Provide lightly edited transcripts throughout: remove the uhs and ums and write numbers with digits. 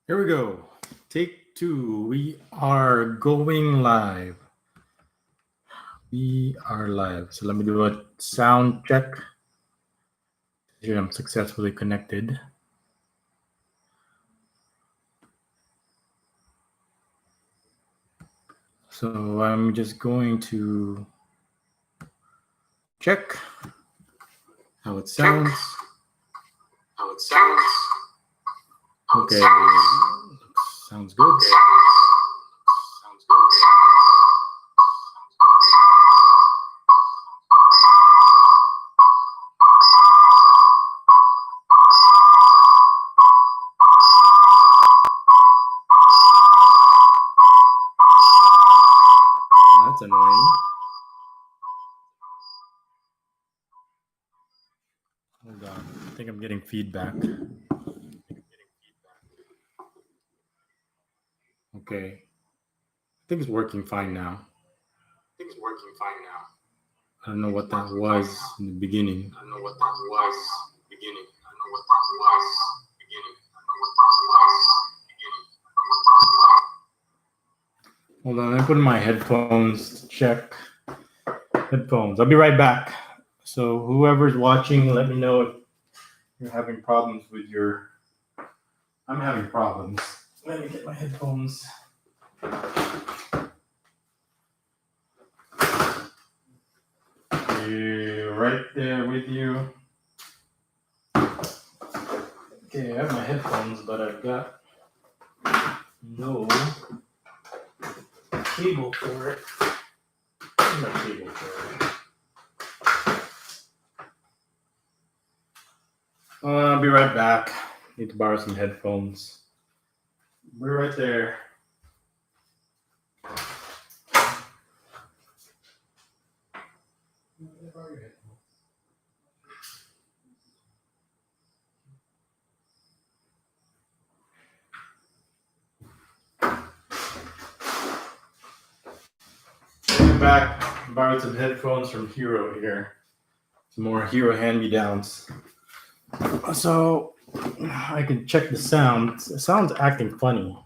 Here we go. Take two. We are going live. We are live. So let me do a sound check. Here I'm successfully connected. So I'm just going to check how it sounds. Okay. Sounds good. That's annoying. Hold on. I think I'm getting feedback. Okay. I think it's working fine now. I don't know what that was in the beginning. Hold on, I'm putting my headphones to check. Headphones. I'll be right back. So whoever's watching, let me know if you're having problems with your... I'm having problems. Let me get my headphones. Right there with you. Okay, I have my headphones, but I've got no cable for it. No cable for it. I'll be right back. Need to borrow some headphones. We're right there. Welcome back. I borrowed some headphones from Hero here. Some more Hero hand-me-downs. So I can check the sound. The sound's acting funny.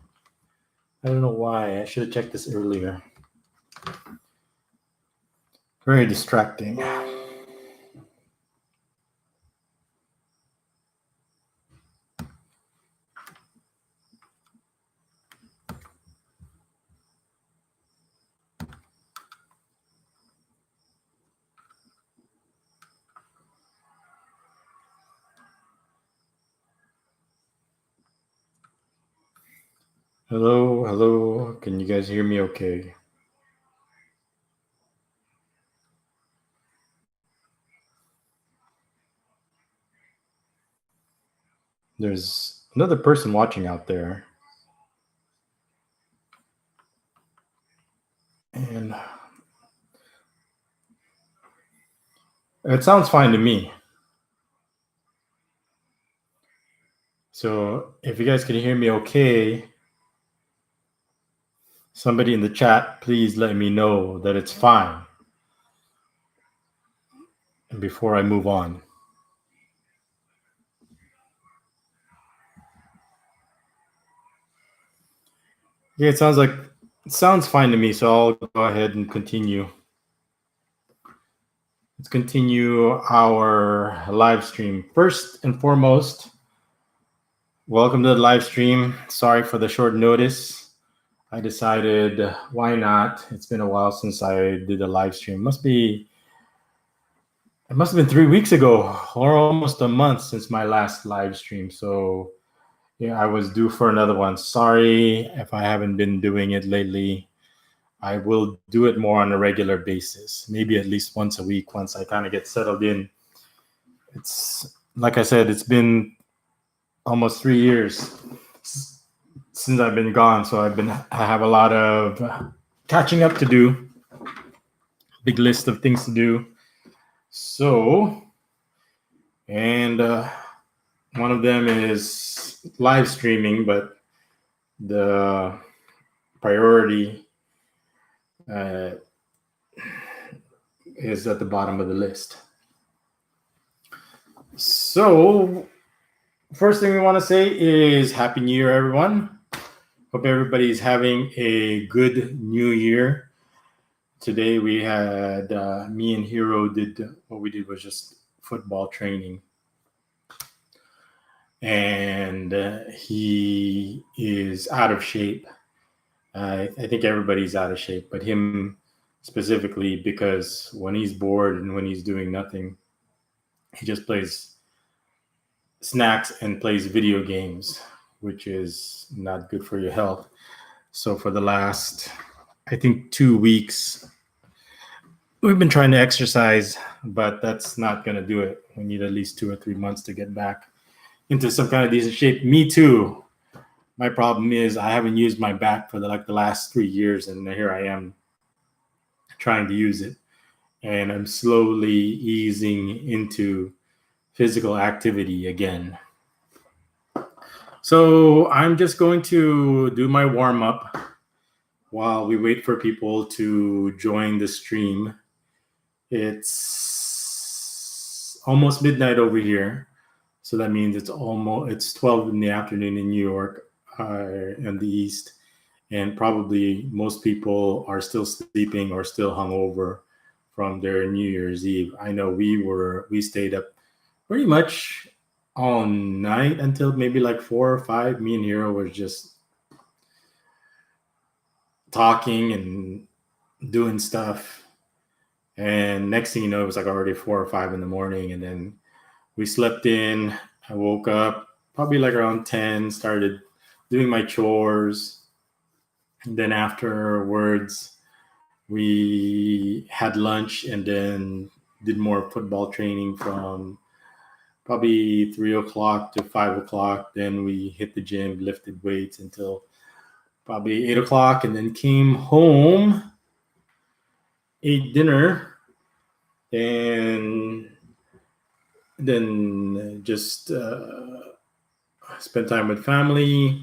I don't know why. I should have checked this earlier. Very distracting. Hello, hello. Can you guys hear me okay? There's another person watching out there. And it sounds fine to me. So if you guys can hear me okay, somebody in the chat, please let me know that it's fine. And before I move on. Yeah, it sounds fine to me, so I'll go ahead and continue. Let's continue our live stream. First and foremost, welcome to the live stream. Sorry for the short notice. I decided, why not? It's been a while since I did a live stream. It must have been 3 weeks ago or almost a month since my last live stream. So yeah, I was due for another one. Sorry if I haven't been doing it lately. I will do it more on a regular basis, maybe at least once a week once I kind of get settled in. It's like I said, it's been almost 3 years since I've been gone, so I have a lot of catching up to do. Big list of things to do. So, and one of them is live streaming, but the priority is at the bottom of the list. So First thing we want to say is Happy New Year, everyone. Hope everybody's having a good new year. Today we had me and Hero did what we did was just football training, and he is out of shape. I think everybody's out of shape, but him specifically because when he's bored and when he's doing nothing, he just plays snacks and plays video games, which is not good for your health. So for the last, I think, 2 weeks, we've been trying to exercise, but that's not going to do it. We need at least 2 or 3 months to get back into some kind of decent shape. Me too. My problem is I haven't used my back for the last 3 years, and here I am trying to use it, and I'm slowly easing into physical activity again. So I'm just going to do my warm up while we wait for people to join the stream. It's almost midnight over here, so that means it's 12 in the afternoon in New York in the East, and probably most people are still sleeping or still hungover from their New Year's Eve. I know we stayed up pretty much all night until maybe like 4 or 5. Me and Hero were just talking and doing stuff. And next thing you know, it was like already 4 or 5 in the morning. And then we slept in. I woke up probably like around 10, started doing my chores. And then afterwards, we had lunch and then did more football training from probably 3 o'clock to 5 o'clock. Then we hit the gym, lifted weights until probably 8 o'clock, and then came home, ate dinner, and then just spent time with family.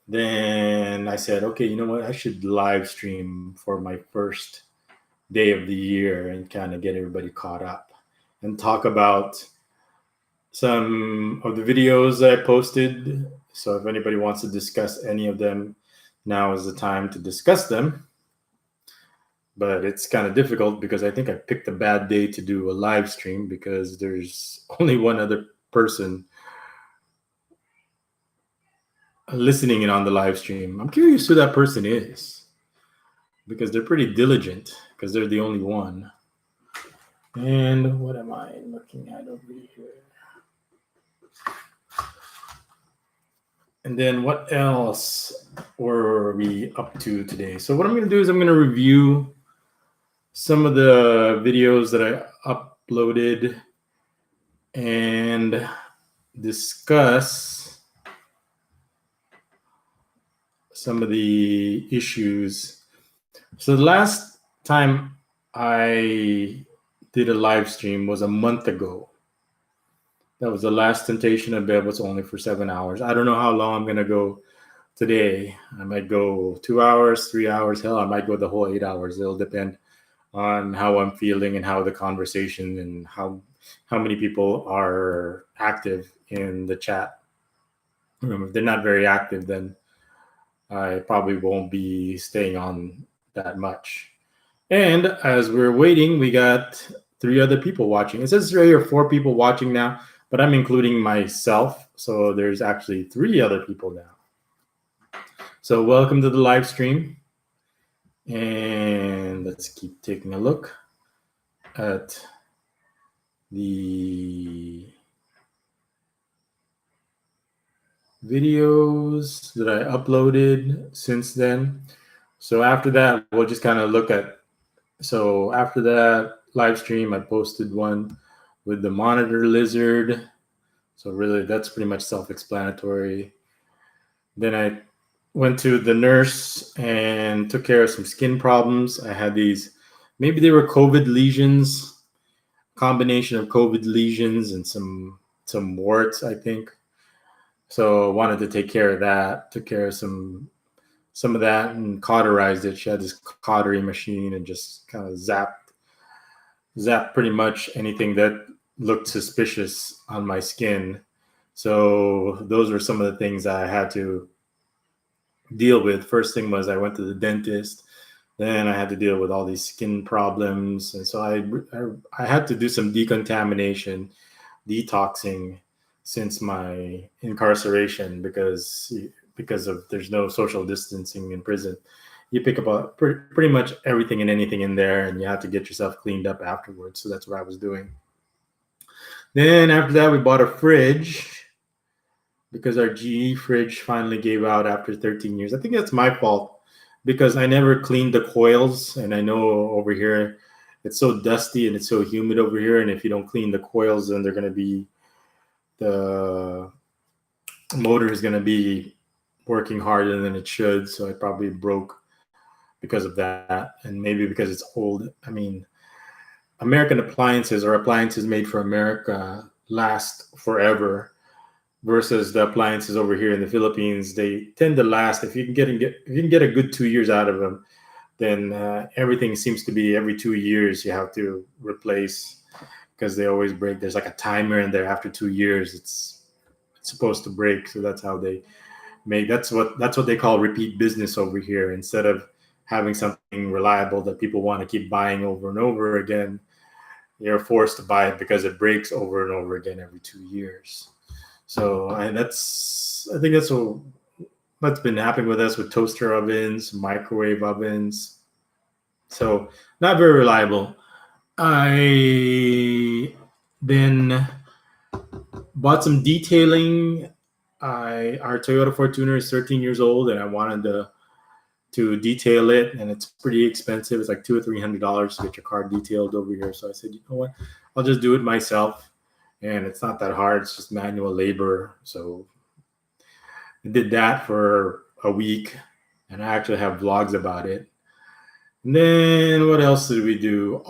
Then I said, okay, you know what? I should live stream for my first day of the year and kind of get everybody caught up and talk about some of the videos I posted. So if anybody wants to discuss any of them, now is the time to discuss them. But it's kind of difficult because I think I picked a bad day to do a live stream because there's only one other person listening in on the live stream. I'm curious who that person is because they're pretty diligent because they're the only one. And what am I looking at over here? And then what else were we up to today? So what I'm going to do is I'm going to review some of the videos that I uploaded and discuss some of the issues. So the last time I did a live stream was a month ago. That was the last Temptation of Bed, was only for 7 hours. I don't know how long I'm going to go today. I might go 2 hours, 3 hours. Hell, I might go the whole 8 hours. It'll depend on how I'm feeling and how the conversation and how many people are active in the chat. If they're not very active, then I probably won't be staying on that much. And as we're waiting, we got 3 other people watching. It says right here 4 people watching now, but I'm including myself. So there's actually 3 other people now. So welcome to the live stream. And let's keep taking a look at the videos that I uploaded since then. So after that, we'll just kind of look at, so after that live stream, I posted one with the monitor lizard. So really, that's pretty much self-explanatory. Then I went to the nurse and took care of some skin problems. I had these, maybe they were COVID lesions, combination of COVID lesions and some warts, I think. So I wanted to take care of that, took care of some of that and cauterized it. She had this cautery machine and just kind of zapped pretty much anything that looked suspicious on my skin. So those were some of the things I had to deal with. First thing was I went to the dentist. Then I had to deal with all these skin problems, and so I had to do some decontamination, detoxing since my incarceration because of there's no social distancing in prison. You pick up pretty much everything and anything in there, and you have to get yourself cleaned up afterwards. So that's what I was doing. Then after that, we bought a fridge because our GE fridge finally gave out after 13 years. I think that's my fault because I never cleaned the coils, and I know over here it's so dusty and it's so humid over here, and if you don't clean the coils, then the motor is going to be working harder than it should. So it probably broke because of that, and maybe because it's old. I mean, American appliances or appliances made for America last forever versus the appliances over here in the Philippines. They tend to last. If you can get a good 2 years out of them, then everything seems to be every 2 years you have to replace because they always break. There's like a timer in there. After 2 years, it's supposed to break. So that's how they make. That's what they call repeat business over here. Instead of having something reliable that people want to keep buying over and over again, you're forced to buy it because it breaks over and over again every 2 years. So I think that's what's been happening with us with toaster ovens, microwave ovens. So not very reliable. I then bought some detailing. Our Toyota Fortuner is 13 years old, and I wanted to detail it, and it's pretty expensive. It's like $200 or $300 to get your car detailed over here. So I said, you know what, I'll just do it myself, and it's not that hard. It's just manual labor. So I did that for a week, and I actually have vlogs about it. And then what else did we do?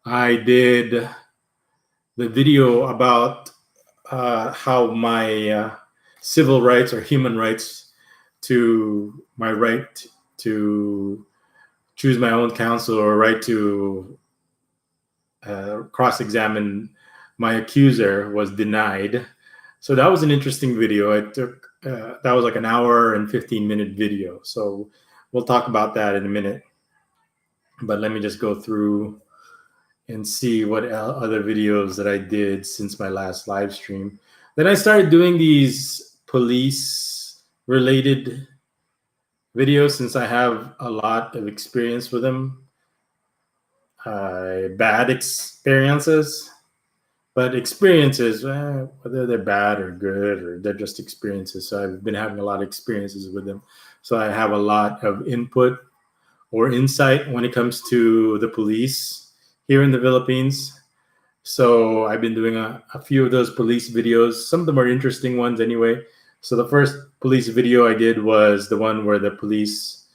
I did the video about how my civil rights or human rights to my right to choose my own counsel or right to cross-examine my accuser was denied. So that was an interesting video. I took that was like an hour and 15-minute video. So we'll talk about that in a minute. But let me just go through and see what other videos that I did since my last live stream. Then I started doing these police-related videos since I have a lot of experience with them. Bad experiences, but experiences, whether they're bad or good or they're just experiences. So I've been having a lot of experiences with them. So I have a lot of input or insight when it comes to the police here in the Philippines. So I've been doing a few of those police videos. Some of them are interesting ones anyway. So the first police video I did was the one where the police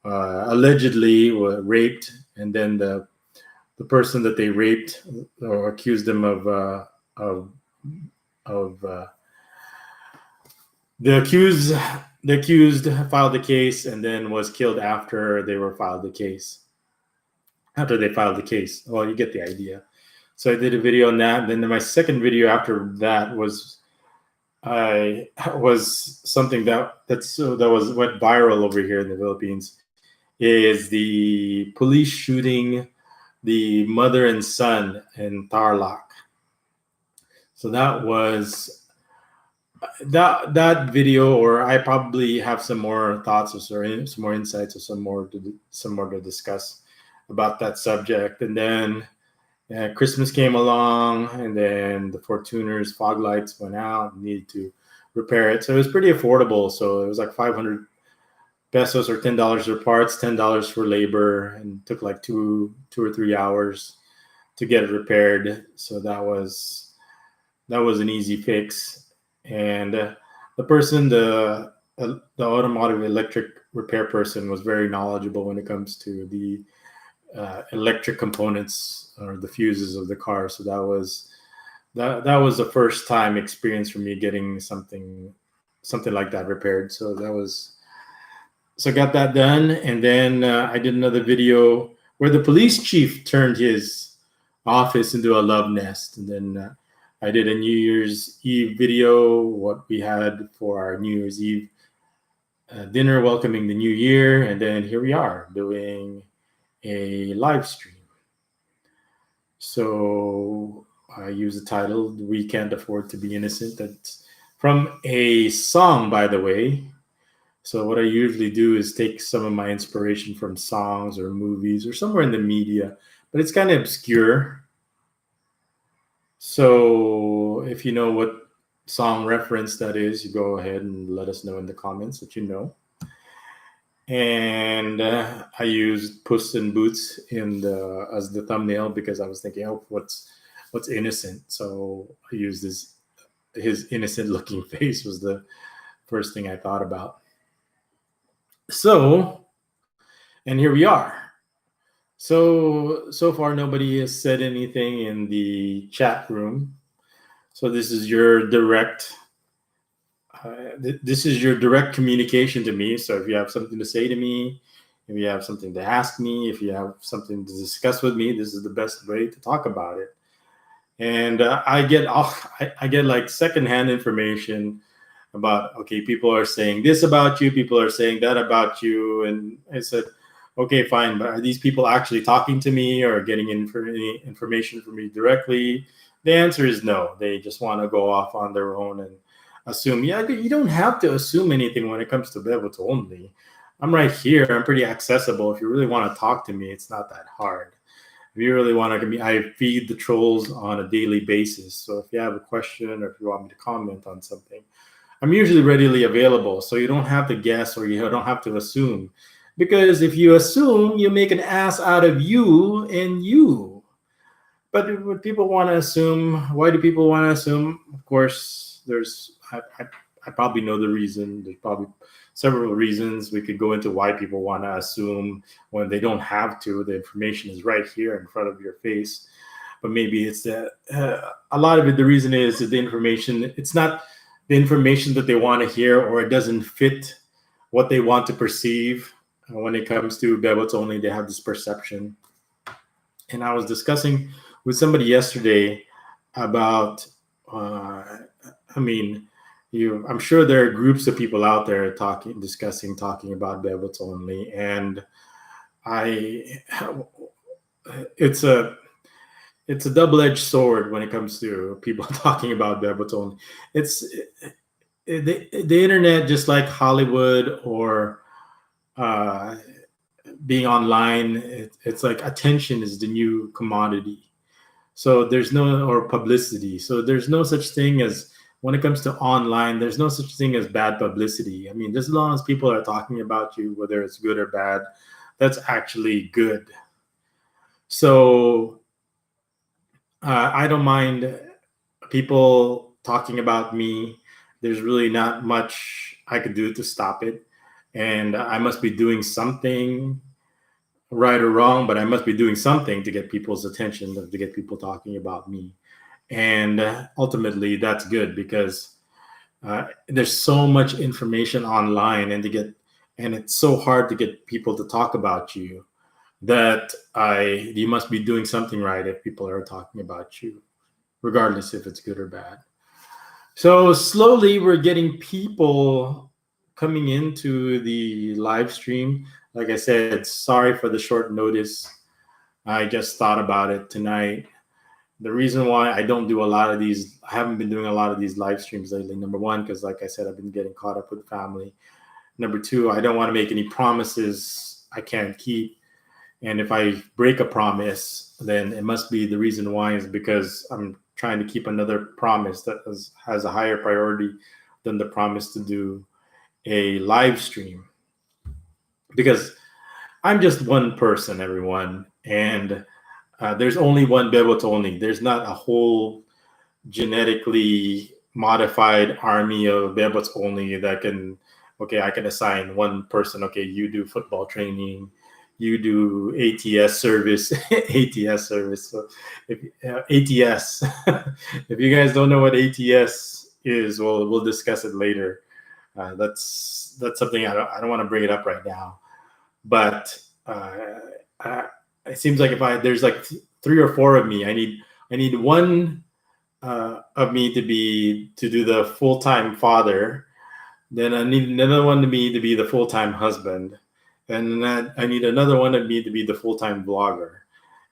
allegedly were raped, and then the person that they raped or accused them of the accused filed the case and then was killed after they filed the case. Well, you get the idea. So I did a video on that. Then my second video after that was something that went viral over here in the Philippines, is the police shooting the mother and son in Tarlac. So that was that video, or I probably have some more thoughts or some more insights or some more to discuss about that subject. And then Christmas came along, and then the Fortuner's fog lights went out and needed to repair it. So it was pretty affordable. So it was like 500 pesos or $10 for parts, $10 for labor, and took like 2 or 3 hours to get it repaired. So that was an easy fix. And the automotive electric repair person was very knowledgeable when it comes to the electric components or the fuses of the car. So that was the first time experience for me getting something like that repaired. So I got that done, and then I did another video where the police chief turned his office into a love nest, and then I did a New Year's Eve video, what we had for our New Year's Eve dinner welcoming the new year, and then here we are doing a live stream. So I use the title "We Can't Afford to Be Innocent." That's from a song, by the way. So what I usually do is take some of my inspiration from songs or movies or somewhere in the media, but it's kind of obscure. So if you know what song reference that is, you go ahead and let us know in the comments that you know. And I used Puss in Boots as the thumbnail because I was thinking, oh, what's innocent? So I used his innocent looking face was the first thing I thought about. So, and here we are. So far nobody has said anything in the chat room. So this is your direct communication to me. So if you have something to say to me, if you have something to ask me, if you have something to discuss with me, this is the best way to talk about it. And I get like secondhand information about, okay, people are saying this about you, people are saying that about you, and I said, okay, fine, but are these people actually talking to me or getting any information from me directly? The answer is no. They just want to go off on their own and assume. Yeah, you don't have to assume anything when it comes to Bebot only. I'm right here. I'm pretty accessible. If you really want to talk to me, it's not that hard. If you really want to, I feed the trolls on a daily basis. So if you have a question or if you want me to comment on something, I'm usually readily available. So you don't have to guess or you don't have to assume. Because if you assume, you make an ass out of you and you. But what people want to assume, why do people want to assume? Of course, I probably know the reason. There's probably several reasons. We could go into why people want to assume when they don't have to. The information is right here in front of your face. But maybe it's that a lot of it, the reason is that the information, it's not the information that they want to hear, or it doesn't fit what they want to perceive. When it comes to Bebots only, they have this perception. And I was discussing with somebody yesterday about, I'm sure there are groups of people out there talking about Bebots only, and it's a double-edged sword when it comes to people talking about Bebots only. It's the internet, just like Hollywood or being online, it's like attention is the new commodity. So there's no, or publicity. So there's no such thing as, when it comes to online, there's no such thing as bad publicity. I mean, as long as people are talking about you, whether it's good or bad, that's actually good. So I don't mind people talking about me. There's really not much I could do to stop it. And I must be doing something, right or wrong, but I must be doing something to get people's attention, to get people talking about me. And ultimately, that's good because there's so much information online, and it's so hard to get people to talk about you that you must be doing something right if people are talking about you, regardless if it's good or bad. So slowly, we're getting people coming into the live stream. Like I said, sorry for the short notice. I just thought about it tonight. The reason why I don't do a lot of these, I haven't been doing a lot of these live streams lately. Number one, because like I said, I've been getting caught up with family. Number two, I don't want to make any promises I can't keep. And if I break a promise, then it must be, the reason why is because I'm trying to keep another promise that has a higher priority than the promise to do a live stream. Because I'm just one person, everyone, and there's only one Bebot only. There's not a whole genetically modified army of Bebots only that can, okay, I can assign one person, okay, you do football training, you do ATS service, ATS service. So if ATS, if you guys don't know what ATS is, we'll discuss it later. That's something I don't want to bring it up right now, but it seems like if there's like 3 or 4 of me, I need one of me to do the full-time father. Then I need another one to me to be the full-time husband, and then I need another one of me to be the full-time vlogger,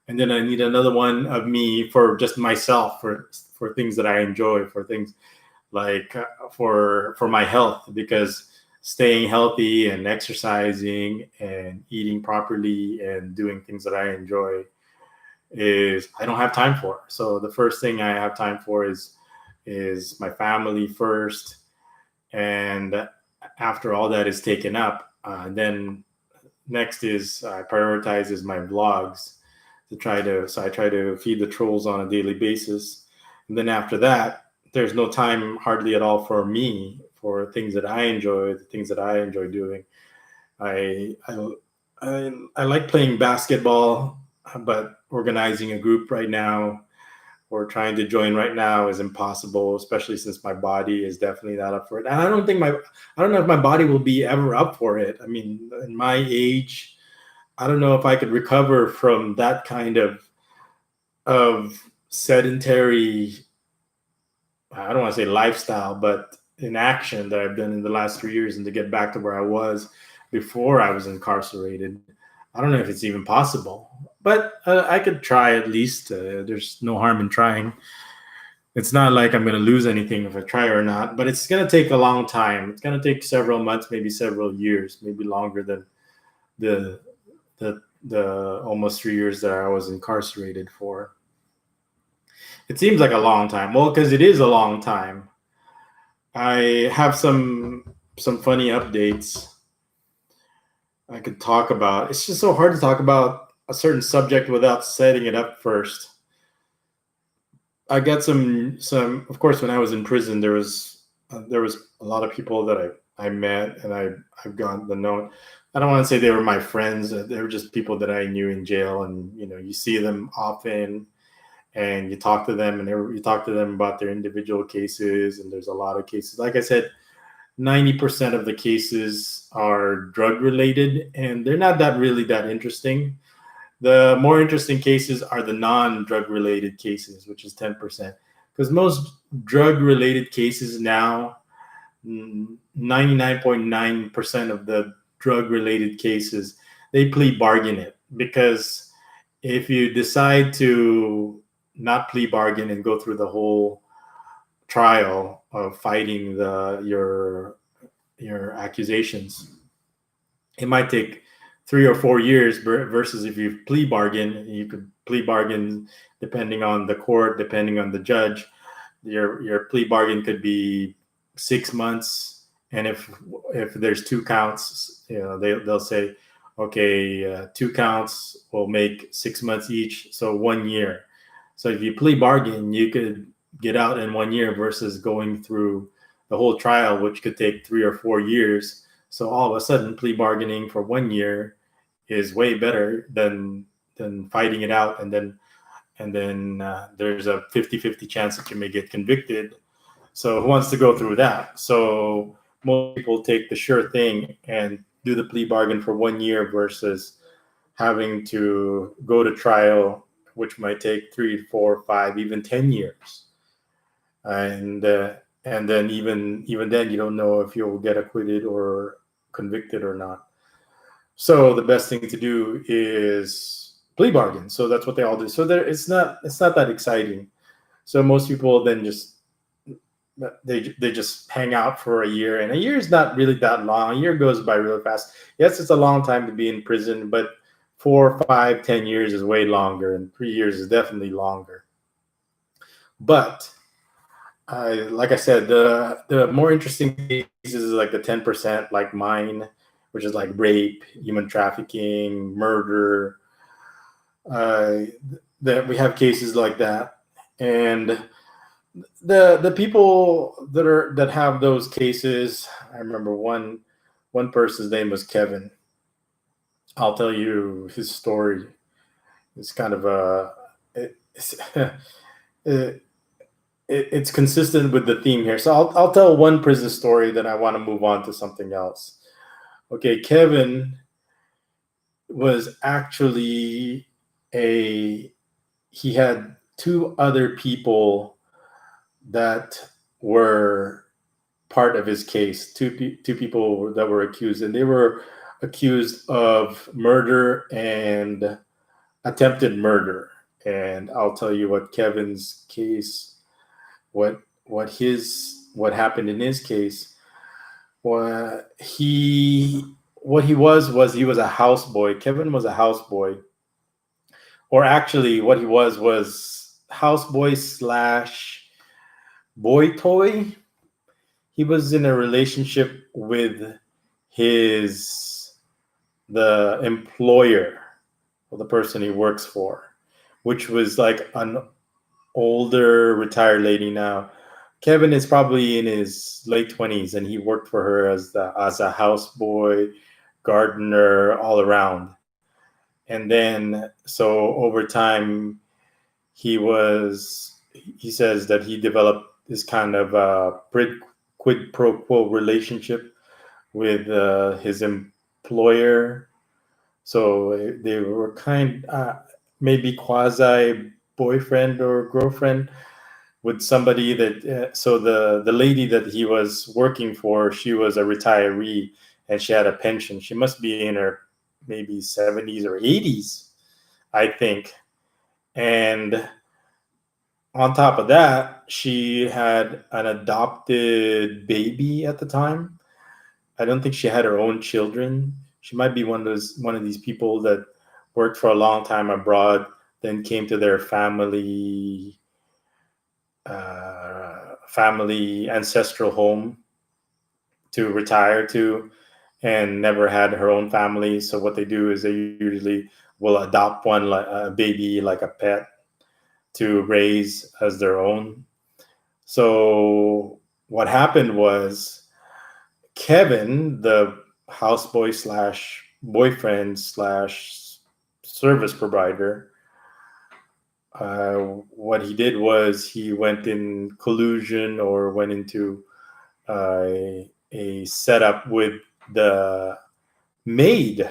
and then I need another one of me for just myself, for things that I enjoy, for things like for my health, because staying healthy and exercising and eating properly and doing things that I enjoy is I don't have time for. So the first thing I have time for is my family first, and after all that is taken up, then next is I prioritize is my vlogs to try to so I try to feed the trolls on a daily basis, and then after that there's no time hardly at all for me for things that I enjoy, the things that I enjoy doing. I I I like playing basketball, but organizing a group right now or trying to join right now is impossible, especially since my body is definitely not up for it. And I don't know if my body will be ever up for it. I mean, in my age, I don't know if I could recover from that kind of sedentary, I don't want to say lifestyle, but inaction that I've done in the last 3 years, and to get back to where I was before I was incarcerated. I don't know if it's even possible, but I could try at least. There's no harm in trying. It's not like I'm going to lose anything if I try or not, but it's going to take a long time. It's going to take several months, maybe several years, maybe longer than the the almost 3 years that I was incarcerated for. It seems like a long time. Well, because it is a long time. I have some funny updates I could talk about. It's just so hard to talk about a certain subject without setting it up first. I got some. Of course, when I was in prison, there was a lot of people that I met, and I've gotten to know. I don't want to say they were my friends. They were just people that I knew in jail, and you see them often, and you talk to them, and you talk to them about their individual cases. And there's a lot of cases. Like I said, 90% of the cases are drug related, and they're not that really that interesting. The more interesting cases are the non-drug related cases, which is 10%. Because most drug related cases now, 99.9% of the drug related cases, they plea bargain it. Because if you decide to not plea bargain and go through the whole trial of fighting your accusations, it might take 3 or 4 years versus if you plea bargain, you could plea bargain depending on the court, depending on the judge. Your plea bargain could be 6 months, and if there's two counts, they'll say, okay, two counts will make 6 months each, so 1 year. So if you plea bargain, you could get out in 1 year versus going through the whole trial, which could take 3 or 4 years. So all of a sudden, plea bargaining for 1 year is way better than fighting it out, and then there's a 50-50 chance that you may get convicted. So who wants to go through that? So most people take the sure thing and do the plea bargain for 1 year versus having to go to trial, which might take 3, 4, 5, even 10 years. And then even then, you don't know if you'll get acquitted or convicted or not. So the best thing to do is plea bargain. So that's what they all do. So it's not that exciting. So most people then they just hang out for a year, and a year is not really that long. A year goes by really fast. Yes, it's a long time to be in prison, but 4, 5, 10 years is way longer, and 3 years is definitely longer. But like I said, the more interesting cases is like the 10%, like mine, which is like rape, human trafficking, murder. That we have cases like that, and the people that have those cases. I remember one person's name was Kevin. I'll tell you his story. It's kind of it's, it's consistent with the theme here. So I'll tell one prison story, then I want to move on to something else. Okay, Kevin was actually he had two other people that were part of his case. Two people that were accused, and they were accused of murder and attempted murder. And I'll tell you what Kevin's case, what happened in his case. What he was he was a houseboy. Kevin was a houseboy, or actually, what he was houseboy slash boy toy. He was in a relationship with his the employer, or the person he works for, which was like an older retired lady now. Kevin is probably in his late 20s, and he worked for her as a houseboy, gardener, all around. And then, so over time, he says that he developed this kind of quid pro quo relationship with his employer. So they were maybe quasi boyfriend or girlfriend with somebody that. So the lady that he was working for, she was a retiree, and she had a pension. She must be in her maybe 70s or 80s, I think. And on top of that, she had an adopted baby at the time. I don't think she had her own children. She might be one of these people that worked for a long time abroad, then came to their family ancestral home to retire to, and never had her own family. So what they do is they usually will adopt one, like a baby, like a pet, to raise as their own. So what happened was Kevin, the houseboy slash boyfriend slash service provider, what he did was he went in collusion, or went into a setup with the maid.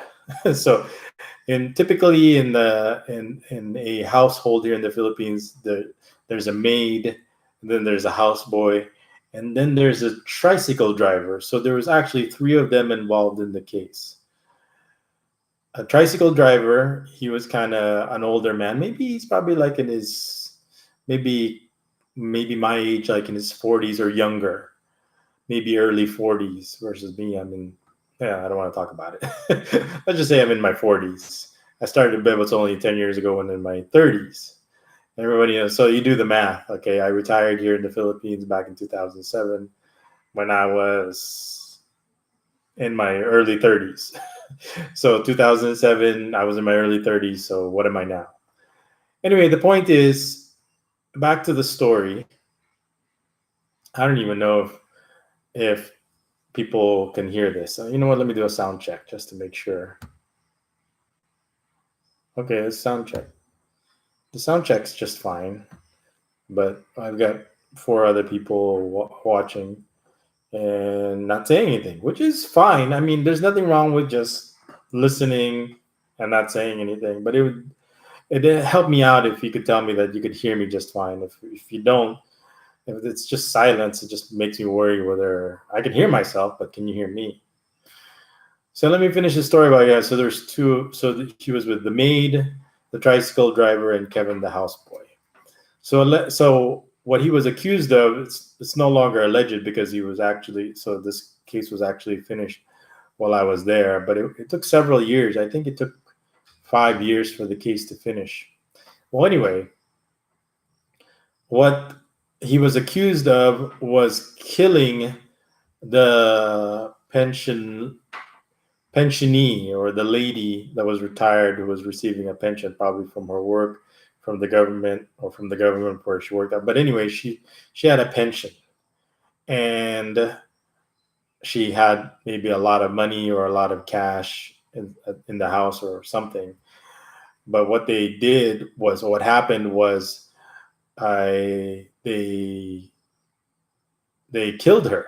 So, typically in a household here in the Philippines, there's a maid, and then there's a houseboy, and then there's a tricycle driver. So there was actually three of them involved in the case. A tricycle driver, he was kind of an older man. Maybe he's probably like in his maybe my age, like in his 40s or younger, maybe early 40s versus me. I mean, yeah, I don't want to talk about it. Let's just say I'm in my 40s. I started Bibbles only 10 years ago and in my 30s. Everybody knows. So you do the math. Okay, I retired here in the Philippines back in 2007 when I was in my early 30s. So 2007, I was in my early 30s. So what am I now? Anyway, the point is, back to the story. I don't even know if people can hear this. You know what? Let me do a sound check just to make sure. Okay, let's sound check. The sound check's just fine, but I've got 4 other people watching and not saying anything, which is fine. I mean, there's nothing wrong with just listening and not saying anything, but it help me out if you could tell me that you could hear me just fine. If you don't, if it's just silence, it just makes me worry whether I can hear myself, but can you hear me? So let me finish the story about you guys. So there's two. So he was with the maid, the tricycle driver, and Kevin, the houseboy. So what he was accused of, it's no longer alleged because he was actually. So this case was actually finished while I was there, but it took several years. I think it took 5 years for the case to finish. Well, anyway, what he was accused of was killing the pensionee, or the lady that was retired who was receiving a pension, probably from her work, from the government, or from the government where she worked at. But anyway, she had a pension, and she had maybe a lot of money or a lot of cash in the house or something. But what happened was, they killed her.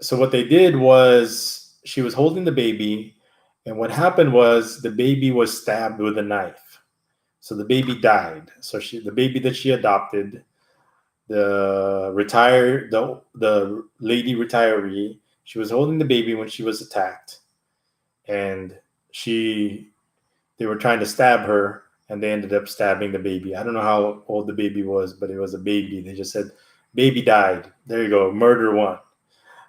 So what they did was, she was holding the baby, and what happened was the baby was stabbed with a knife. So the baby died. So the baby that she adopted, the lady retiree. She was holding the baby when she was attacked, and she they were trying to stab her, and they ended up stabbing the baby. I don't know how old the baby was, but it was a baby. They just said, "Baby died." There you go, murder one.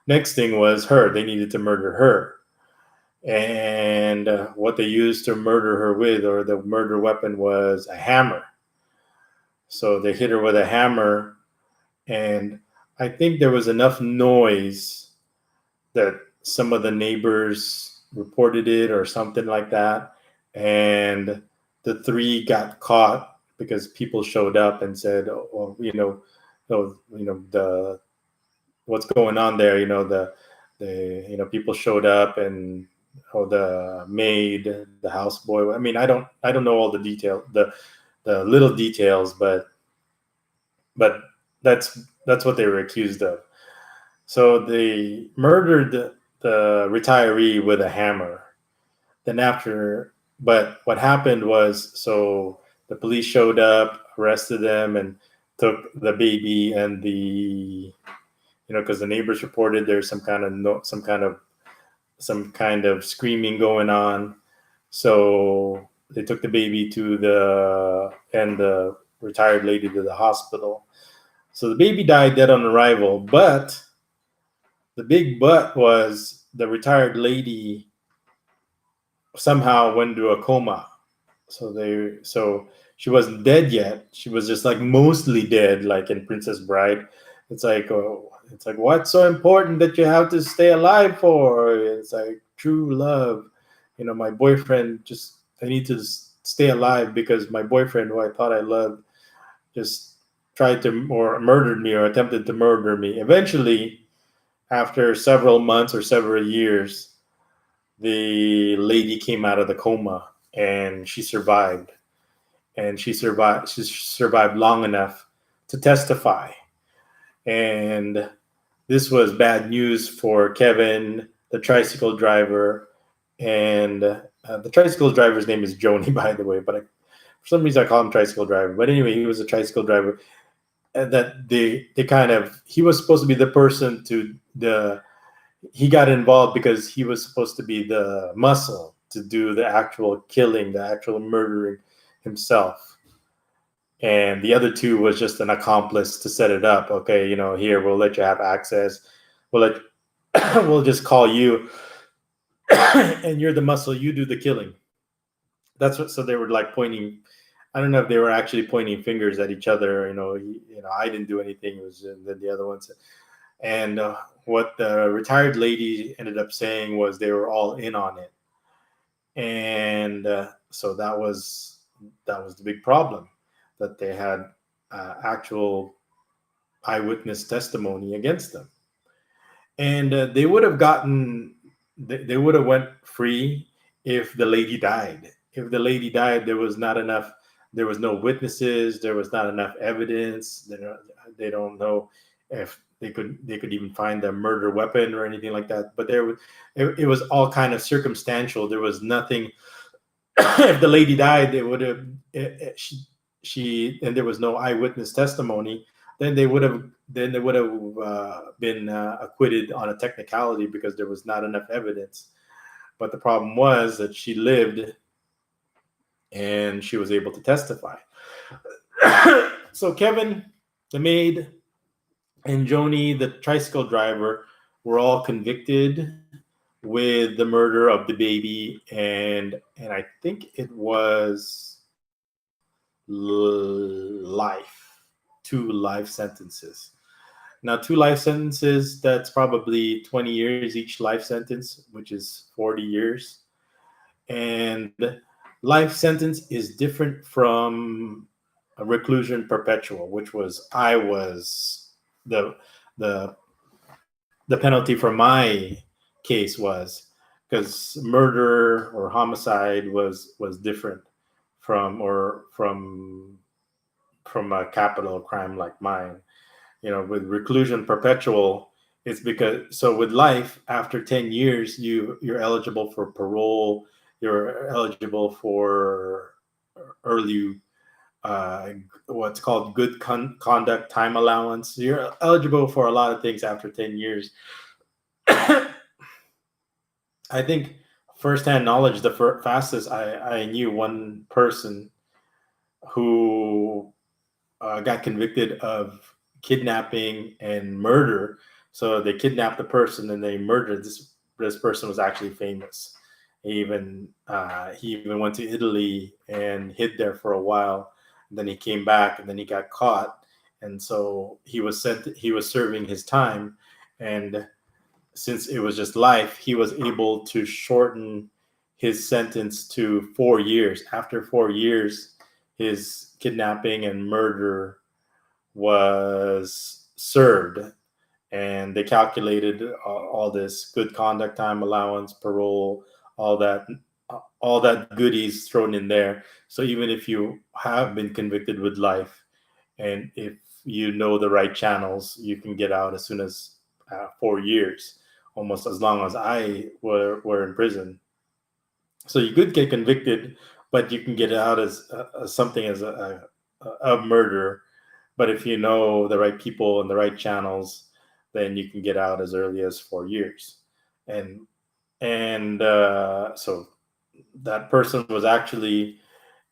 Next thing was her. They needed to murder her, and what they used to murder her with, or the murder weapon, was a hammer. So they hit her with a hammer, and I think there was enough noise that some of the neighbors reported it or something like that, and the three got caught because people showed up and said, "Oh, well, the what's going on there? People showed up, and the maid, the houseboy. I mean, I don't know all the detail, the little details, but that's what they were accused of. So they murdered the retiree with a hammer. Then after, but what happened was, so the police showed up, arrested them, and took the baby and because the neighbors reported there's some kind of screaming going on. So they took the baby and the retired lady to the hospital. So the baby died dead on arrival, but the big but was the retired lady somehow went into a coma. So she wasn't dead yet. She was just like mostly dead, like in Princess Bride. It's like what's so important that you have to stay alive for? It's like true love. My boyfriend, just I need to stay alive because my boyfriend, who I thought I loved, just tried to or murdered me or attempted to murder me. Eventually, after several months or several years, the lady came out of the coma, and she survived. And she survived long enough to testify. And this was bad news for Kevin, the tricycle driver. And the tricycle driver's name is Joni, by the way, but for some reason I call him tricycle driver. But anyway, he was a tricycle driver. And that he was supposed to be the person he got involved because he was supposed to be the muscle to do the actual killing, the actual murdering himself. And the other two was just an accomplice to set it up. Okay, here, we'll let you have access. We'll just call you, and you're the muscle. You do the killing. So they were like pointing. I don't know if they were actually pointing fingers at each other. I didn't do anything. It was then the other ones. And what the retired lady ended up saying was they were all in on it. And so that was the big problem, that they had actual eyewitness testimony against them. And they would have went free if the lady died. If the lady died, there was no witnesses, there was not enough evidence. They don't know if they could even find the murder weapon or anything like that. But it was all kind of circumstantial. There was nothing. If the lady died, they would have and there was no eyewitness testimony. Then they would have been acquitted on a technicality because there was not enough evidence. But the problem was that she lived, and she was able to testify. So Kevin, the maid, and Joni, the tricycle driver, were all convicted with the murder of the baby, and I think it was life, 2 life sentences. Now, 2 life sentences, that's probably 20 years each life sentence, which is 40 years. And life sentence is different from a reclusion perpetual, which was the penalty for my case was, because murder or homicide was different from a capital crime like mine. With reclusion perpetual, it's because, so with life, after 10 years, you're eligible for parole, you're eligible for early uh, what's called good conduct time allowance. You're eligible for a lot of things after 10 years. I think firsthand knowledge, the fastest I knew one person who got convicted of kidnapping and murder. So they kidnapped the person and they murdered this person was actually famous. He even went to Italy and hid there for a while. And then he came back and then he got caught. And so he was sent. He was serving his time, and since it was just life, he was able to shorten his sentence to 4 years. After 4 years, his kidnapping and murder was served, and they calculated all this good conduct time allowance, parole, all that all that goodies thrown in there. So even if you have been convicted with life, and if you know the right channels, you can get out as soon as 4 years, almost as long as I were in prison. So you could get convicted, but you can get out as something as a murder. But if you know the right people and the right channels, then you can get out as early as 4 years. And so that person was actually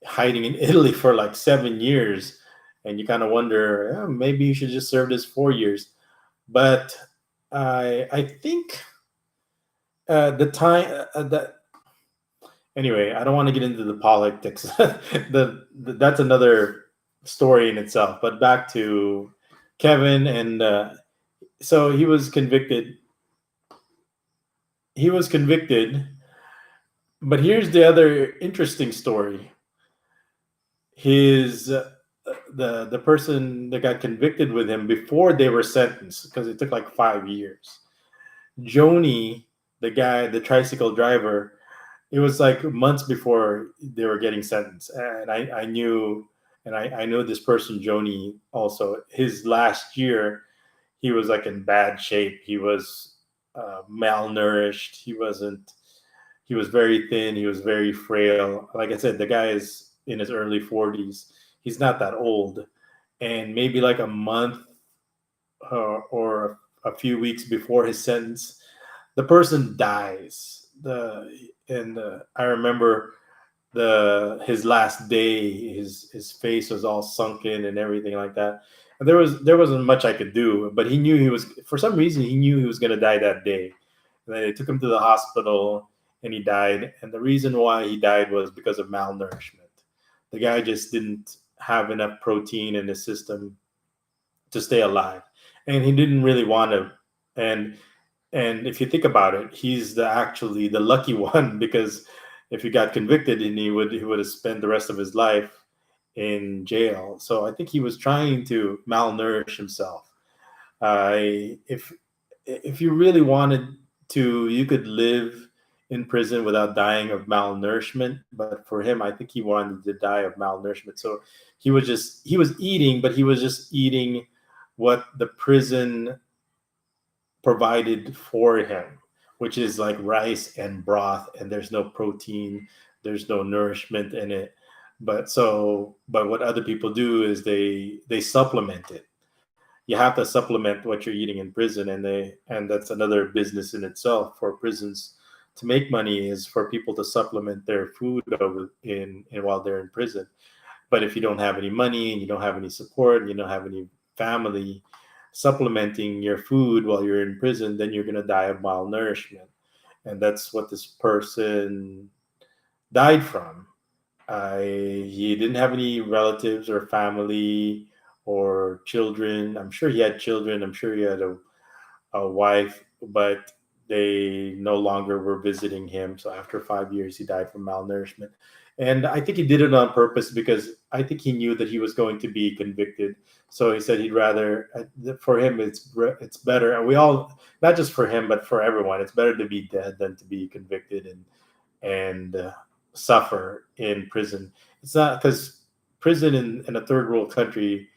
hiding in Italy for like 7 years, and you kind of wonder, yeah, maybe you should just serve this 4 years. But I think the time that anyway, I don't want to get into the politics. That's another story in itself. But back to Kevin, and so he was convicted. He was convicted, but here's the other interesting story. His the person that got convicted with him before they were sentenced, because it took like 5 years. Joni, the guy, the tricycle driver, it was like months before they were getting sentenced, and I knew, and I know this person Joni also. His last year, he was like in bad shape. He was malnourished. He was very thin. He was very frail. Like I said, the guy is in his early 40s. He's not that old, and maybe like a month or a few weeks before his sentence, the person dies. I remember his last day, his face was all sunken and everything like that. And there wasn't much I could do, but he knew he was, for some reason he knew he was going to die that day. And then they took him to the hospital and he died. And the reason why he died was because of malnourishment. The guy just didn't have enough protein in his system to stay alive, and he didn't really want to. And and if you think about it, he's actually the lucky one, because if he got convicted, and he would have spent the rest of his life in jail. So I think he was trying to malnourish himself. If you really wanted to, you could live in prison without dying of malnourishment. But for him, I think he wanted to die of malnourishment. So he was eating, but he was just eating what the prison provided for him, which is like rice and broth, and there's no protein, there's no nourishment in it. But what other people do is they supplement it. You have to supplement what you're eating in prison, and that's another business in itself for prisons to make money, is for people to supplement their food over in while they're in prison. But if you don't have any money and you don't have any support and you don't have any family supplementing your food while you're in prison, then you're going to die of malnourishment. And that's what this person died from. He didn't have any relatives or family or children. I'm sure he had children. I'm sure he had a wife, but they no longer were visiting him. So after 5 years, he died from malnourishment. And I think he did it on purpose, because I think he knew that he was going to be convicted. So he said he'd rather, for him, it's better. And we all, not just for him, but for everyone, it's better to be dead than to be convicted and suffer in prison. It's not, because prison in a third world country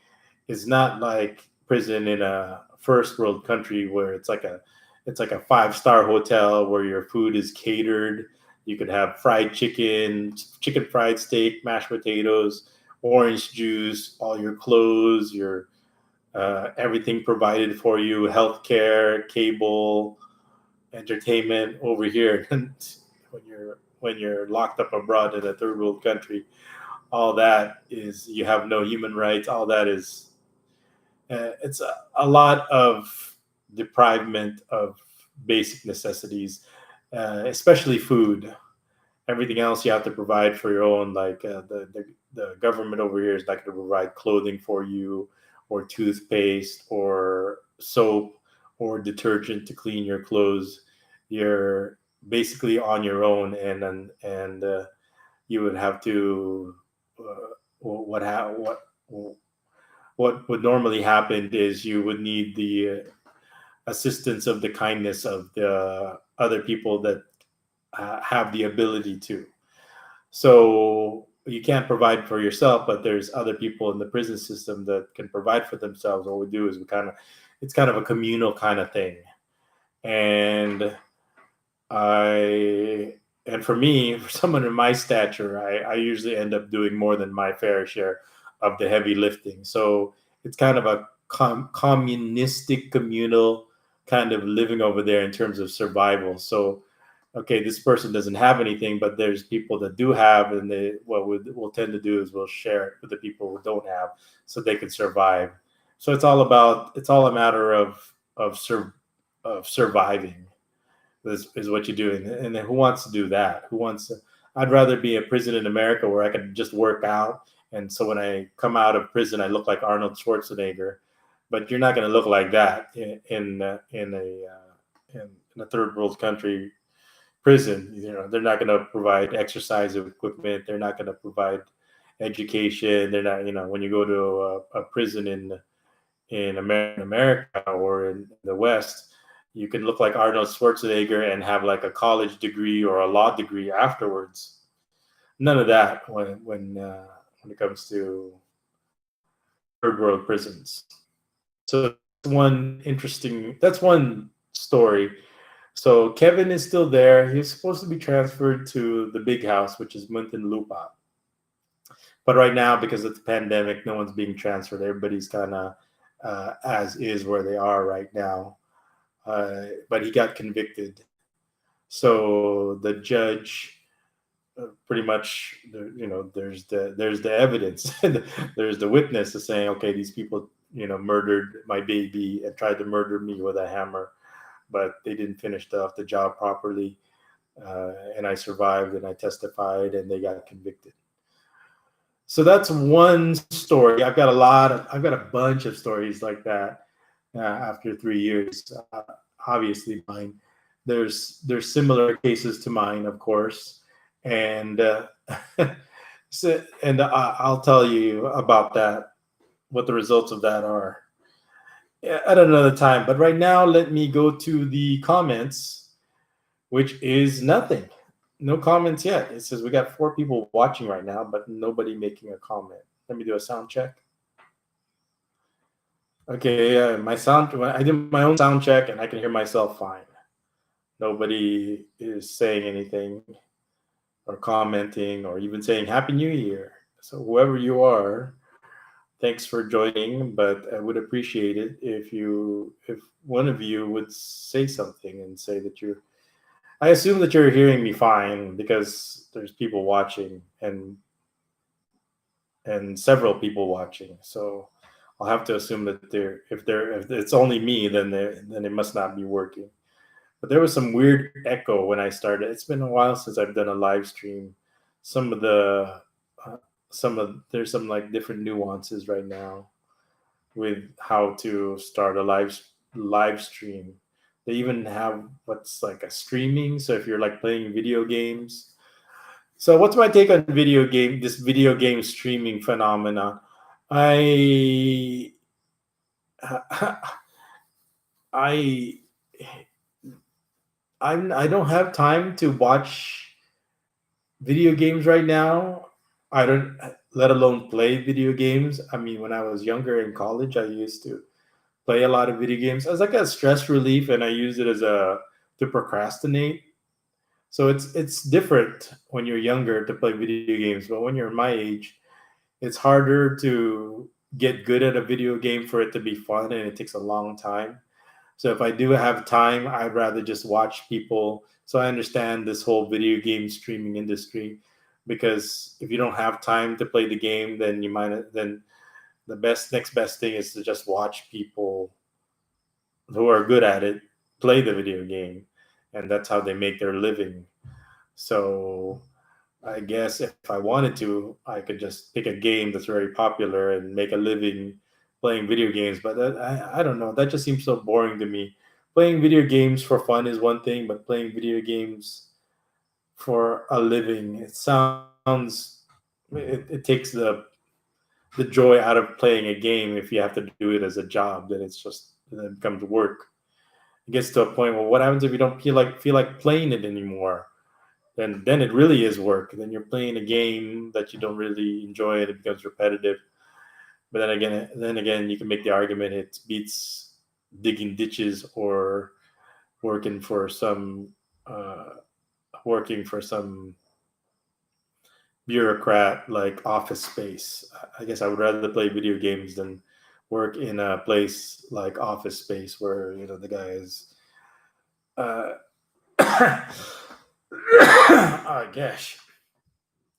is not like prison in a first world country, where it's like a 5-star hotel where your food is catered. You could have fried chicken, chicken fried steak, mashed potatoes, orange juice, all your clothes, your everything provided for you, healthcare, cable, entertainment over here. And when you're locked up abroad in a third world country, all that is, you have no human rights. All that is, it's a lot of deprivement of basic necessities, especially food. Everything else you have to provide for your own. Like the government over here is not going to provide clothing for you, or toothpaste, or soap, or detergent to clean your clothes. You're basically on your own, and you would have to what would normally happen is you would need the assistance of the kindness of the other people that have the ability to. So you can't provide for yourself, but there's other people in the prison system that can provide for themselves. What we do is it's kind of a communal kind of thing. And I, and for me, for someone in my stature, I usually end up doing more than my fair share of the heavy lifting. So it's kind of a communistic, communal kind of living over there in terms of survival. So okay, this person doesn't have anything, but there's people that do have, and what we'll tend to do is we'll share it with the people who don't have, so they can survive. So it's all a matter of surviving. Is what you do, and then who wants to do that? Who wants to? I'd rather be a prison in America where I can just work out, and so when I come out of prison, I look like Arnold Schwarzenegger. But you're not going to look like that in a third world country prison. They're not going to provide exercise equipment. They're not going to provide education. They're not. When you go to a prison in America or in the West, you can look like Arnold Schwarzenegger and have like a college degree or a law degree afterwards. None of that when it comes to third world prisons. So that's one story. So Kevin is still there. He's supposed to be transferred to the big house, which is Muntinlupa. But right now, because of the pandemic, no one's being transferred. Everybody's kind of as is where they are right now. But he got convicted. So the judge pretty much, there's the evidence. There's the witness is saying, okay, these people, murdered my baby and tried to murder me with a hammer, but they didn't finish off the job properly. And I survived, and I testified, and they got convicted. So that's one story. I've got a bunch of stories like that after 3 years. Obviously, mine. There's similar cases to mine, of course, and I'll tell you about that, what the results of that are at another time. But right now, let me go to the comments, which is nothing. No comments yet. It says we got 4 people watching right now, but nobody making a comment. Let me do a sound check. Okay, I did my own sound check, and I can hear myself fine. Nobody is saying anything or commenting or even saying Happy New Year. So whoever you are, thanks for joining, but I would appreciate it if one of you would say something and say that I assume that you're hearing me fine, because there's people watching and several people watching. So I'll have to assume that if it's only me, then it must not be working. But there was some weird echo when I started. It's been a while since I've done a live stream. There's some like different nuances right now with how to start a live stream. They even have what's like a streaming. So if you're like playing video games. So what's my take on this video game streaming phenomenon? I don't have time to watch video games right now. I don't, let alone play video games. I mean, when I was younger in college, I used to play a lot of video games as like a stress relief, and I use it to procrastinate. So it's different when you're younger to play video games, but when you're my age, it's harder to get good at a video game for it to be fun, and it takes a long time. So if I do have time, I'd rather just watch people. So I understand this whole video game streaming industry, because if you don't have time to play the game, then then the next best thing is to just watch people who are good at it play the video game, and that's how they make their living. So I guess if I wanted to, I could just pick a game that's very popular and make a living playing video games. But I don't know. That just seems so boring to me. Playing video games for fun is one thing, but playing video games for a living, it takes the joy out of playing a game if you have to do it as a job. Then it becomes work. It gets to a point where what happens if you don't feel like playing it anymore? Then it really is work. Then you're playing a game that you don't really enjoy, and it becomes repetitive. But then again, you can make the argument it beats digging ditches or working for some uh, working for some bureaucrat like Office Space. I guess I would rather play video games than work in a place like Office Space where the guy is. Uh, oh gosh,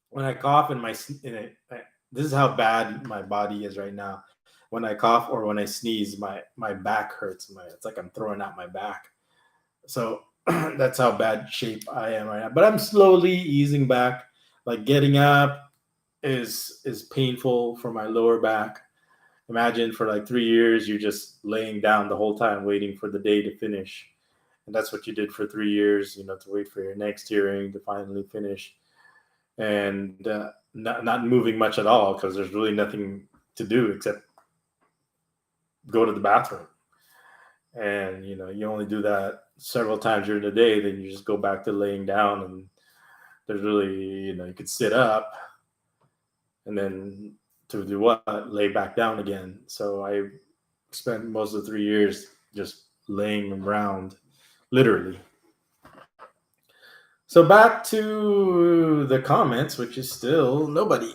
when I cough in my in a, this is how bad my body is right now. When I cough or when I sneeze, my back hurts. It's like I'm throwing out my back. So that's how bad shape I am right now. But I'm slowly easing back. Like getting up is painful for my lower back. Imagine for like 3 years you're just laying down the whole time waiting for the day to finish. And that's what you did for 3 years, to wait for your next hearing to finally finish, and not moving much at all because there's really nothing to do except go to the bathroom. And you only do that several times during the day, then you just go back to laying down, and there's really you could sit up and then to do what? Lay back down again. So I spent most of the 3 years just laying around, literally. So back to the comments, which is still nobody.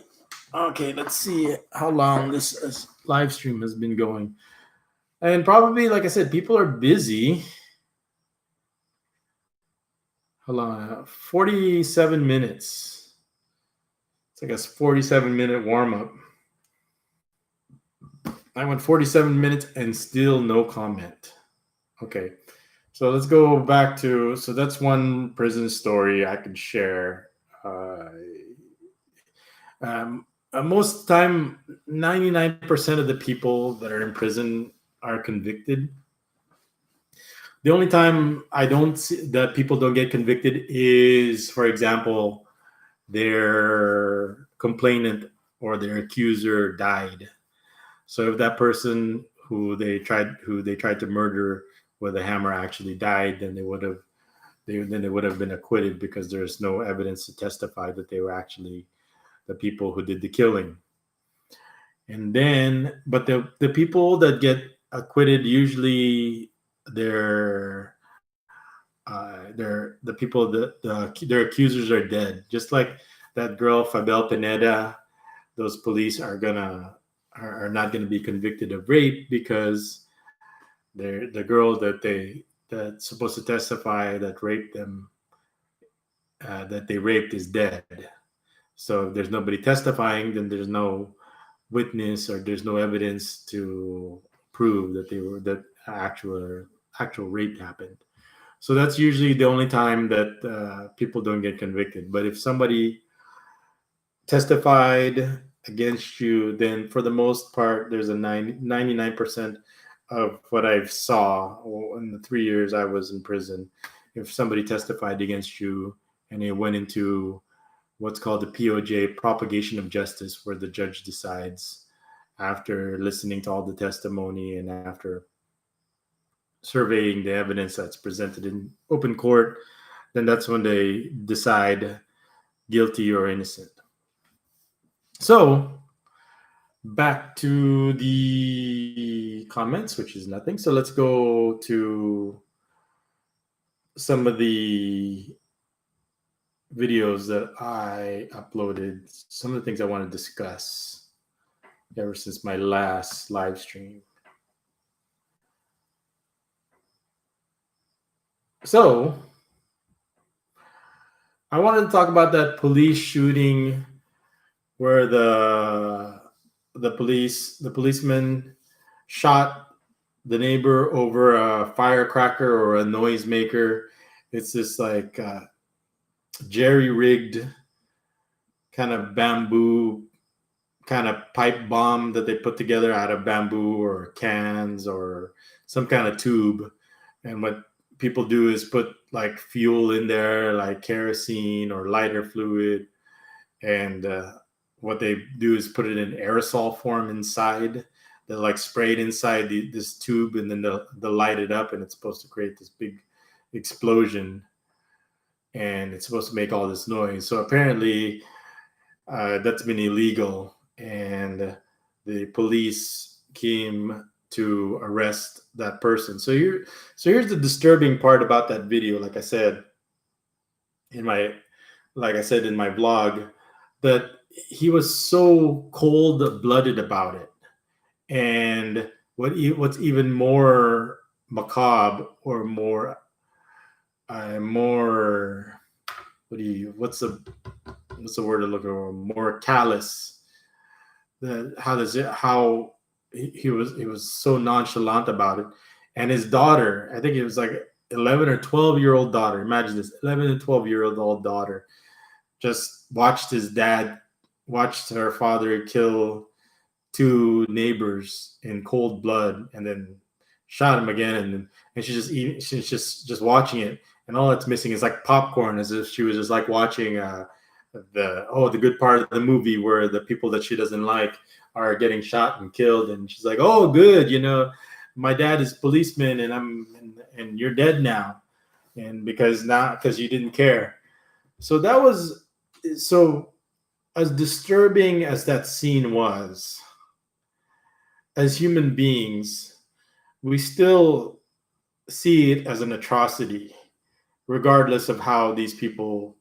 Okay, let's see how long this live stream has been going. And probably, like I said, people are busy. Hold on, 47 minutes. It's like a 47-minute warm up. I went 47 minutes and still no comment. Okay, so let's go back to. So that's one prison story I can share. Most time, 99% of the people that are in prison are convicted. The only time I don't see that people don't get convicted is, for example, their complainant or their accuser died. So if that person who they tried to murder with a hammer actually died, then they would have been acquitted because there's no evidence to testify that they were actually the people who did the killing. And then, but the people that get acquitted usually they're the people their accusers are dead. Just like that girl Fabel Pineda, those police are not gonna be convicted of rape because the girl that's supposed to testify that raped them that they raped is dead. So if there's nobody testifying, then there's no witness or there's no evidence to prove that actual rape happened. So that's usually the only time that people don't get convicted. But if somebody testified against you, then for the most part, there's a 99% of what I saw in the 3 years I was in prison. If somebody testified against you and it went into what's called the POJ, propagation of justice, where the judge decides after listening to all the testimony and after surveying the evidence that's presented in open court, then that's when they decide guilty or innocent. So back to the comments, which is nothing. So let's go to some of the videos that I uploaded, some of the things I want to discuss. ever since my last live stream. So I wanted to talk about that police shooting where the policeman shot the neighbor over a firecracker or a noisemaker. It's this like jerry rigged kind of bamboo kind of pipe bomb that they put together out of bamboo or cans or some kind of tube. And what people do is put like fuel in there, like kerosene or lighter fluid. And what they do is put it in aerosol form inside. They're like sprayed inside this tube, and then they'll light it up, and it's supposed to create this big explosion. And it's supposed to make all this noise. So apparently, that's been illegal, and the police came to arrest that person. So here's the disturbing part about that video. Like I said in my vlog, that he was so cold-blooded about it. And what's even more macabre or more what's the word to look for? More callous. How he was so nonchalant about it. And his daughter, I think it was like 11 or 12-year-old daughter. Imagine this, 11 and 12-year-old daughter just watched her father kill two neighbors in cold blood, and then shot him again. And she's just watching it, and all that's missing is like popcorn, as if she was just like watching the good part of the movie where the people that she doesn't like are getting shot and killed, and she's like, oh good, my dad is a policeman, and you're dead now, and because you didn't care. So that was, so as disturbing as that scene was, as human beings, we still see it as an atrocity, regardless of how these people,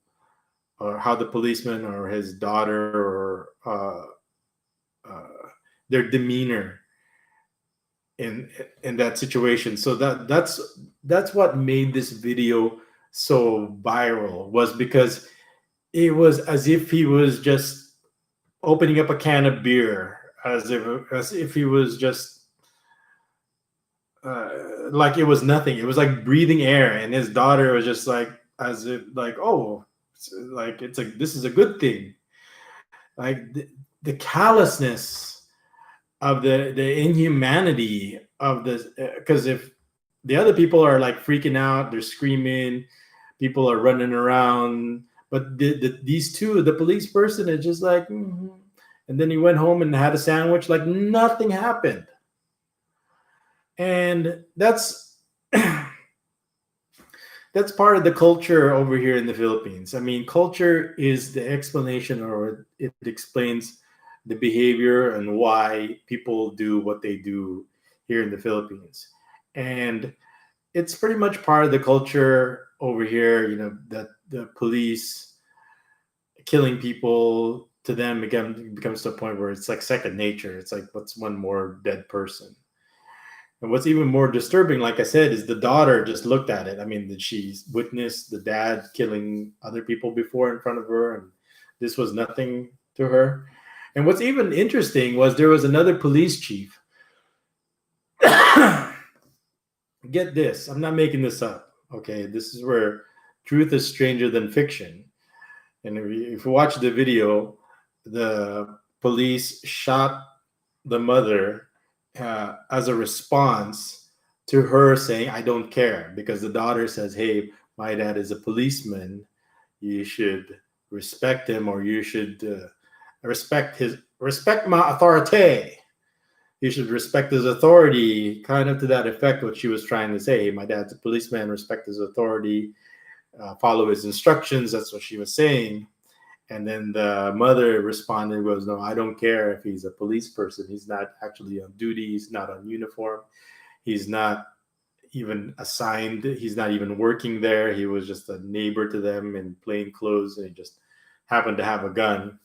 or how the policeman or his daughter, or their demeanor in that situation. So that's what made this video so viral, was because it was as if he was just opening up a can of beer, as if he was just like it was nothing. It was like breathing air, and his daughter was just like, as if like, oh, like this is a good thing. Like the callousness of the inhumanity of this, because if the other people are like freaking out, they're screaming, people are running around, but these two, the police person is just like, mm-hmm. And then he went home and had a sandwich like nothing happened. And that's that's part of the culture over here in the Philippines. I mean, culture is the explanation, or it explains the behavior and why people do what they do here in the Philippines. And it's pretty much part of the culture over here, that the police killing people, to them becomes to a point where it's like second nature. It's like, what's one more dead person? And what's even more disturbing, like I said, is the daughter just looked at it. I mean, did she witness the dad killing other people before in front of her, and this was nothing to her? And what's even interesting was there was another police chief. Get this, I'm not making this up. Okay, this is where truth is stranger than fiction. And if you watch the video, the police shot the mother as a response to her saying, I don't care, because the daughter says, hey, my dad is a policeman, you should respect him, or you should respect my authority, you should respect his authority, kind of to that effect, what she was trying to say. Hey, my dad's a policeman, respect his authority, follow his instructions. That's what she was saying. And then the mother responded was, no, I don't care if he's a police person. He's not actually on duty. He's not on uniform. He's not even assigned. He's not even working there. He was just a neighbor to them in plain clothes, and he just happened to have a gun.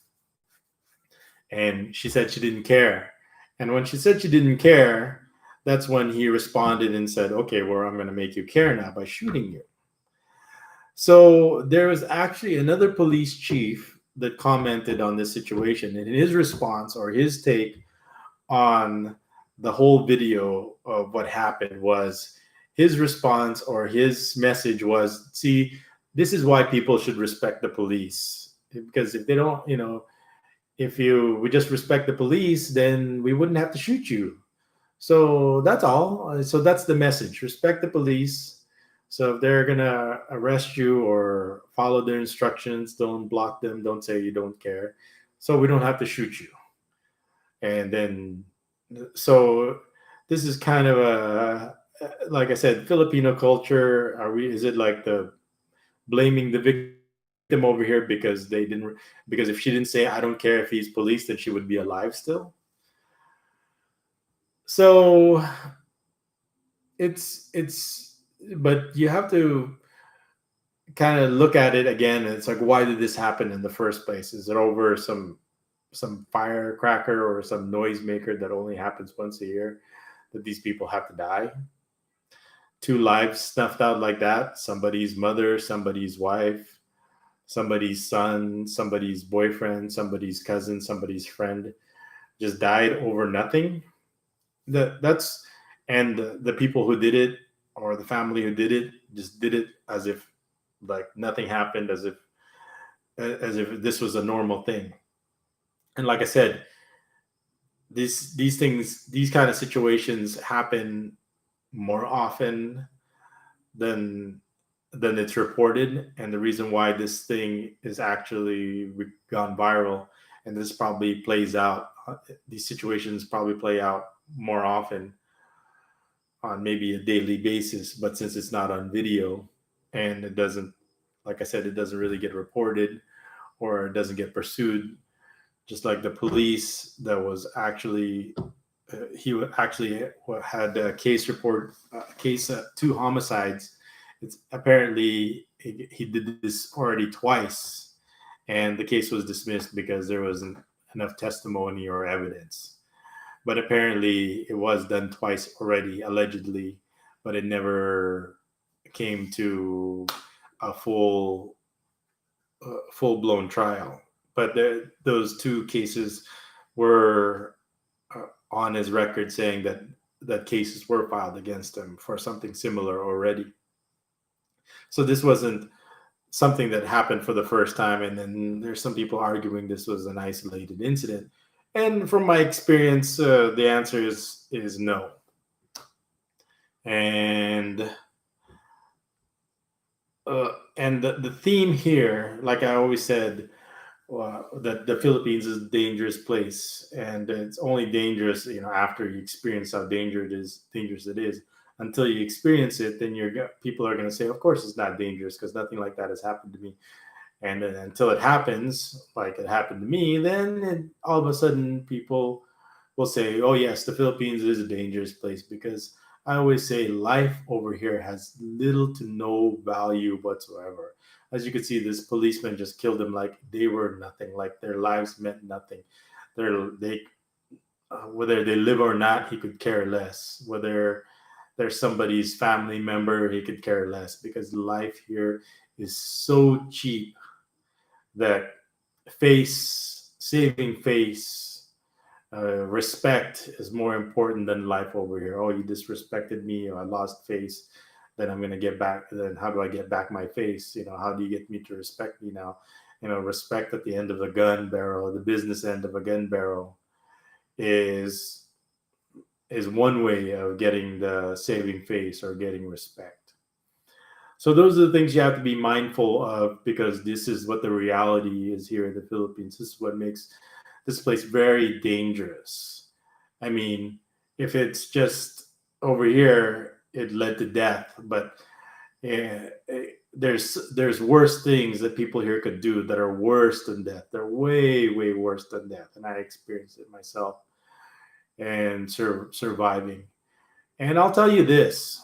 And she said she didn't care. And when she said she didn't care, that's when he responded and said, okay, well, I'm going to make you care now by shooting you. So there was actually another police chief that commented on this situation, and his response or his take on the whole video of what happened was, his response or his message was, see, this is why people should respect the police, because if they don't, if you would just respect the police, then we wouldn't have to shoot you. So that's all. So that's the message: respect the police. So if they're gonna arrest you or follow their instructions, don't block them, don't say you don't care, so we don't have to shoot you. And then, so this is kind of a, like I said, Filipino culture. Is it like the blaming the victim over here because they didn't, because if she didn't say I don't care if he's police, then she would be alive still? So it's but you have to kind of look at it again. It's like, why did this happen in the first place? Is it over some firecracker or some noisemaker that only happens once a year, that these people have to die? Two lives snuffed out like that: somebody's mother, somebody's wife, somebody's son, somebody's boyfriend, somebody's cousin, somebody's friend just died over nothing. That's And the people who did it, or the family who did it, just did it as if like nothing happened, as if this was a normal thing. And like I said, these kind of situations happen more often than it's reported. And the reason why this thing is actually gone viral, and this probably plays out, these situations probably play out more often on maybe a daily basis, but since it's not on video, and it doesn't, like I said, it doesn't really get reported or it doesn't get pursued, just like the police that was actually he actually had a case report, case, two homicides. It's apparently he did this already twice, and the case was dismissed because there wasn't enough testimony or evidence. But apparently it was done twice already, allegedly, but it never came to a full blown trial. But those two cases were on his record, saying that cases were filed against him for something similar already. So this wasn't something that happened for the first time. And then there's some people arguing this was an isolated incident. And from my experience, the answer is no. And the theme here, like I always said, that the Philippines is a dangerous place, and it's only dangerous, after you experience how dangerous it is. Until you experience it, then people are going to say, of course, it's not dangerous because nothing like that has happened to me. And then until it happens, like it happened to me, then all of a sudden people will say, oh yes, the Philippines is a dangerous place, because I always say life over here has little to no value whatsoever. As you can see, this policeman just killed them like they were nothing, like their lives meant nothing. They Whether they live or not, he could care less. Whether they're somebody's family member, he could care less, because life here is so cheap that saving face, respect is more important than life over here. Oh, you disrespected me, or I lost face, then I'm going to get back. Then how do I get back my face? How do you get me to respect me now? Respect at the end of a gun barrel, the business end of a gun barrel, is one way of getting the saving face or getting respect. So those are the things you have to be mindful of, because this is what the reality is here in the Philippines. This is what makes this place very dangerous. I mean, if it's just over here, it led to death, but there's worse things that people here could do that are worse than death. They're way, way worse than death, and I experienced it myself, and surviving. And I'll tell you this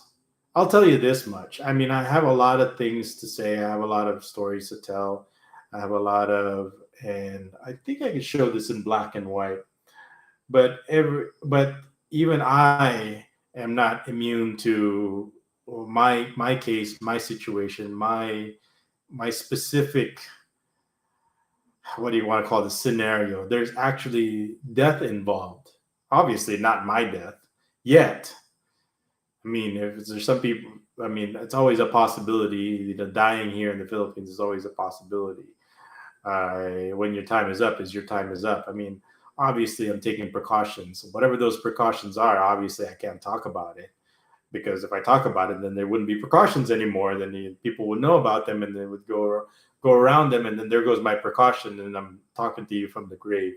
much. I mean, I have a lot of things to say. I have a lot of stories to tell. I have a lot of, and I think I can show this in black and white. but even I am not immune to my case, my situation, my specific, what do you want to call the scenario. There's actually death involved. Obviously, not my death yet. I mean, if there's some people, I mean, it's always a possibility. Dying here in the Philippines is always a possibility. When your time is up, is your time is up. I mean, obviously, I'm taking precautions. Whatever those precautions are, obviously, I can't talk about it, because if I talk about it, then there wouldn't be precautions anymore. Then people would know about them, and they would go around them, and then there goes my precaution, and I'm talking to you from the grave.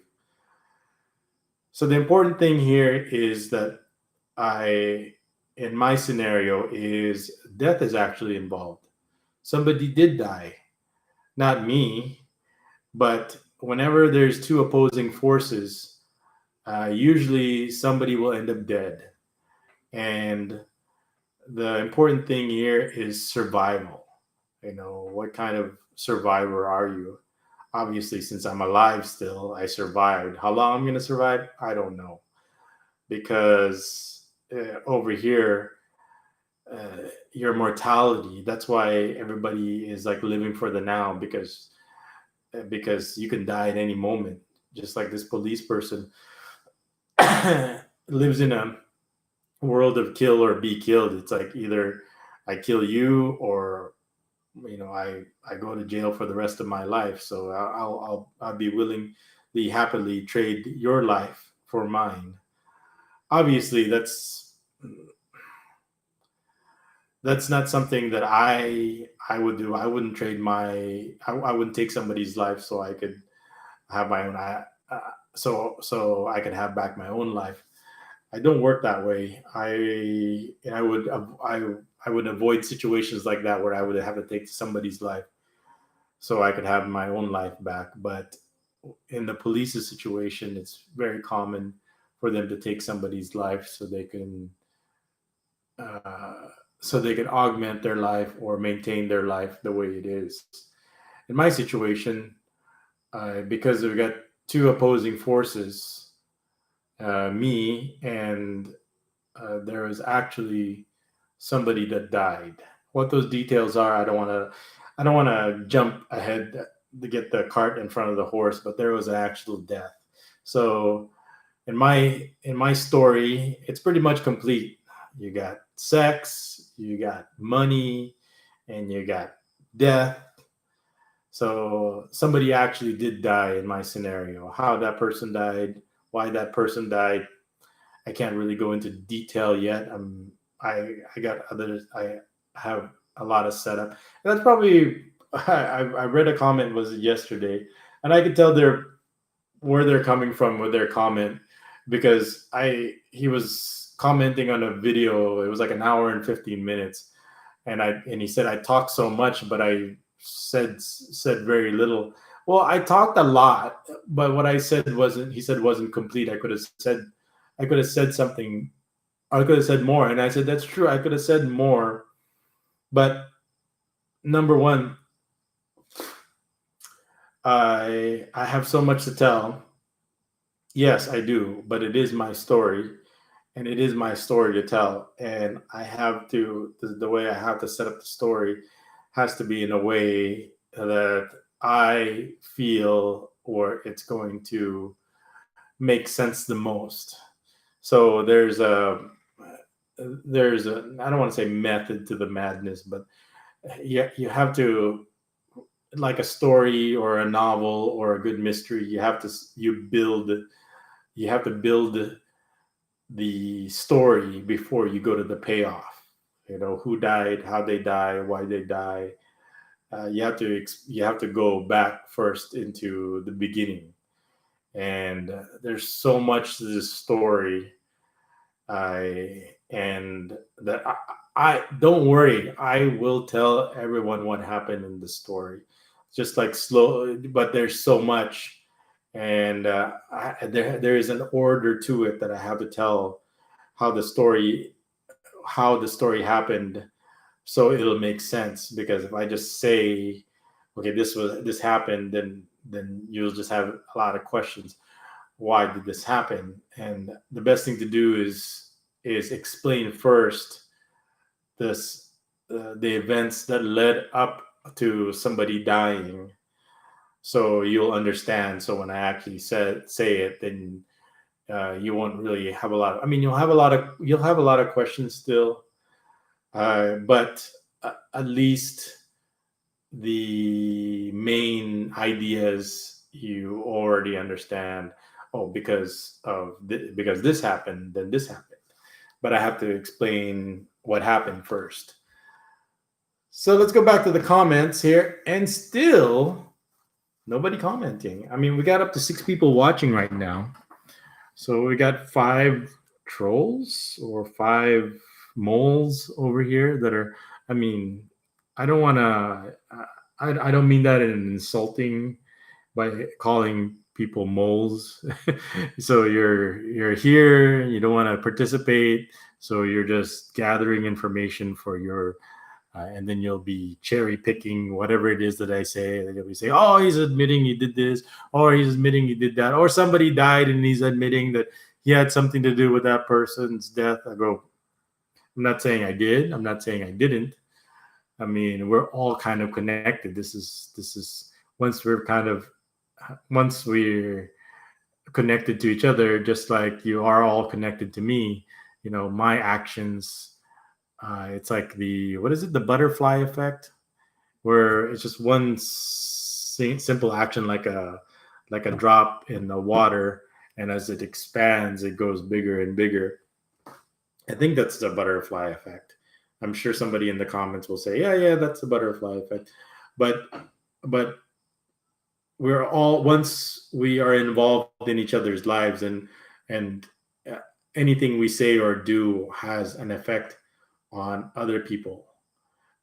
So the important thing here is that I, in my scenario, is death is actually involved. Somebody did die, not me, but whenever there's two opposing forces, usually somebody will end up dead. And the important thing here is survival. What kind of survivor are you? Obviously, since I'm alive still, I survived. How long I'm going to survive, I don't know. Because over here, your mortality, that's why everybody is like living for the now, because you can die at any moment. Just like this police person lives in a world of kill or be killed. It's like either I kill you, or I go to jail for the rest of my life. So I'll be willingly, happily trade your life for mine. Obviously, that's not something that I would do. I wouldn't trade I wouldn't take somebody's life so I could have my own. So I could have back my own life. I don't work that way. I would avoid situations like that where I would have to take somebody's life so I could have my own life back. But in the police's situation, it's very common for them to take somebody's life uh, so they can augment their life or maintain their life the way it is. In my situation, because we've got two opposing forces, me and there was actually somebody that died. What those details are, I don't want to jump ahead to get the cart in front of the horse, but there was an actual death. So in my story, it's pretty much complete. You got sex, you got money, and you got death. So somebody actually did die in my scenario. How that person died, why that person died, I can't really go into detail yet. I got others. I have a lot of setup. And that's probably I read a comment was it yesterday, and I could tell where they're coming from with their comment, because I he was commenting on a video. It was like an hour and 15 minutes, and he said I talked so much, but I said very little. Well, I talked a lot, but what I said wasn't. He said wasn't complete. I could have said something. I could have said more, and I said that's true. I could have said more, but number one, I have so much to tell. Yes, I do, but it is my story, and it is my story to tell, and I have to the way I have to set up the story has to be in a way that I feel or it's going to make sense the most. So there's a I don't want to say method to the madness, but you have to, like a story or a novel or a good mystery, you have to build the story before you go to the payoff. Who died, how they die, why they die. You have to go back first into the beginning, and there's so much to this story. I and that I don't worry. I will tell everyone what happened in the story, just like slow. But there's so much, and there is an order to it that I have to tell how the story how the story happened, so it'll make sense. Because if I just say, okay, this happened, then you'll just have a lot of questions. why did this happen? And the best thing to do is explain first this the events that led up to somebody dying, so you'll understand. So when I actually say it, then you won't really have a lot of, I mean, you'll have a lot of questions still, but at least the main ideas you already understand. Oh, because this happened, then this happened. But I have to explain what happened first. So let's go back to the comments here, and still nobody commenting. I mean, we got up to 6 people watching right now. So we got 5 trolls or 5 moles over here that are. I mean, I don't want to. I don't mean that in an insulting by calling people moles. So you're here. You don't want to participate. So you're just gathering information for your. And then you'll be cherry picking whatever it is that I say. And you'll be saying, "Oh, he's admitting he did this, or he's admitting he did that, or somebody died and he's admitting that he had something to do with that person's death." I go, "I'm not saying I did. I'm not saying I didn't. I mean, we're all kind of connected. This is once we're kind of once we're connected to each other, just like you are all connected to me. You know, my actions. It's like the what is it? The butterfly effect, where it's just one simple action, like a drop in the water, and as it expands, it goes bigger and bigger. I think that's the butterfly effect. I'm sure somebody in the comments will say, yeah, that's the butterfly effect. But but we're all, once we are involved in each other's lives, and uh, anything we say or do has an effect on other people.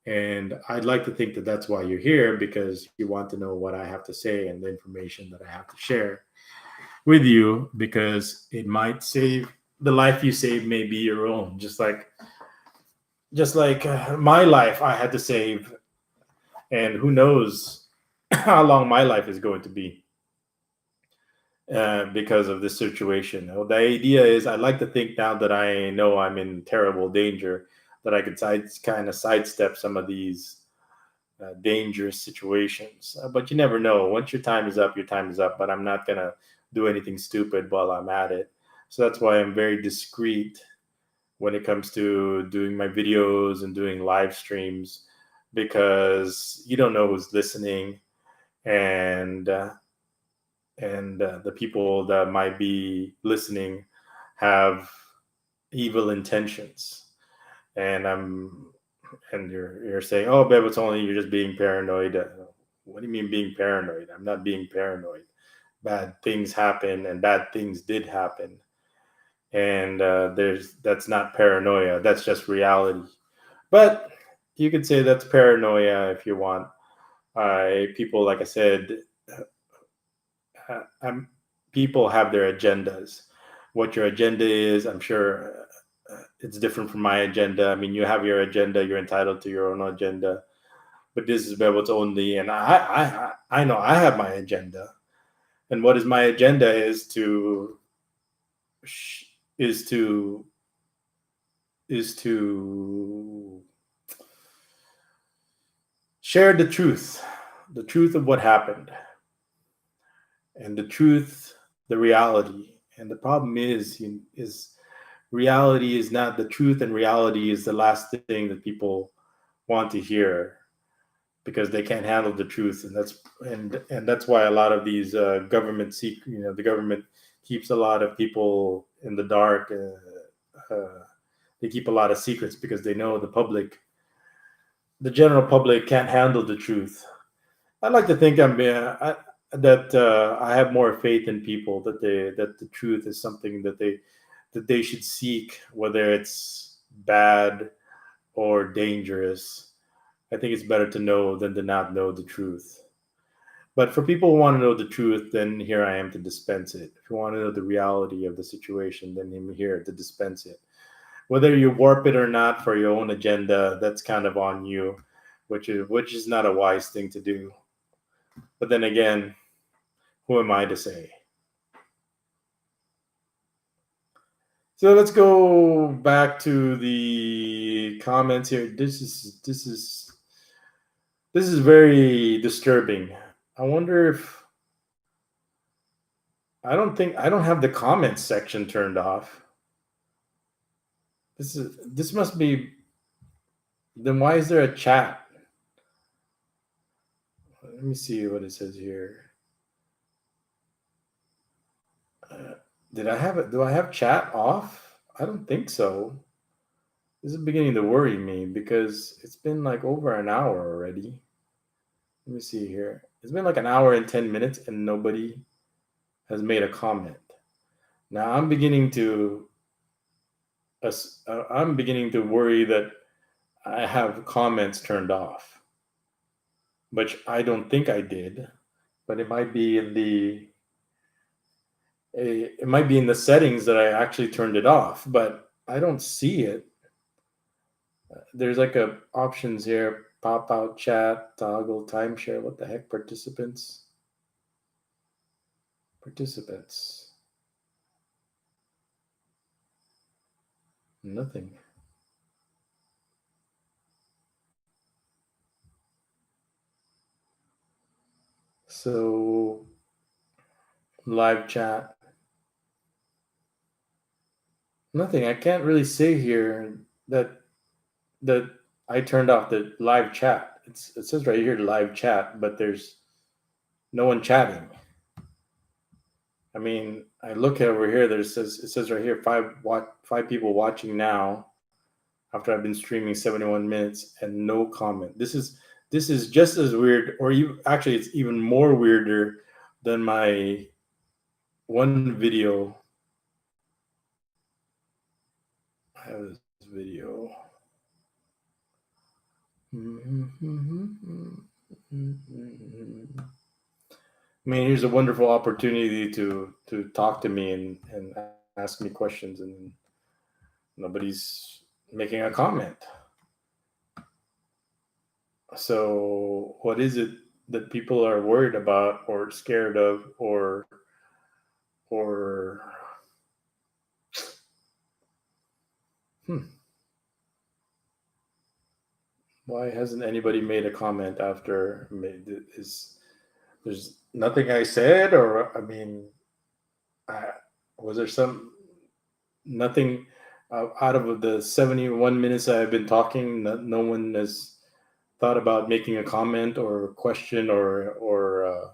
And I'd like to think that that's why you're here, because you want to know what I have to say and the information that I have to share with you, because it might save the life you save may be your own, just like my life I had to save, and who knows how long my life is going to be because of this situation. Well, the idea is, I'd like to think now that I know I'm in terrible danger, that I could kind of sidestep some of these dangerous situations. But you never know. Once your time is up, your time is up. But I'm not going to do anything stupid while I'm at it. So that's why I'm very discreet when it comes to doing my videos and doing live streams, because you don't know who's listening, and the people that might be listening have evil intentions. And you're saying, "Oh, babe, it's only you're just being paranoid." What do you mean being paranoid? I'm not being paranoid. Bad things happen, and bad things did happen, and there's that's not paranoia. That's just reality. But you could say that's paranoia if you want. People, like I said, uh, um, people have their agendas. What your agenda is, I'm sure it's different from my agenda. I mean, you have your agenda. You're entitled to your own agenda. But this is Bebel's only, and I know I have my agenda. And what is my agenda is to is to share the truth of what happened, and the truth, the reality. And the problem is reality is not the truth, and reality is the last thing that people want to hear, because they can't handle the truth. And that's why a lot of these government secret, the government keeps a lot of people in the dark. They keep a lot of secrets because they know the general public can't handle the truth. I'd like to think that I have more faith in people, that the truth is something that they should seek, whether it's bad or dangerous. I think it's better to know than to not know the truth. But for people who want to know the truth, then here I am to dispense it. If you want to know the reality of the situation, then I'm here to dispense it. Whether you warp it or not for your own agenda, that's kind of on you, which is not a wise thing to do. But then again, who am I to say? So let's go back to the comments here. This is very disturbing. I wonder if I don't have the comments section turned off. This must be, then why is there a chat? Let me see what it says here. Uh, did I have it? Do I have chat off? I don't think so. This is beginning to worry me because it's been like over an hour already. Let me see here. It's been like an hour and 10 minutes and nobody has made a comment. Now I'm beginning to worry that I have comments turned off, which I don't think I did, but it might be in the settings that I actually turned it off, but I don't see it. There's like a options here: pop out chat, toggle timeshare. What the heck? Participants. Nothing. So live chat. Nothing. I can't really say here that I turned off the live chat. It says right here live chat, but there's no one chatting. I mean, I look over here. It says right here five people watching now after I've been streaming 71 minutes and no comment. This is just as weird, or actually, it's even more weirder than my one video. I have this video. I mean, here's a wonderful opportunity to talk to me and ask me questions, and nobody's making a comment. So, what is it that people are worried about or scared of, or hmm, why hasn't anybody made a comment after is there's nothing I said, or I mean, I, was there some nothing out of the 71 minutes I've been talking? No one has thought about making a comment or question or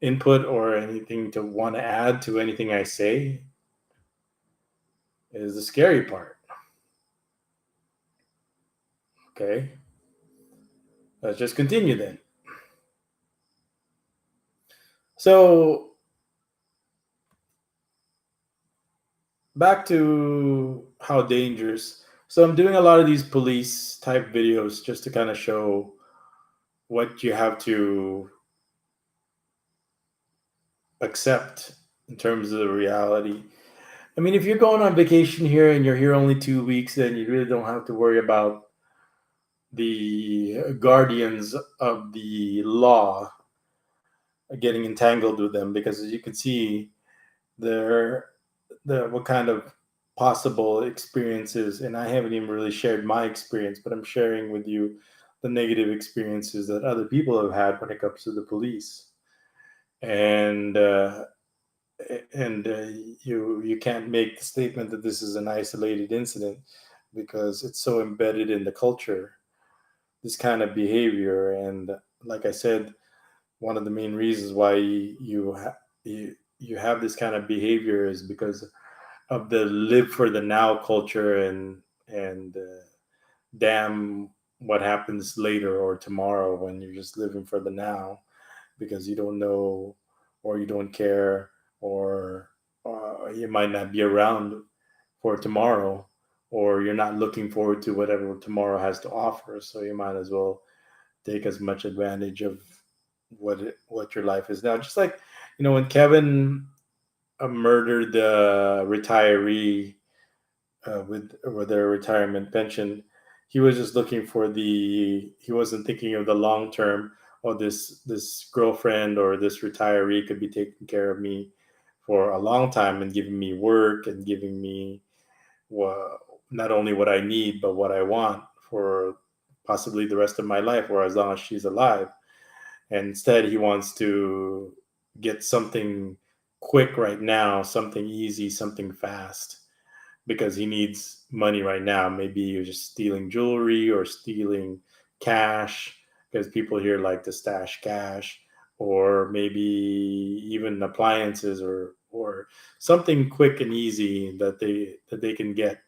input or anything to want to add to anything I say is the scary part. Okay, let's just continue then. So back to how dangerous. So I'm doing a lot of these police type videos just to kind of show what you have to accept in terms of the reality. I mean, if you're going on vacation here and you're here only 2 weeks, then you really don't have to worry about the guardians of the law getting entangled with them, because as you can see, there the what kind of possible experiences, and I haven't even really shared my experience, but I'm sharing with you the negative experiences that other people have had when it comes to the police. And you can't make the statement that this is an isolated incident because it's so embedded in the culture, this kind of behavior. And like I said, one of the main reasons why you have this kind of behavior is because of the live for the now culture, and damn what happens later or tomorrow, when you're just living for the now because you don't know, or you don't care, or you might not be around for tomorrow, or you're not looking forward to whatever tomorrow has to offer, so you might as well take as much advantage of what your life is now. Just like, when Kevin murdered the retiree with their retirement pension, he was just looking for he wasn't thinking of the long term. Oh, this girlfriend or this retiree could be taking care of me for a long time and giving me work and giving me not only what I need but what I want for possibly the rest of my life, or as long as she's alive. And instead, he wants to get something quick right now, something easy, something fast, because he needs money right now. Maybe you're just stealing jewelry or stealing cash, because people here like to stash cash, or maybe even appliances, or something quick and easy that they can get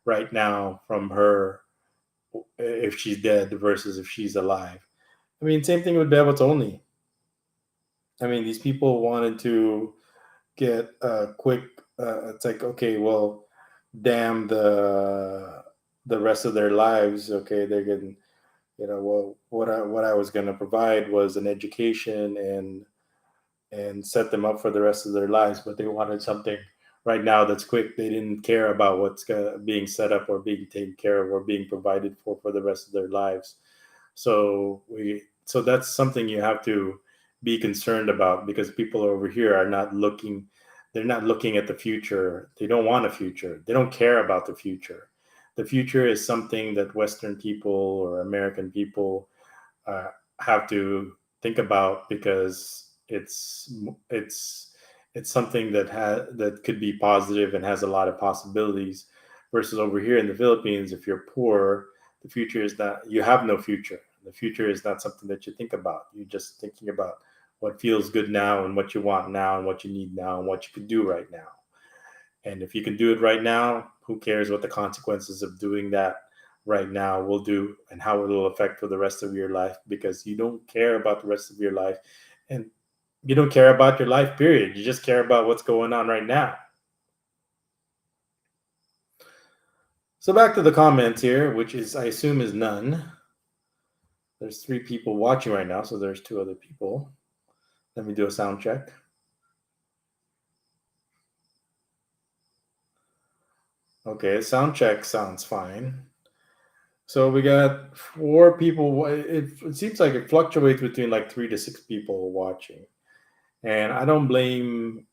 right now from her if she's dead versus if she's alive. I mean, same thing with Bevo Tony. I mean, these people wanted to get a quick. It's like, okay, well, damn the rest of their lives. Okay, they're getting, well, what I was going to provide was an education and set them up for the rest of their lives, but they wanted something right now that's quick. They didn't care about what's being set up or being taken care of or being provided for the rest of their lives. So that's something you have to be concerned about, because people over here are not looking. They're not looking at the future. They don't want a future. They don't care about the future. The future is something that Western people or American people uh, have to think about, because it's something that could be positive and has a lot of possibilities. Versus over here in the Philippines, if you're poor, the future is that you have no future. The future is not something that you think about. You're just thinking about what feels good now and what you want now and what you need now and what you can do right now. And if you can do it right now, who cares what the consequences of doing that right now will do and how it'll affect for the rest of your life, because you don't care about the rest of your life, and you don't care about your life, period. You just care about what's going on right now. So back to the comments here, which is, I assume, is none. There's 3 people watching right now, so there's 2 other people. Let me do a sound check. Okay, sound check sounds fine. So we got 4 people. It seems like it fluctuates between like 3 to 6 people watching, and I don't blame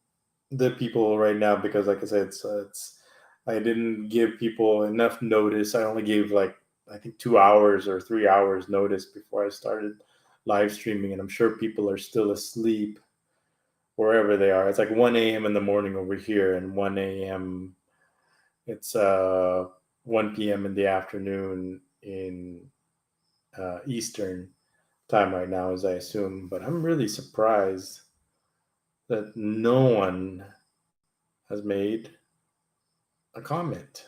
the people right now, because, like I said, it's I didn't give people enough notice. I only gave, like, I think 2 hours or 3 hours notice before I started live streaming, and I'm sure people are still asleep wherever they are. It's like 1 a.m. in the morning over here, and 1 a.m. It's 1 p.m. in the afternoon in Eastern time right now, as I assume. But I'm really surprised that no one has made a comment.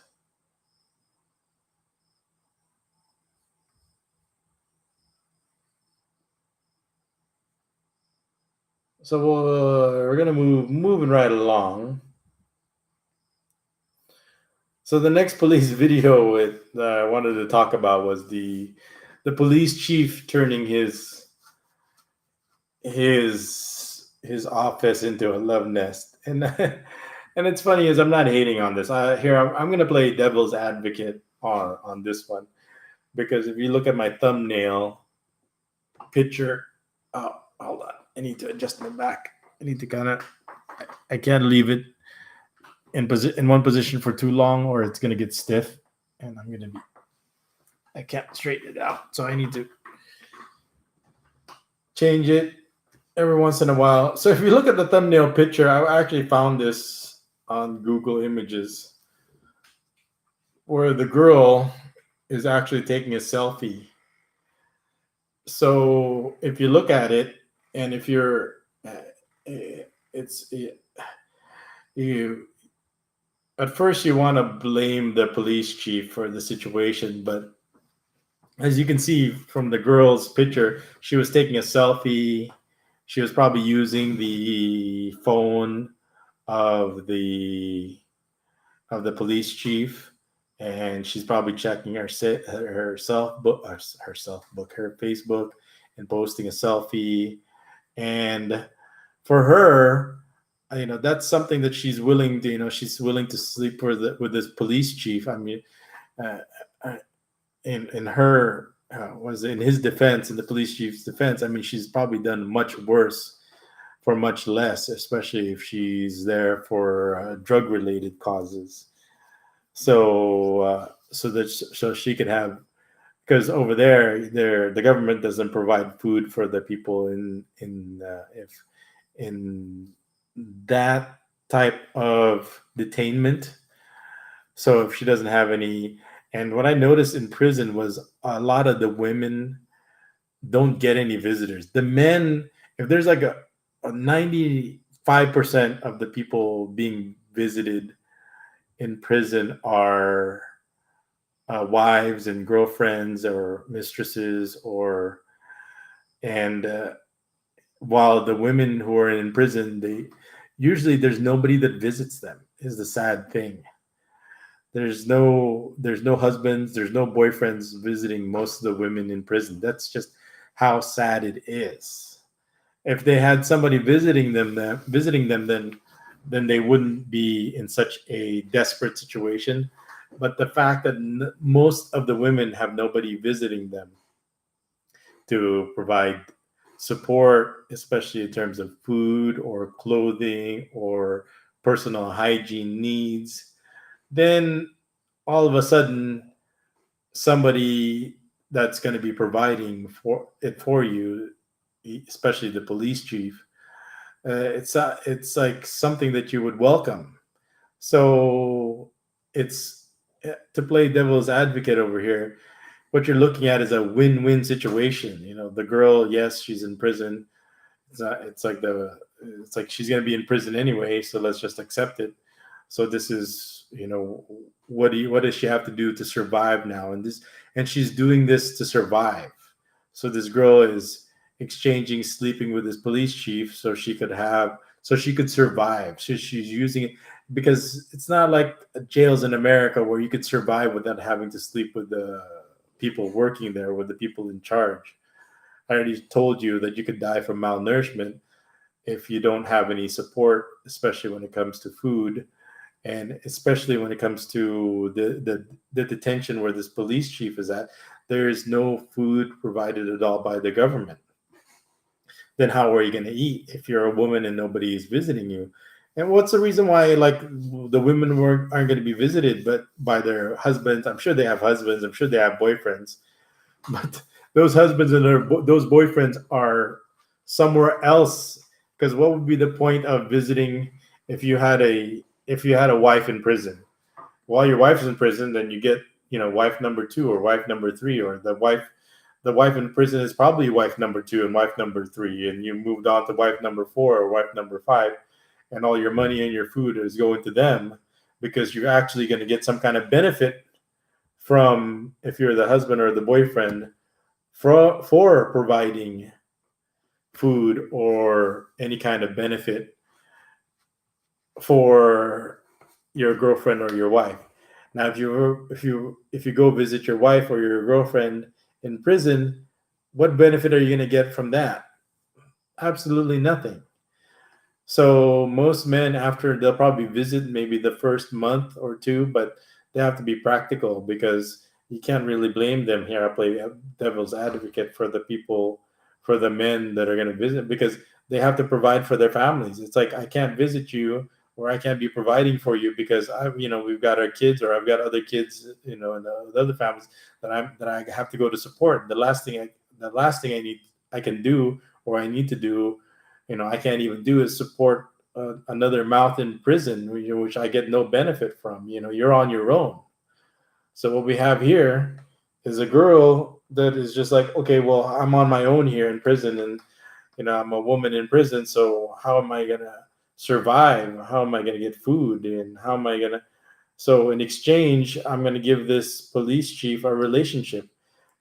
So we're gonna moving right along. So the next police video that I wanted to talk about was the police chief turning his office into a love nest. And and it's funny, is I'm not hating on this. I'm going to play devil's advocate on this one, because if you look at my thumbnail picture, oh, hold on, I need to adjust my back. I need to I can't leave it in one position for too long, or it's going to get stiff, and I can't straighten it out. So I need to change it every once in a while. So if you look at the thumbnail picture, I actually found this on Google Images, where the girl is actually taking a selfie. So if you look at it, and if you're, it's you. At first, you want to blame the police chief for the situation, but as you can see from the girl's picture, she was taking a selfie. She was probably using the phone of the police chief, and she's probably checking her Facebook, and posting a selfie. And for her, that's something that she's willing to, she's willing to sleep with this police chief. I mean, uh, uh, in her was in his defense, in the police chief's defense, I mean, she's probably done much worse for much less, especially if she's there for drug related causes. So she could have, because over there the government doesn't provide food for the people if in that type of detainment. So if she doesn't have any, and what I noticed in prison was a lot of the women don't get any visitors. The men, if there's like a 95% of the people being visited in prison are wives and girlfriends or mistresses, or and while the women who are in prison, they usually there's nobody that visits them. Is the sad thing. There's no husbands, there's no boyfriends visiting most of the women in prison. That's just how sad it is. If they had somebody visiting them, then they wouldn't be in such a desperate situation. But the fact that most of the women have nobody visiting them to provide support, especially in terms of food or clothing or personal hygiene needs, then all of a sudden somebody that's going to be providing for it for you, especially the police chief, it's like something that you would welcome. So it's to play devil's advocate over here. What you're looking at is a win-win situation. The girl, yes, she's in prison. It's like she's going to be in prison anyway, so let's just accept it. So this is, what does she have to do to survive now? And she's doing this to survive. So this girl is exchanging sleeping with this police chief so she could survive. So she's using it because it's not like jails in America where you could survive without having to sleep with the people working there, with the people in charge. I already told you that you could die from malnourishment if you don't have any support, especially when it comes to food, and especially when it comes to the detention where this police chief is at. There is no food provided at all by the government. Then how are you going to eat if you're a woman and nobody is visiting you? And what's the reason why, like, the women aren't going to be visited but by their husbands? I'm sure they have husbands, I'm sure they have boyfriends, but those husbands and those boyfriends are somewhere else. Because what would be the point of visiting if you had a wife in prison? While your wife is in prison, then you get, wife number two or wife number three, or the wife in prison is probably wife number two and wife number three, and you moved on to wife number four or wife number five, and all your money and your food is going to them because you're actually going to get some kind of benefit from, if you're the husband or the boyfriend, for providing food or any kind of benefit for your girlfriend or your wife. Now, if you go visit your wife or your girlfriend in prison, what benefit are you going to get from that? Absolutely nothing. So most men, after, they'll probably visit maybe the first month or two, but they have to be practical because you can't really blame them. Here I play devil's advocate for the people, for the men that are going to visit, because they have to provide for their families. It's like, I can't visit you, or I can't be providing for you because we've got our kids, or I've got other kids, and the other families that I have to go to support. The last thing I can do, or I need to do, I can't even do, is support another mouth in prison, which I get no benefit from. You're on your own. So what we have here is a girl that is just like, okay, well, I'm on my own here in prison, and I'm a woman in prison, so how am I gonna survive? How am I gonna get food? And how am I gonna? So in exchange, I'm gonna give this police chief a relationship,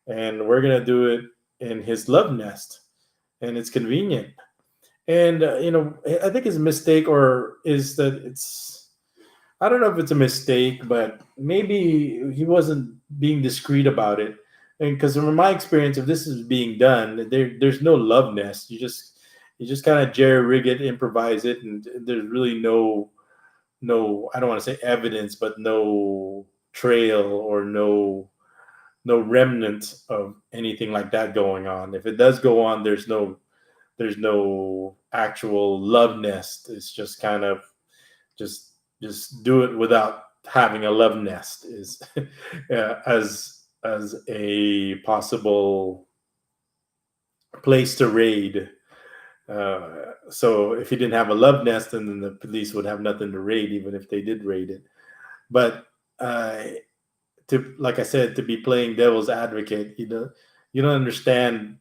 and we're gonna do it in his love nest, and it's convenient. And I think his mistake, or is that it's, I don't know if it's a mistake, but maybe he wasn't being discreet about it. And because from my experience, if this is being done, there's no love nest. You just kind of jerry rig it, improvise it, and there's really no, I don't want to say evidence, but no trail, or no remnant of anything like that going on. If it does go on, there's there's no actual love nest. It's just kind of just do it without having a love nest is as a possible place to raid. So if you didn't have a love nest, then the police would have nothing to raid, even if they did raid it. But to, like I said, to be playing devil's advocate, you don't understand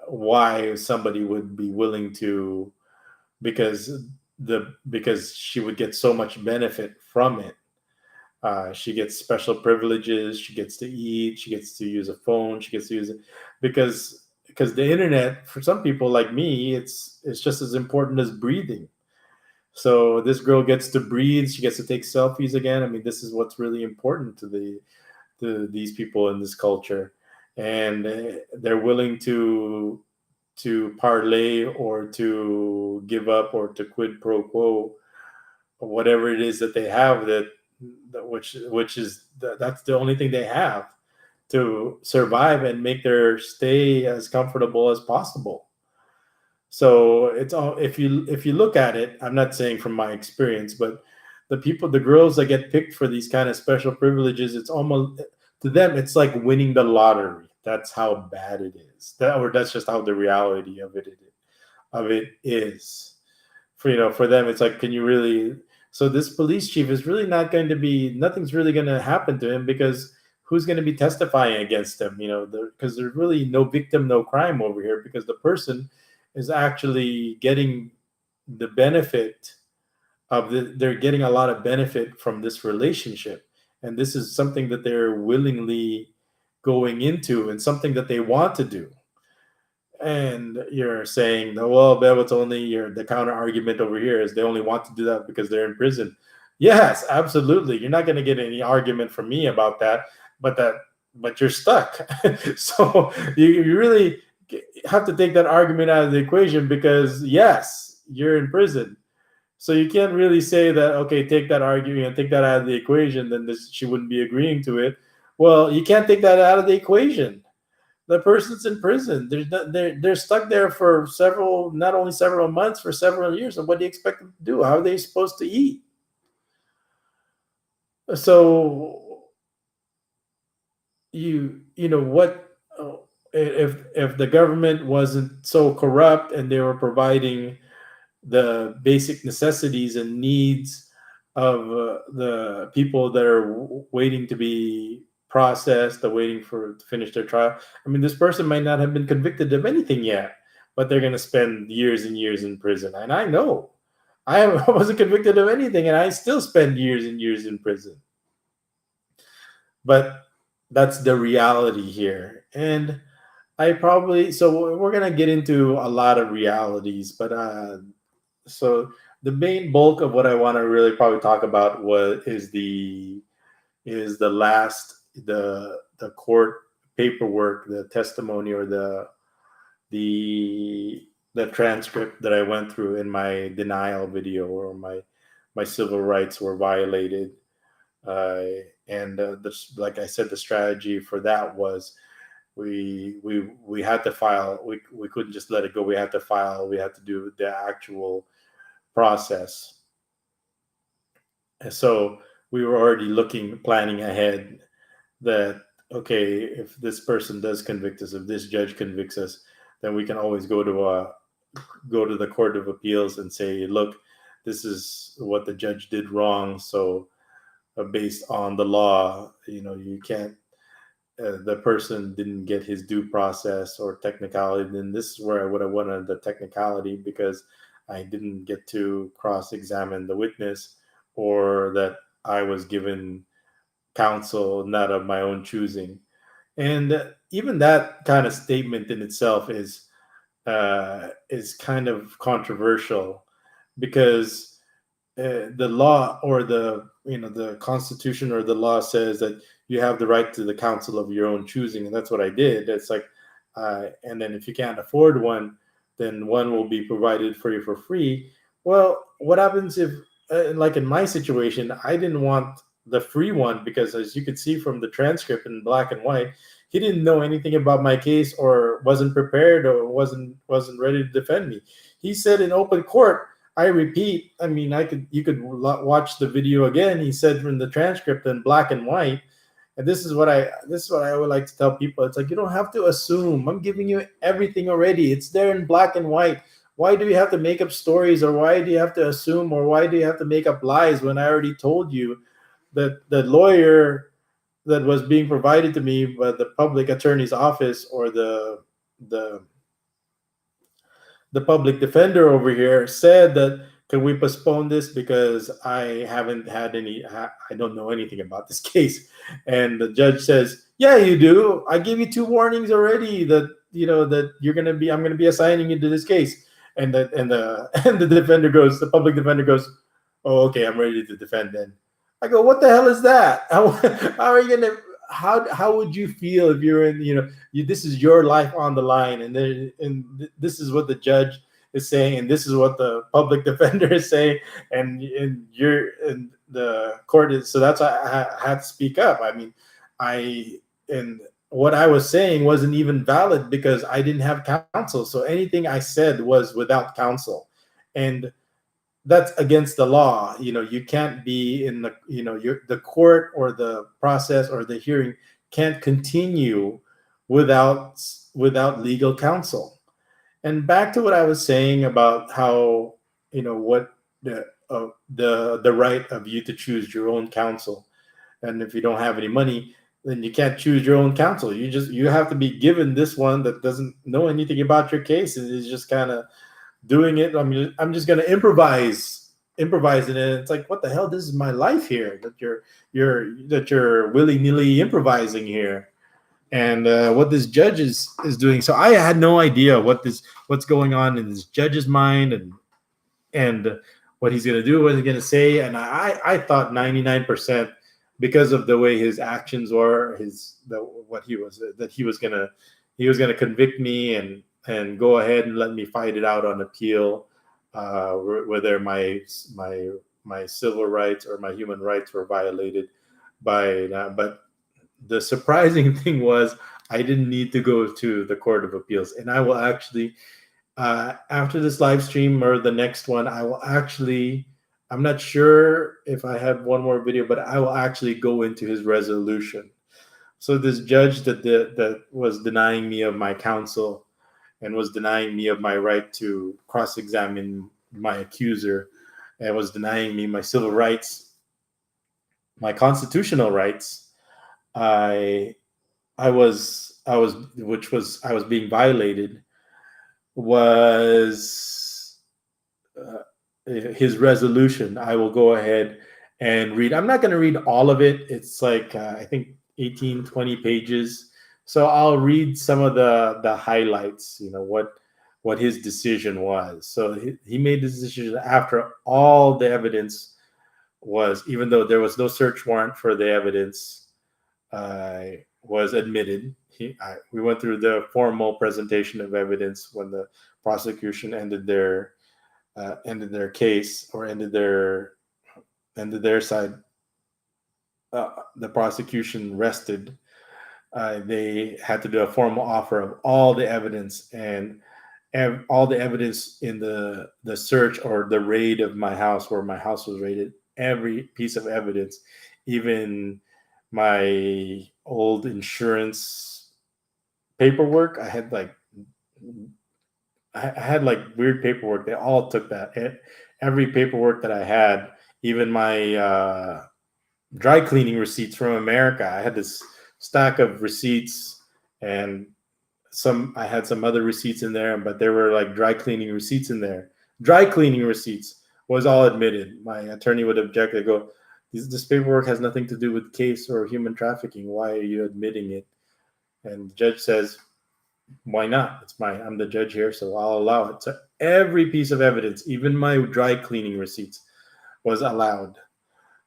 why somebody would be willing to, because she would get so much benefit from it. She gets special privileges. She gets to eat. She gets to use a phone. She gets to use it because the internet, for some people like me, it's just as important as breathing. So this girl gets to breathe. She gets to take selfies again. I mean, this is what's really important to these people in this culture, and they're willing to parlay or to give up or to quid pro quo whatever it is that they have, which is that's the only thing they have to survive and make their stay as comfortable as possible. So it's all, if you look at it, I'm not saying from my experience, but the girls that get picked for these kind of special privileges, it's almost, to them, it's like winning the lottery. That's how bad it is. That's just how the reality of it is. For them, it's like, can you really? So this police chief is really not going to be. Nothing's really going to happen to him, because who's going to be testifying against him? Because there's really no victim, no crime over here, because the person is actually getting the benefit they're getting a lot of benefit from this relationship. And this is something that they're willingly going into and something that they want to do. And you're saying, well, Bev, it's only the counter argument over here is they only want to do that because they're in prison. Yes, absolutely. You're not going to get any argument from me about that, but you're stuck. So you really have to take that argument out of the equation, because yes, you're in prison. So you can't really say that, okay, take that argument and take that out of the equation, then she wouldn't be agreeing to it. Well, you can't take that out of the equation. The person's in prison. They're stuck there for not only several months, for several years. And what do you expect them to do? How are they supposed to eat? So what if the government wasn't so corrupt and they were providing the basic necessities and needs of the people that are waiting to be processed, waiting to finish their trial? I mean, this person might not have been convicted of anything yet, but they're going to spend years and years in prison. And I know I wasn't convicted of anything, and I still spend years and years in prison. But that's the reality here. And so we're going to get into a lot of realities, but so the main bulk of what I want to really probably talk about is the court paperwork, the testimony, or the transcript that I went through in my denial video, or my civil rights were violated. And like I said, the strategy for that was we had to file. We couldn't just let it go. We had to file. We had to do the actual process. And so we were already planning ahead that, okay, if this person does convict us, if this judge convicts us, then we can always go to the Court of Appeals and say, look, this is what the judge did wrong. So based on the law, you can't, the person didn't get his due process or technicality. Then this is where I would have wanted the technicality, because I didn't get to cross-examine the witness, or that I was given counsel not of my own choosing. And even that kind of statement in itself is kind of controversial, because the law, or the Constitution or the law says that you have the right to the counsel of your own choosing, and that's what I did. It's like, and then if you can't afford one, then one will be provided for you for free. Well, what happens if, like in my situation, I didn't want the free one, because as you could see from the transcript in black and white, he didn't know anything about my case or wasn't prepared or wasn't ready to defend me. He said in open court, I repeat, I mean, you could watch the video again. He said from the transcript in black and white, and this is what I would like to tell people. It's like, you don't have to assume. I'm giving you everything already. It's there in black and white. Why do you have to make up stories, or why do you have to assume, or why do you have to make up lies when I already told you that the lawyer that was being provided to me by the public attorney's office or the the public defender over here said that, can we postpone this because I haven't had I don't know anything about this case. And the judge says, yeah, you do. I gave you 2 warnings already that, that I'm going to be assigning you to this case. And the and the public defender goes, oh, okay, I'm ready to defend then. I go, what the hell is that? How are you going to, how would you feel if you're in, this is your life on the line, and this is what the judge is saying, and this is what the public defender is saying, and you're in the court is, so that's why I had to speak up. I mean, and what I was saying wasn't even valid because I didn't have counsel. So anything I said was without counsel, and that's against the law. You can't be in the court or the process or the hearing can't continue without legal counsel. And back to what I was saying about how, what the right of you to choose your own counsel. And if you don't have any money, then you can't choose your own counsel. You have to be given this one that doesn't know anything about your case and is just kind of doing it. I'm just going to improvise it. And it's like, what the hell? This is my life here that you're willy-nilly improvising here. And what this judge is doing. So I had no idea what's going on in this judge's mind and what he's going to do, what he's going to say. And I thought 99%, because of the way his actions were, he was going to convict me and go ahead and let me fight it out on appeal, whether my civil rights or my human rights were violated but the surprising thing was I didn't need to go to the Court of Appeals. And I will actually, after this live stream or the next one, I'm not sure if I have one more video, but I will actually go into his resolution. So this judge that was denying me of my counsel and was denying me of my right to cross-examine my accuser and was denying me my civil rights, my constitutional rights, I was being violated, was his resolution. I will go ahead and read. I'm not going to read all of it. It's like I think 18-20 pages. So I'll read some of the highlights, what his decision was. So he made this decision after all the evidence was, even though there was no search warrant for the evidence, was admitted. We went through the formal presentation of evidence when the prosecution ended their case, or ended their side. The prosecution rested. They had to do a formal offer of all the evidence, and all the evidence in the search or the raid of my house, where my house was raided. Every piece of evidence, even my old insurance paperwork. I had weird paperwork. They all took that. Every paperwork that I had, even my dry cleaning receipts from America. I had this stack of receipts, and I had some other receipts in there, but there were like dry cleaning receipts in there. Dry cleaning receipts was all admitted. My attorney would object. I go, this paperwork has nothing to do with case or human trafficking. Why are you admitting it? And the judge says, why not? I'm the judge here, so I'll allow it. So every piece of evidence, even my dry cleaning receipts, was allowed.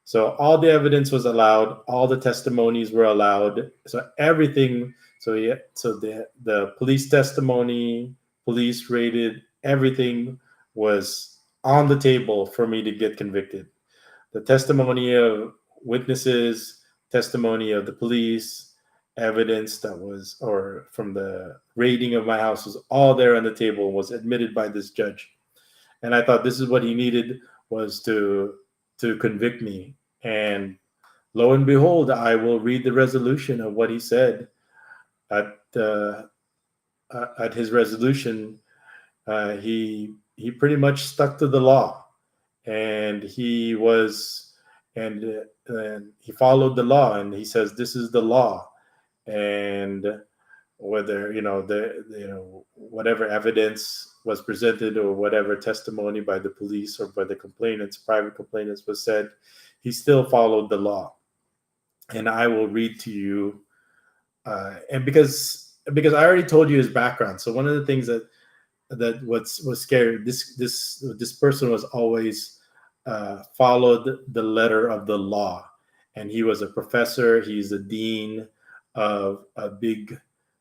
So all the evidence was allowed. All the testimonies were allowed. So everything. So the police testimony, police rated, everything was on the table for me to get convicted. The testimony of witnesses, testimony of the police, evidence that was, or from the raiding of my house, was all there on the table, was admitted by this judge. And I thought this is what he needed, was to convict me. And lo and behold, I will read the resolution of what he said. At his resolution, he pretty much stuck to the law, and and he followed the law, and he says this is the law. And whether whatever evidence was presented, or whatever testimony by the police or by the complainants, private complainants, was said, he still followed the law. And I will read to you, and because I already told you his background. So one of the things that was scary, this person was always followed the letter of the law, and he was a professor. He's a dean of a big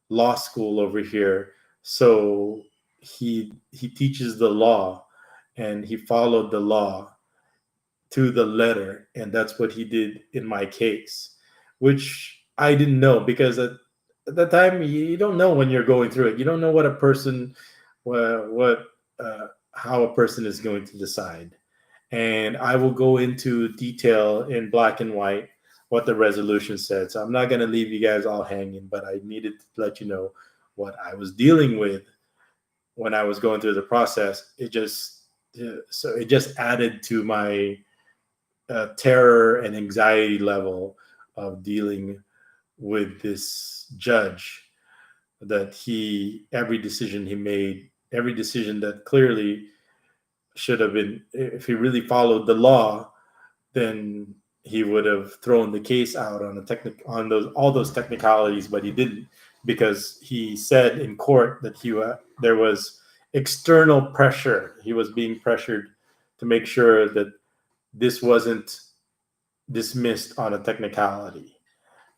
law school over here. So he teaches the law, and he followed the law to the letter, and that's what he did in my case, which I didn't know, because at that time you don't know when you're going through it. You don't know what a person, how a person is going to decide. And I will go into detail in black and white what the resolution said. So I'm not going to leave you guys all hanging, but I needed to let you know what I was dealing with when I was going through the process. It just added to my terror and anxiety level of dealing with this judge, that every decision he made, every decision that clearly should have been, if he really followed the law, then he would have thrown the case out on all those technicalities, but he didn't, because he said in court that there was external pressure. He was being pressured to make sure that this wasn't dismissed on a technicality,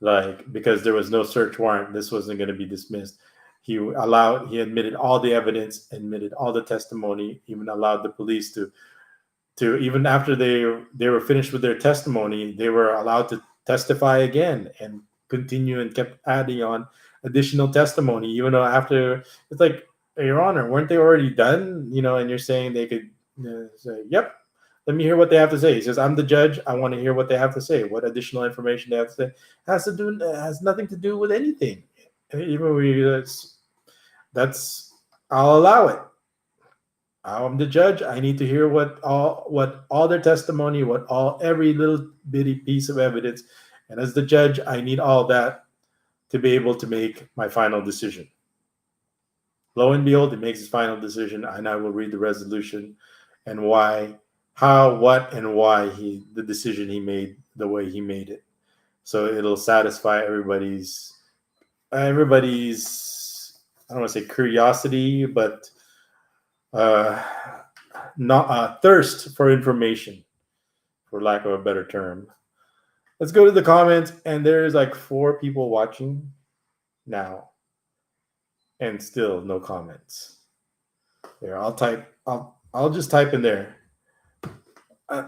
like because there was no search warrant, this wasn't going to be dismissed. He admitted all the evidence, admitted all the testimony, even allowed the police to even after they were finished with their testimony, they were allowed to testify again and continue, and kept adding on additional testimony, even though after, it's like, Your Honor, weren't they already done? And you're saying they could say, yep, let me hear what they have to say. He says, I'm the judge. I want to hear what they have to say. What additional information they have to say has nothing to do with anything. Even I'll allow it. I'm the judge. I need to hear what all their testimony, every little bitty piece of evidence. And as the judge, I need all that to be able to make my final decision. Lo and behold, he makes his final decision, and I will read the resolution and why, how, what, and why the decision he made the way he made it. So it'll satisfy everybody's, I don't want to say curiosity, but not thirst for information, for lack of a better term. Let's go to the comments, and there's like 4 people watching now, and still no comments. There, I'll just type in there.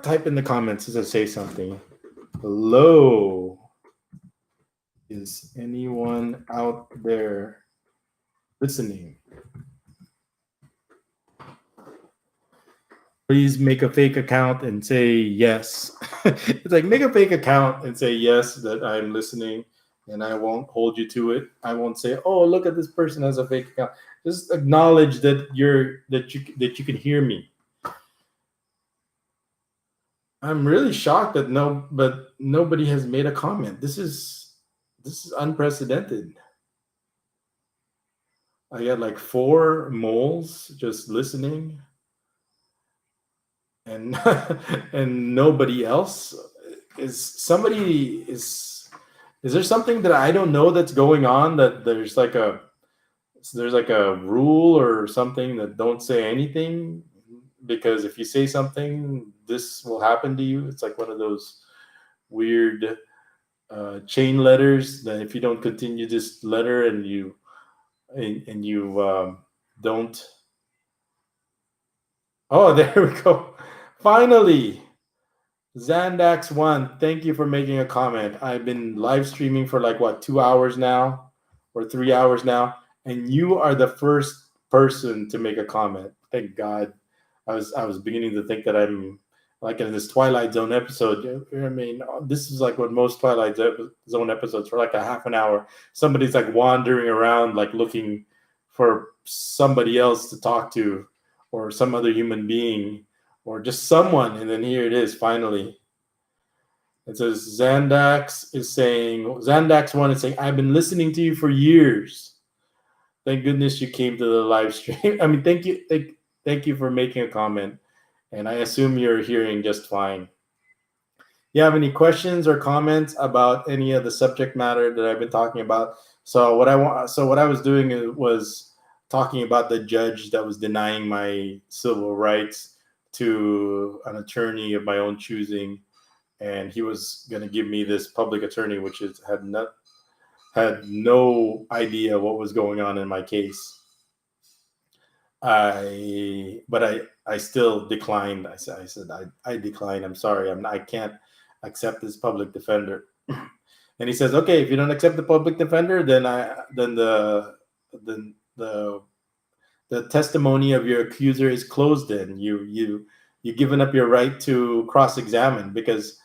Type in the comments as I say something. Hello. Is anyone out there listening? Please make a fake account and say yes. It's like, make a fake account and say yes, that I'm listening, and I won't hold you to it. I won't say, oh, look at this person has a fake account. Just acknowledge that you can hear me. I'm really shocked that nobody has made a comment. This is unprecedented. I got like 4 moles just listening, and and nobody else. Is there something that I don't know that's going on, that there's like a rule or something that don't say anything, because if you say something, this will happen to you? It's like one of those weird chain letters that if you don't continue this letter and you don't. Oh, there we go. Finally, Zandax1, thank you for making a comment. I've been live streaming for like what, 2 hours now or 3 hours now, and you are the first person to make a comment. Thank God. I was beginning to think that I'm like in this Twilight Zone episode. I mean, this is like what most Twilight Zone episodes for like a half an hour. Somebody's like wandering around, like looking for somebody else to talk to, or some other human being, or just someone, and then here it is finally. It says Zandax1 is saying, I've been listening to you for years. Thank goodness you came to the live stream. I mean, thank you for making a comment, and I assume you're hearing just fine. You have any questions or comments about any of the subject matter that I've been talking about? So what I was doing was talking about the judge that was denying my civil rights to an attorney of my own choosing, and he was going to give me this public attorney, which had no idea what was going on in my case. I still declined. I said I declined. I'm sorry. I can't accept this public defender. And he says, okay, if you don't accept the public defender, then the testimony of your accuser is closed. Then you've given up your right to cross-examine, because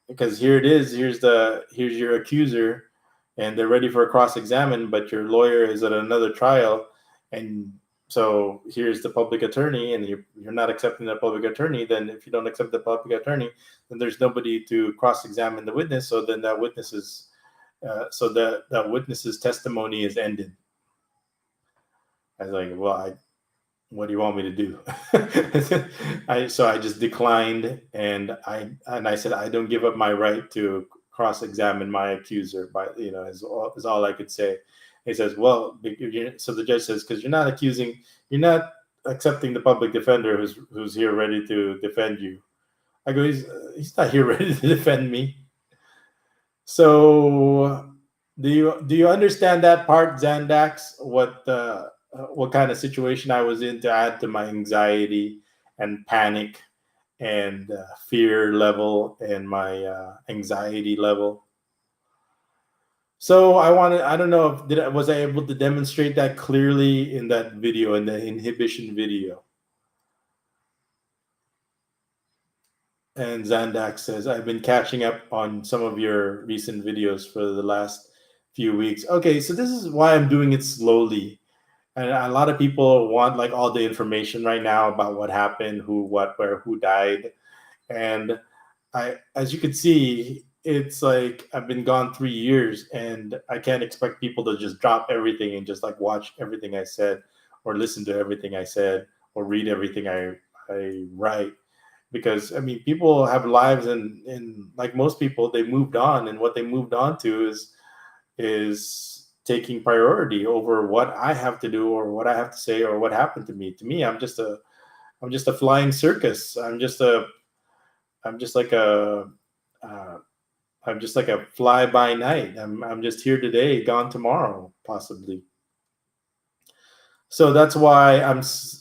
here it is. Here's your accuser, and they're ready for a cross-examine, but your lawyer is at another trial, and so here's the public attorney, and you're not accepting the public attorney. Then if you don't accept the public attorney, then there's nobody to cross-examine the witness. So then that witness's testimony is ended. I was like, well, what do you want me to do? I just declined, and I said I don't give up my right to cross-examine my accuser. Is all I could say. He says, well, so the judge says, because you're not accepting the public defender who's here ready to defend you. I go, he's not here ready to defend me. So do you understand that part, Zandax? What kind of situation I was in to add to my anxiety and panic and fear level and my anxiety level? So I don't know if was I able to demonstrate that clearly in that video, in the inhibition video. And Zandax says, I've been catching up on some of your recent videos for the last few weeks. Okay, so this is why I'm doing it slowly. And a lot of people want like all the information right now about what happened, who, what, where, who died. And as you can see, it's like I've been gone 3 years, and I can't expect people to just drop everything and just like watch everything I said, or listen to everything I said, or read everything I write. Because I mean, people have lives, and like most people, they moved on, and what they moved on to is taking priority over what I have to do, or what I have to say, or what happened to me. To me, I'm just a flying circus. I'm just like a fly by night. I'm just here today, gone tomorrow, possibly. So that's why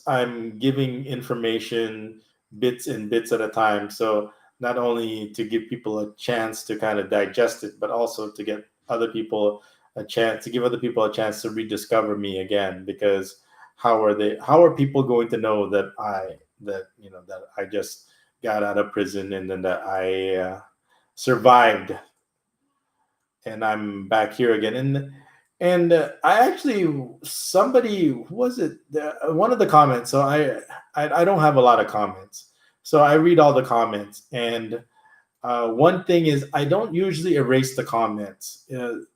I'm giving information bits and bits at a time. So not only to give people a chance to kind of digest it, but also to get other people a chance to rediscover me again. Because how are people going to know that I just got out of prison, and then that I survived, and I'm back here again? And I actually, somebody, who was it? One of the comments. So I don't have a lot of comments, so I read all the comments. And one thing is, I don't usually erase the comments.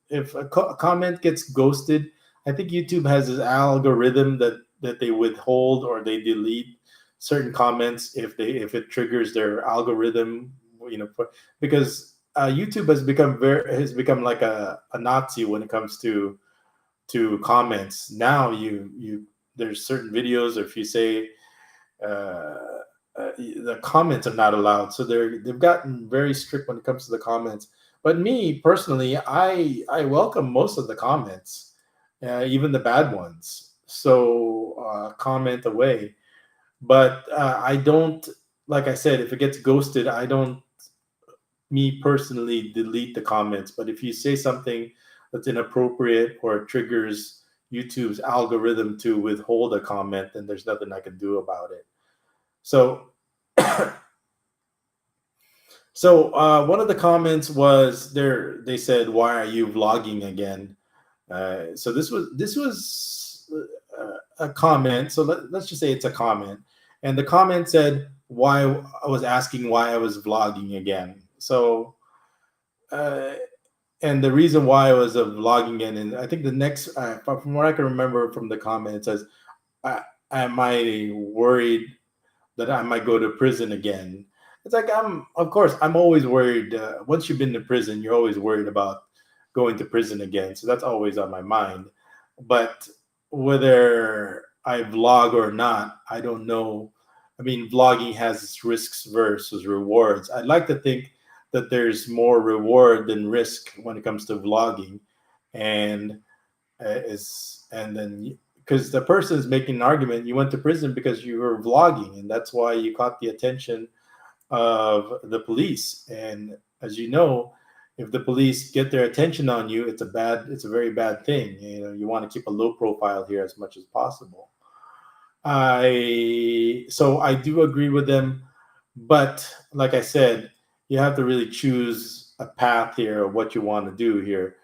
If a comment gets ghosted, I think YouTube has this algorithm that they withhold or they delete certain comments if it triggers their algorithm. Because YouTube has become like a Nazi when it comes to comments. Now there's certain videos, if you say the comments are not allowed, so they've gotten very strict when it comes to the comments. But me personally, I welcome most of the comments, even the bad ones. So comment away. But I don't, like I said, if it gets ghosted, I don't me personally delete the comments, but if you say something that's inappropriate or triggers YouTube's algorithm to withhold a comment, then there's nothing I can do about it. So, one of the comments was there. They said, "Why are you vlogging again?" So this was a comment. So let's just say it's a comment, and the comment said why I was asking why I was vlogging again. So uh, and the reason why I was vlogging again, and I think the next from what I can remember from the comment, it says, "Am I worried that I might go to prison again?" It's like of course, I'm always worried. Once you've been to prison, you're always worried about going to prison again. So that's always on my mind. But whether I vlog or not, I don't know. I mean, vlogging has its risks versus rewards. I'd like to think that there's more reward than risk when it comes to vlogging, and is and then because the person is making an argument, you went to prison because you were vlogging, and that's why you caught the attention of the police. And as you know, if the police get their attention on you, it's a very bad thing. You want to keep a low profile here as much as possible. I do agree with them, but like I said, you have to really choose a path here of what you want to do here.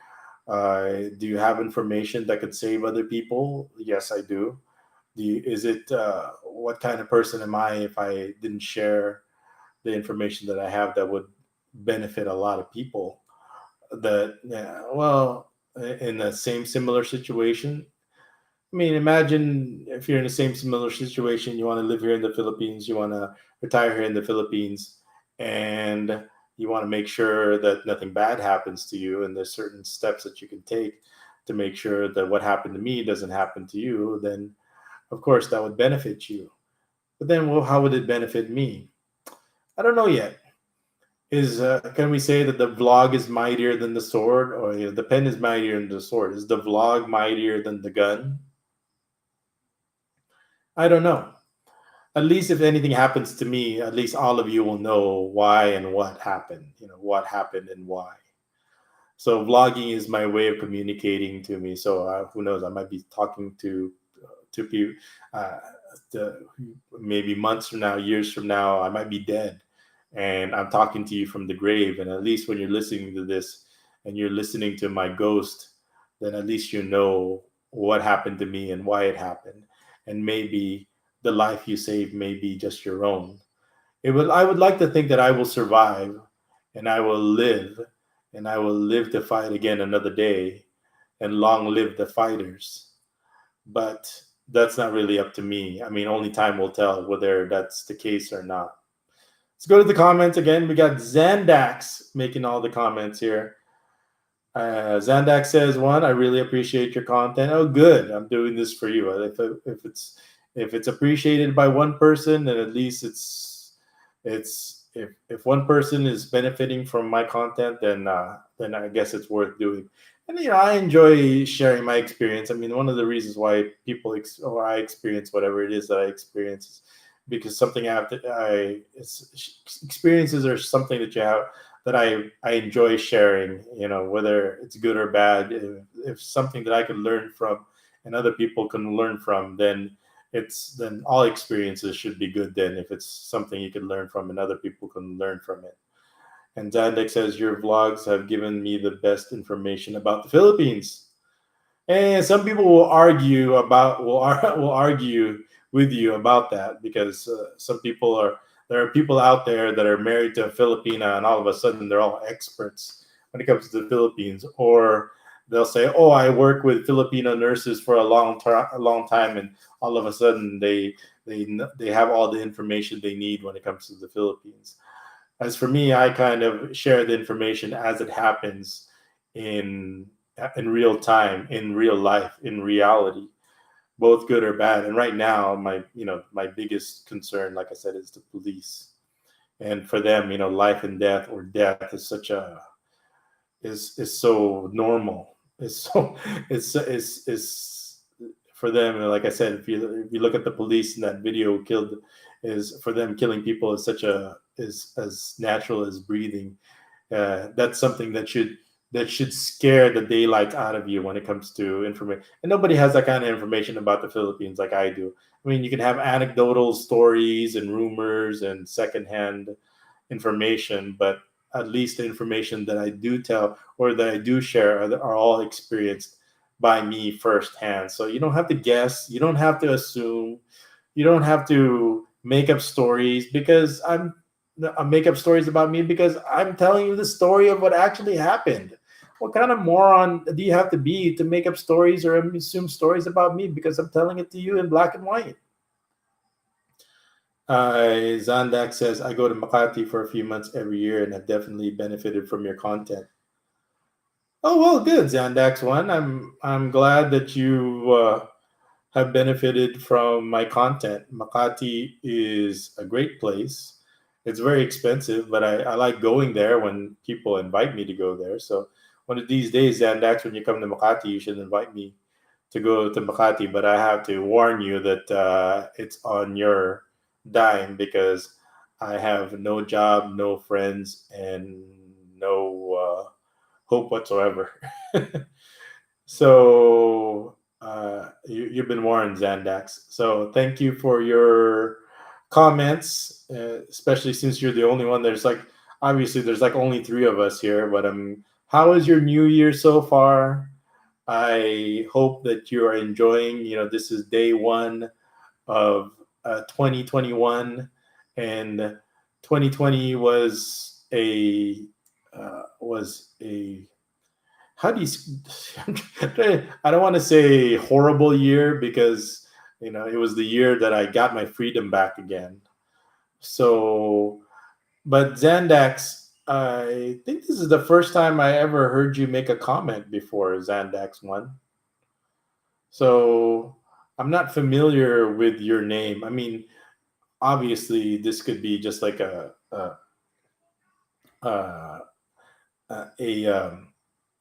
Do you have information that could save other people? Yes, I do. Is it what kind of person am I if I didn't share the information that I have that would benefit a lot of people? That yeah, well, in the same similar situation. I mean, imagine if you're in the same similar situation. You want to live here in the Philippines. You want to retire here in the Philippines, and you want to make sure that nothing bad happens to you. And there's certain steps that you can take to make sure that what happened to me doesn't happen to you. Then, of course, that would benefit you. But then, well, how would it benefit me? I don't know yet. Is Can we say that the vlog is mightier than the sword, or the pen is mightier than the sword? Is the vlog mightier than the gun? I don't know. At least if anything happens to me, at least all of you will know why and what happened. What happened and why. So vlogging is my way of communicating to me. So who knows? I might be talking to people. Uh, Maybe months from now, years from now, I might be dead, and I'm talking to you from the grave. And at least when you're listening to this, and you're listening to my ghost, then at least you know what happened to me and why it happened, and maybe the life you saved may be just your own. I would like to think that I will survive, and I will live, and I will live to fight again another day, and long live the fighters. But that's not really up to me. I mean, only time will tell whether that's the case or not. Let's go to the comments again. We got Zandax making all the comments here. Zandax says, "One, I really appreciate your content." Oh, good. I'm doing this for you. If it's appreciated by one person, then at least it's if one person is benefiting from my content, then I guess it's worth doing. And I enjoy sharing my experience. I mean, one of the reasons why or I experience whatever it is that I experience is because something I have to experiences are something that you have that I enjoy sharing. Whether it's good or bad. If something that I can learn from and other people can learn from, then all experiences should be good. Then if it's something you can learn from and other people can learn from it. And Zandex says your vlogs have given me the best information about the Philippines. And some people will argue with you about that because there are people out there that are married to a Filipina, and all of a sudden they're all experts when it comes to the Philippines. Or they'll say, "Oh, I work with Filipino nurses for a long time," and all of a sudden they have all the information they need when it comes to the Philippines. As for me, I kind of share the information as it happens in in real time, in real life, in reality, both good or bad. And right now, my biggest concern, like I said, is the police. And for them, life and death, or death, is such a is so normal. It's so it's for them. Like I said, if you look at the police in that video, killed is for them killing people is such a is as natural as breathing. That's something that should scare the daylight out of you when it comes to information. And nobody has that kind of information about the Philippines like I do. I mean, you can have anecdotal stories and rumors and secondhand information, but at least the information that I do tell or that I do share are all experienced by me firsthand. So you don't have to guess, you don't have to assume, you don't have to make up stories because I make up stories about me because I'm telling you the story of what actually happened. What kind of moron do you have to be to make up stories or assume stories about me because I'm telling it to you in black and white? Zandak says, I go to Makati for a few months every year and have definitely benefited from your content. Oh, well, good, Zandax one. I'm glad that you have benefited from my content. Makati is a great place. It's very expensive, but I like going there when people invite me to go there. So one of these days, Zandax, when you come to Makati, you should invite me to go to Makati. But I have to warn you that it's on your dime because I have no job, no friends, and no hope whatsoever. So you've been warned, Zandax. So thank you for your comments, especially since you're the only one. There's like obviously there's like only three of us here, but how is your new year so far? I hope that you are enjoying. You know, this is day one of 2021, and 2020 was a how do you I don't want to say horrible year because it was the year that I got my freedom back again. So but Zandax, I think this is the first time I ever heard you make a comment before, Zandax one. So I'm not familiar with your name. I mean, obviously this could be just like a, a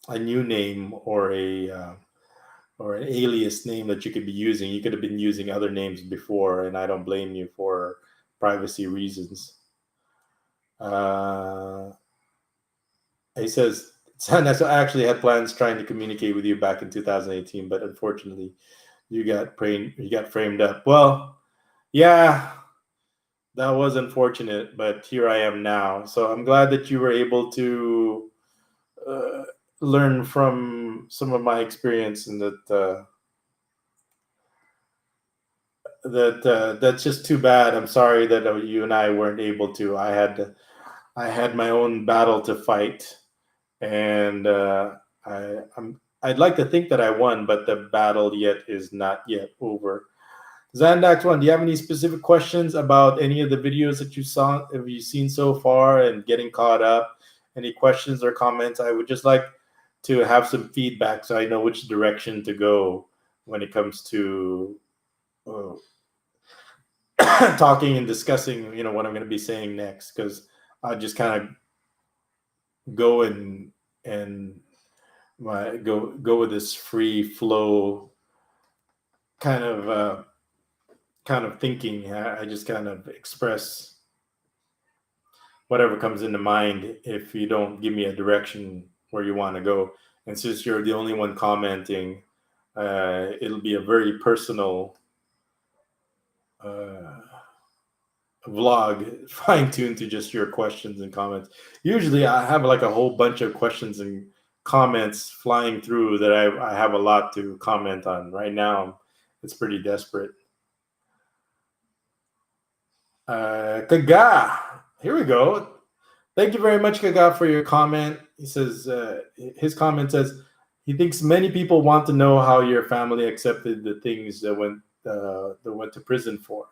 a new name or an alias name that you could be using. You could have been using other names before, and I don't blame you for privacy reasons. Uh, he says, Sandex actually had plans trying to communicate with you back in 2018, but unfortunately, you got framed up. Well, yeah, that was unfortunate, but here I am now. So I'm glad that you were able to uh, learn from some of my experience, and that's just too bad. I'm sorry that you and I weren't able to. I had my own battle to fight, and I'd like to think that I won, but the battle yet is not yet over. Zandax one, do you have any specific questions about any of the videos that have you seen so far and getting caught up? Any questions or comments? I would just like to have some feedback so I know which direction to go when it comes to uh, talking and discussing, what I'm going to be saying next, because I just kind of go and go with this free flow kind of thinking. I just kind of express whatever comes into mind if you don't give me a direction where you want to go. And since you're the only one commenting, it'll be a very personal vlog, fine-tuned to just your questions and comments. Usually I have like a whole bunch of questions and comments flying through that I have a lot to comment on. Right now it's pretty desperate. Kaga, here we go. Thank you very much, Kaga, for your comment. He says his comment says he thinks many people want to know how your family accepted the things that went to prison for.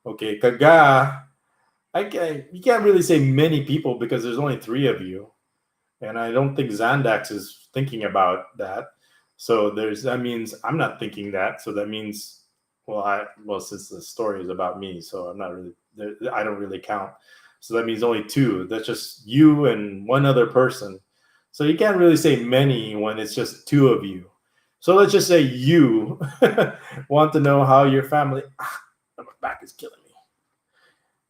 Okay, Kaga, you can't really say many people because there's only three of you, and I don't think Zandax is thinking about that. So that means I'm not thinking that. So that means, since the story is about me, so I'm not really, I don't really count. So that means only two. That's just you and one other person. So you can't really say many when it's just two of you. So let's just say you want to know how your family. My back is killing me.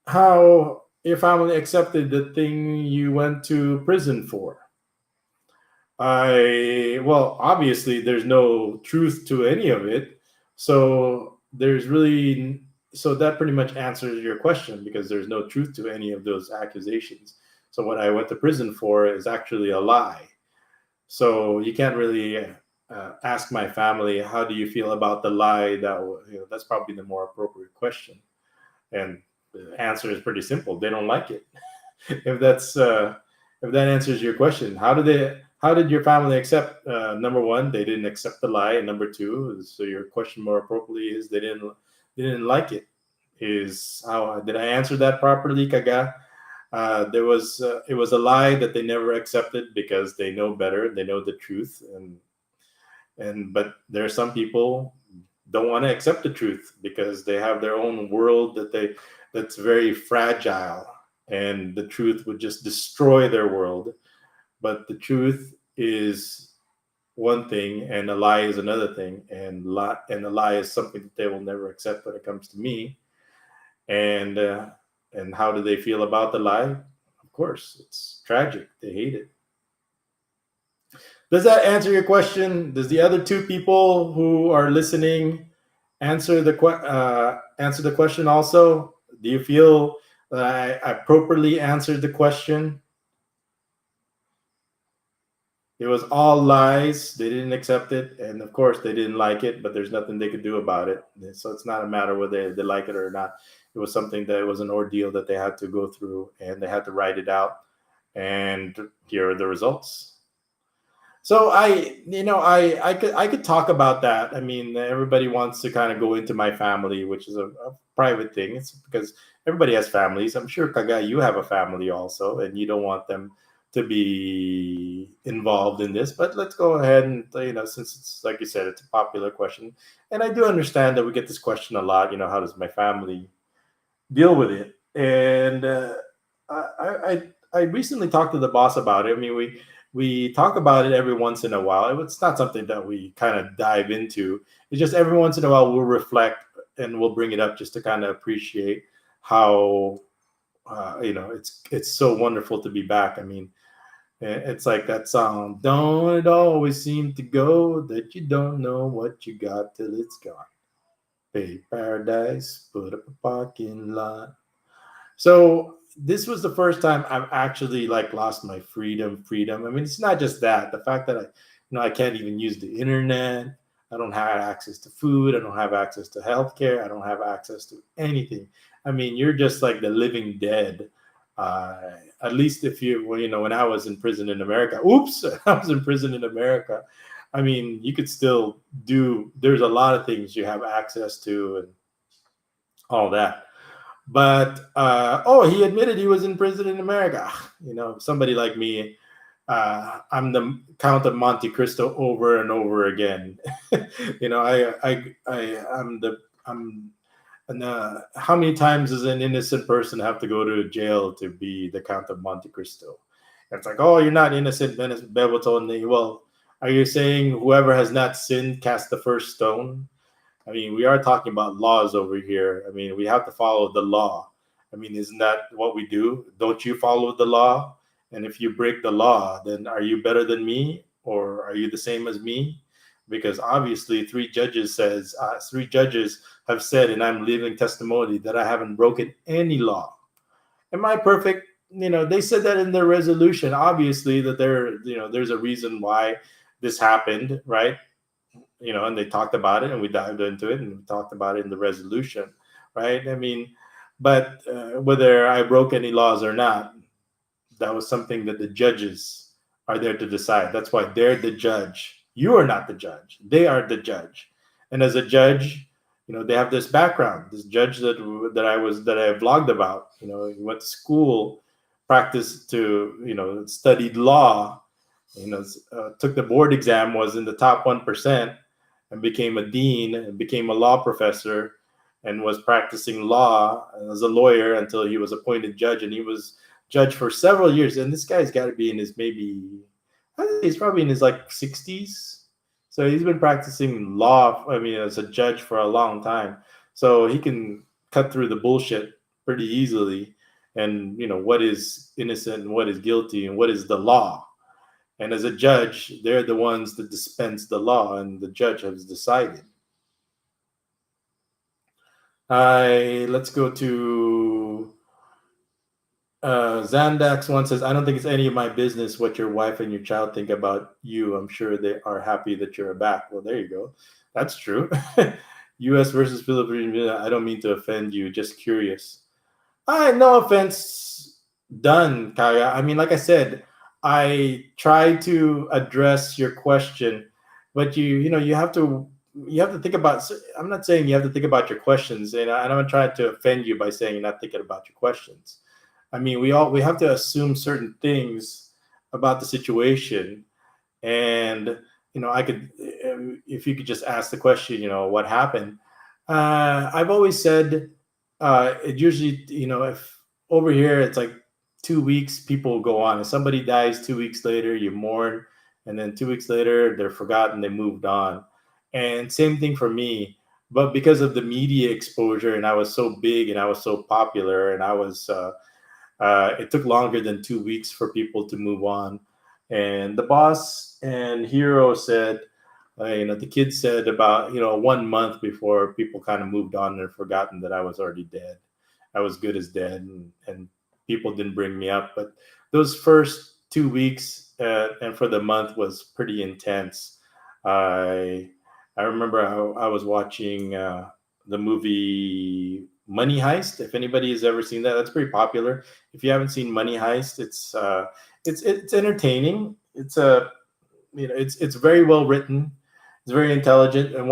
How your family accepted the thing you went to prison for? Well, obviously, there's no truth to any of it. So there's really, so that pretty much answers your question because there's no truth to any of those accusations. So what I went to prison for is actually a lie. So you can't really ask my family, how do you feel about the lie? That's probably the more appropriate question. And the answer is pretty simple. They don't like it. if that's if that answers your question, how did your family accept? Number one, they didn't accept the lie, and number two, so your question more appropriately is they didn't like it. Is how did I answer that properly, Kaga? It was a lie that they never accepted because they know better, they know the truth, and but there are some people don't want to accept the truth because they have their own world that's very fragile, and the truth would just destroy their world. But the truth is one thing and a lie is another thing, and a lie is something that they will never accept when it comes to me. And uh, and how do they feel about the lie? Of course, it's tragic. They hate it. Does that answer your question? Does the other two people who are listening answer the question also? Do you feel that I properly answered the question? It was all lies. They didn't accept it, and of course, they didn't like it. But there's nothing they could do about it. So it's not a matter whether they like it or not. It was something that was an ordeal that they had to go through, and they had to write it out. And here are the results. So I could talk about that. I mean, everybody wants to kind of go into my family, which is a private thing. It's because everybody has families. I'm sure, Kaga, you have a family also, and you don't want them to be involved in this. But let's go ahead and since it's like you said, it's a popular question, and I do understand that we get this question a lot. How does my family deal with it? And I recently talked to the boss about it. I mean, we talk about it every once in a while. It's not something that we kind of dive into. It's just every once in a while we'll reflect and we'll bring it up just to kind of appreciate how it's so wonderful to be back. I mean, it's like that song, don't it always seem to go that you don't know what you got till it's gone. Pay paradise, put up a parking lot. So this was the first time I've actually like lost my freedom. I mean, it's not just that. The fact that I can't even use the internet. I don't have access to food. I don't have access to healthcare. I don't have access to anything. I mean, you're just like the living dead. At least if when I was in prison in America, oops, I was in prison in America. I mean, you could still there's a lot of things you have access to and all that. But he admitted he was in prison in America. Somebody like me, I'm the Count of Monte Cristo over and over again. I'm. And how many times does an innocent person have to go to jail to be the Count of Monte Cristo? And it's like, oh, you're not innocent, Beboton. Well, are you saying whoever has not sinned cast the first stone? I mean, we are talking about laws over here. I mean, we have to follow the law. I mean, isn't that what we do? Don't you follow the law? And if you break the law, then are you better than me, or are you the same as me? Because obviously, three judges have said, and I'm living testimony that I haven't broken any law. Am I perfect? They said that in their resolution. Obviously, that there's a reason why this happened, right? And they talked about it and we dived into it and we talked about it in the resolution, right? I mean, but whether I broke any laws or not, that was something that the judges are there to decide. That's why they're the judge. You are not the judge. They are the judge. And as a judge, they have this background. This judge that I vlogged about, he went to school, practiced studied law, took the board exam, was in the top 1%, and became a dean and became a law professor and was practicing law as a lawyer until he was appointed judge. And he was judge for several years. And this guy's got to be in his he's probably in his like 60s. So he's been practicing law, as a judge for a long time. So he can cut through the bullshit pretty easily. and what is innocent and what is guilty and what is the law. And as a judge, they're the ones that dispense the law, and the judge has decided. Let's go to Zandax. One says, I don't think it's any of my business what your wife and your child think about you. I'm sure they are happy that you're back. Well, there you go. That's true. US versus Philippines. I don't mean to offend you, just curious. No offense done, Kaya. I mean, like I said, I tried to address your question, but you have to think about. I'm not saying you have to think about your questions, and I'm not trying to offend you by saying you're not thinking about your questions. I mean, we have to assume certain things about the situation, and I could, if you could just ask the question, what happened. I've always said, it usually, if over here it's like 2 weeks, people go on. If somebody dies 2 weeks later, you mourn, and then 2 weeks later they're forgotten, they moved on. And same thing for me. But because of the media exposure, and I was so big and I was so popular, and it took longer than 2 weeks for people to move on. And the boss and Hero said, the kids said about 1 month before people kind of moved on and forgotten that I was already dead. I was good as dead, and people didn't bring me up. But those first 2 weeks and for the month was pretty intense. I remember I was watching the movie Money Heist. If anybody has ever seen that, that's pretty popular. If you haven't seen Money Heist, it's entertaining. It's very well written. It's very intelligent. And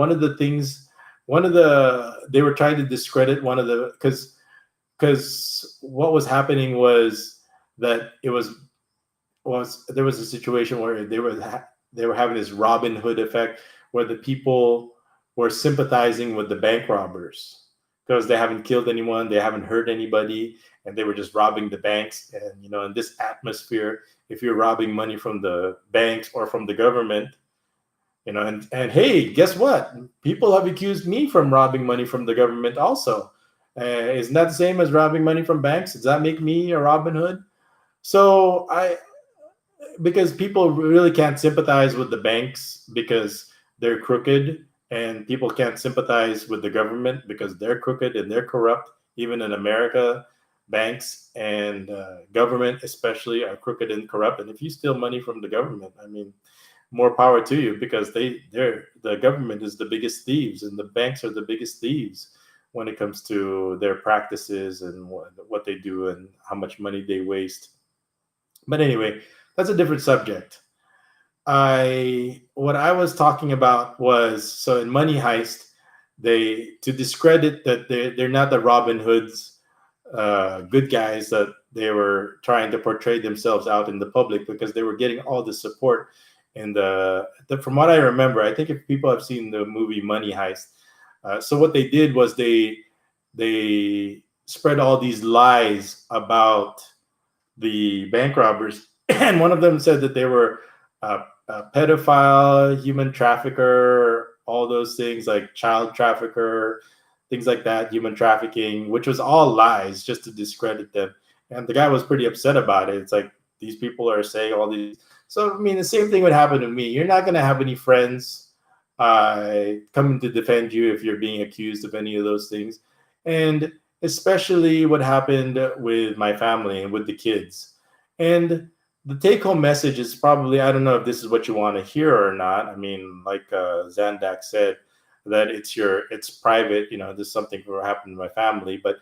they were trying to discredit one of the because what was happening was that there was a situation where they were having this Robin Hood effect, where the people were sympathizing with the bank robbers because they haven't killed anyone, they haven't hurt anybody, and they were just robbing the banks. And in this atmosphere, if you're robbing money from the banks or from the government, and hey, guess what? People have accused me from robbing money from the government also. Isn't that the same as robbing money from banks? Does that make me a Robin Hood? So because people really can't sympathize with the banks because they're crooked, and people can't sympathize with the government because they're crooked and they're corrupt. Even in America, banks and government especially are crooked and corrupt. And if you steal money from the government, I mean, more power to you, because the government is the biggest thieves, and the banks are the biggest thieves when it comes to their practices and what they do and how much money they waste. But anyway, that's a different subject. What I was talking about was, so in Money Heist, to discredit that they're not the Robin Hoods, good guys that they were trying to portray themselves out in the public, because they were getting all the support. And from what I remember, I think if people have seen the movie Money Heist, so what they did was they spread all these lies about the bank robbers, and one of them said that they were a pedophile, human trafficker, all those things, like child trafficker, things like that, human trafficking, which was all lies just to discredit them. And the guy was pretty upset about it. It's like, these people are saying all these. So, I mean, the same thing would happen to me. You're not going to have any friends coming to defend you if you're being accused of any of those things. And especially what happened with my family and with the kids. And the take-home message is probably, I don't know if this is what you want to hear or not. I mean, like Zandak said, that it's private. This is something that happened to my family, but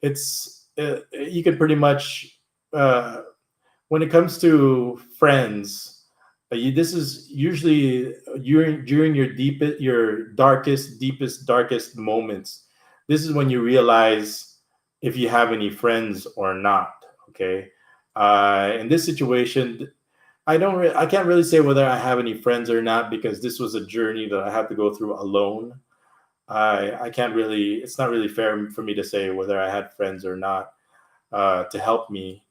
you can pretty much, when it comes to friends, this is usually during your darkest darkest moments. This is when you realize if you have any friends or not. Okay. In this situation, I can't really say whether I have any friends or not, because this was a journey that I had to go through alone. I can't really. It's not really fair for me to say whether I had friends or not to help me,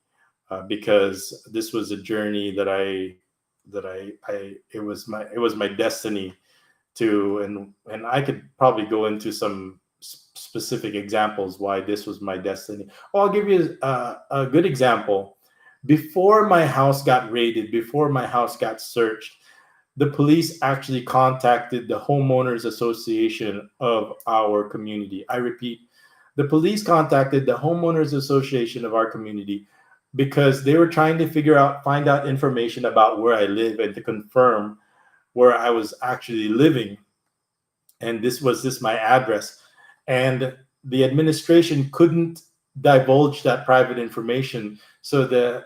because this was a journey it was my destiny to, and I could probably go into some specific examples why this was my destiny. Well, I'll give you a good example. Before my house got raided, before my house got searched, the police actually contacted the homeowners association of our community. I repeat, the police contacted the homeowners association of our community because they were trying to find out information about where I live and to confirm where I was actually living. And this my address. And the administration couldn't divulge that private information. So the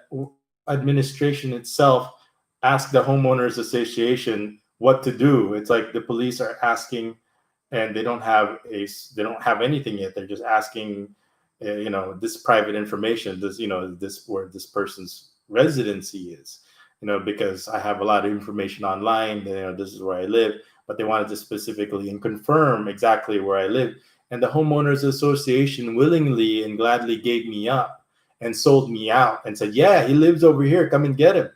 administration itself asked the homeowners association what to do. It's like the police are asking, and they don't have anything yet. They're just asking, this private information. This where this person's residency is. Because I have a lot of information online. This is where I live, but they wanted to specifically and confirm exactly where I live. And the homeowners association willingly and gladly gave me up and sold me out and said, "Yeah, he lives over here. Come and get him."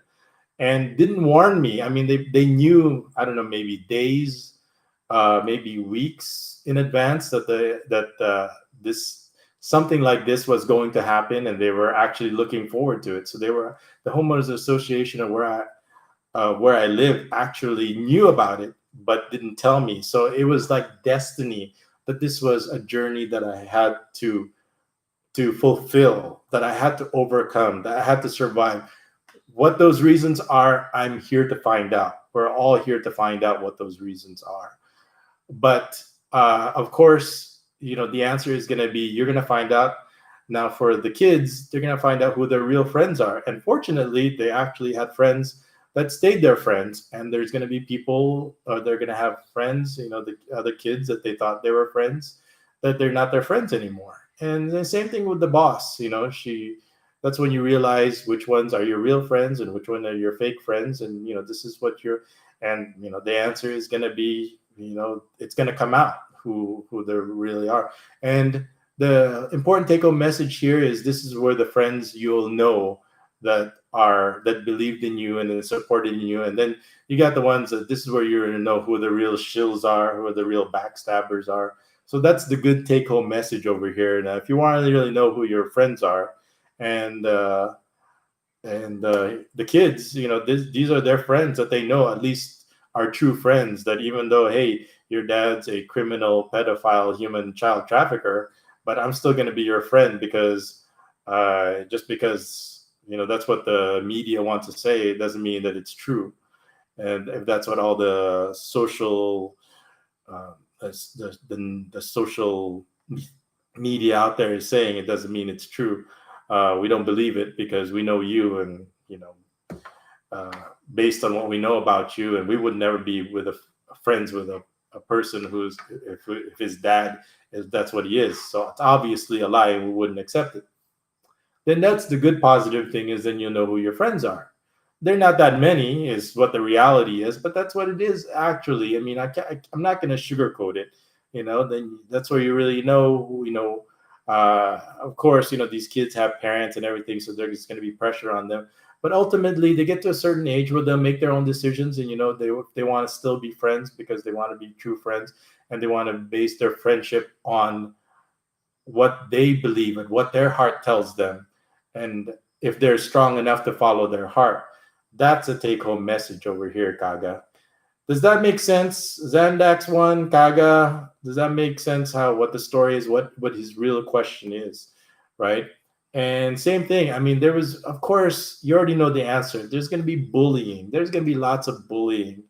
And didn't warn me. I mean, they knew, I don't know, maybe days, maybe weeks in advance that this something like this was going to happen, and they were actually looking forward to it. So the homeowners association of where I live actually knew about it, but didn't tell me. So it was like destiny that this was a journey that I had to fulfill, that I had to overcome, that I had to survive. What those reasons are, I'm here to find out. We're all here to find out what those reasons are. But of course, the answer is going to be, you're going to find out. Now, for the kids, they're going to find out who their real friends are. And fortunately, they actually had friends that stayed their friends. And there's going to be people, they're going to have friends, the other kids that they thought they were friends, that they're not their friends anymore. And the same thing with the boss. That's when you realize which ones are your real friends and which one are your fake friends. And, this is what and, the answer is going to be, it's going to come out who they really are. And the important take-home message here is, this is where the friends you'll know that believed in you and supported you. And then you got the ones that this is where you're going to know who the real shills are, who the real backstabbers are. So that's the good take-home message over here. Now, if you want to really know who your friends are, and the kids, these are their friends that they know at least are true friends, that even though, hey, your dad's a criminal, pedophile, human child trafficker, but I'm still going to be your friend because just because, that's what the media wants to say, it doesn't mean that it's true. And if that's what all the social, the social media out there is saying, it doesn't mean it's true. We don't believe it because we know you, and based on what we know about you, and we would never be friends with a person who's if his dad that's what he is. So it's obviously a lie, and we wouldn't accept it. Then that's the good positive thing, is then you'll know who your friends are. They're not that many, is what the reality is, but that's what it is actually. I mean, I'm not going to sugarcoat it. Then that's where you really know. Of course, these kids have parents and everything, so there's going to be pressure on them. But ultimately, they get to a certain age where they'll make their own decisions, and they want to still be friends because they want to be true friends, and they want to base their friendship on what they believe and what their heart tells them. And if they're strong enough to follow their heart, that's a take-home message over here, Kaga. Does that make sense? Zandax one, Kaga, does that make sense what the story is, what his real question is, right? And same thing. I mean, there was, of course, you already know the answer. There's going to be bullying. There's going to be lots of bullying.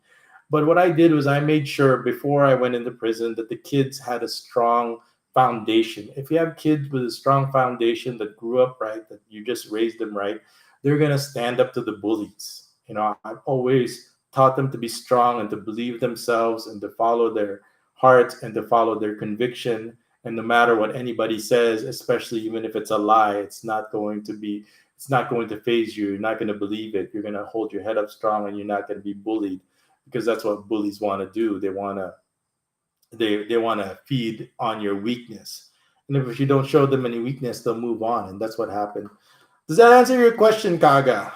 But what I did was I made sure before I went into prison that the kids had a strong foundation. If you have kids with a strong foundation that grew up right, that you just raised them right, they're going to stand up to the bullies. I've always taught them to be strong and to believe themselves and to follow their heart and to follow their conviction. And no matter what anybody says, especially even if it's a lie, it's not going to faze you. You're not going to believe it. You're going to hold your head up strong, and you're not going to be bullied, because that's what bullies want to do. They want to feed on your weakness. And if you don't show them any weakness, they'll move on. And that's what happened. Does that answer your question, Kaga?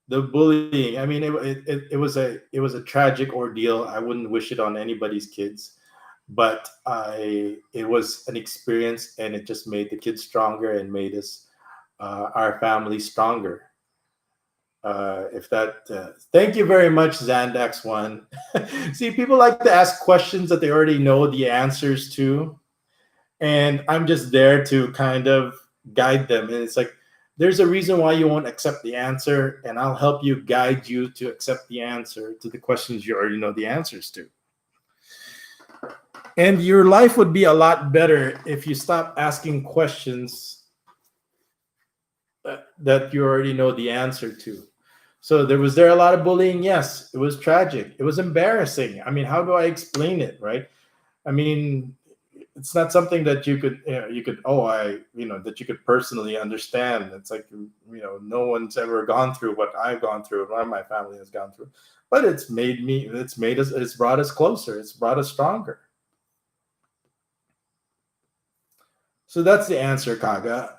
The bullying. I mean, it was a tragic ordeal. I wouldn't wish it on anybody's kids. but it was an experience, and it just made the kids stronger and made us our family stronger. If that, thank you very much, Zandax One. See, people like to ask questions that they already know the answers to, and I'm just there to kind of guide them. And it's like, there's a reason why you won't accept the answer, and I'll help you guide you to accept the answer to the questions you already know the answers to. And your life would be a lot better if you stop asking questions that you already know the answer to. So was there a lot of bullying? Yes, it was tragic. It was embarrassing. I mean, how do I explain it, right? I mean, it's not something that you could that you could personally understand. It's like, no one's ever gone through what I've gone through, what my family has gone through. But it's brought us closer. It's brought us stronger. So that's the answer, Kaga.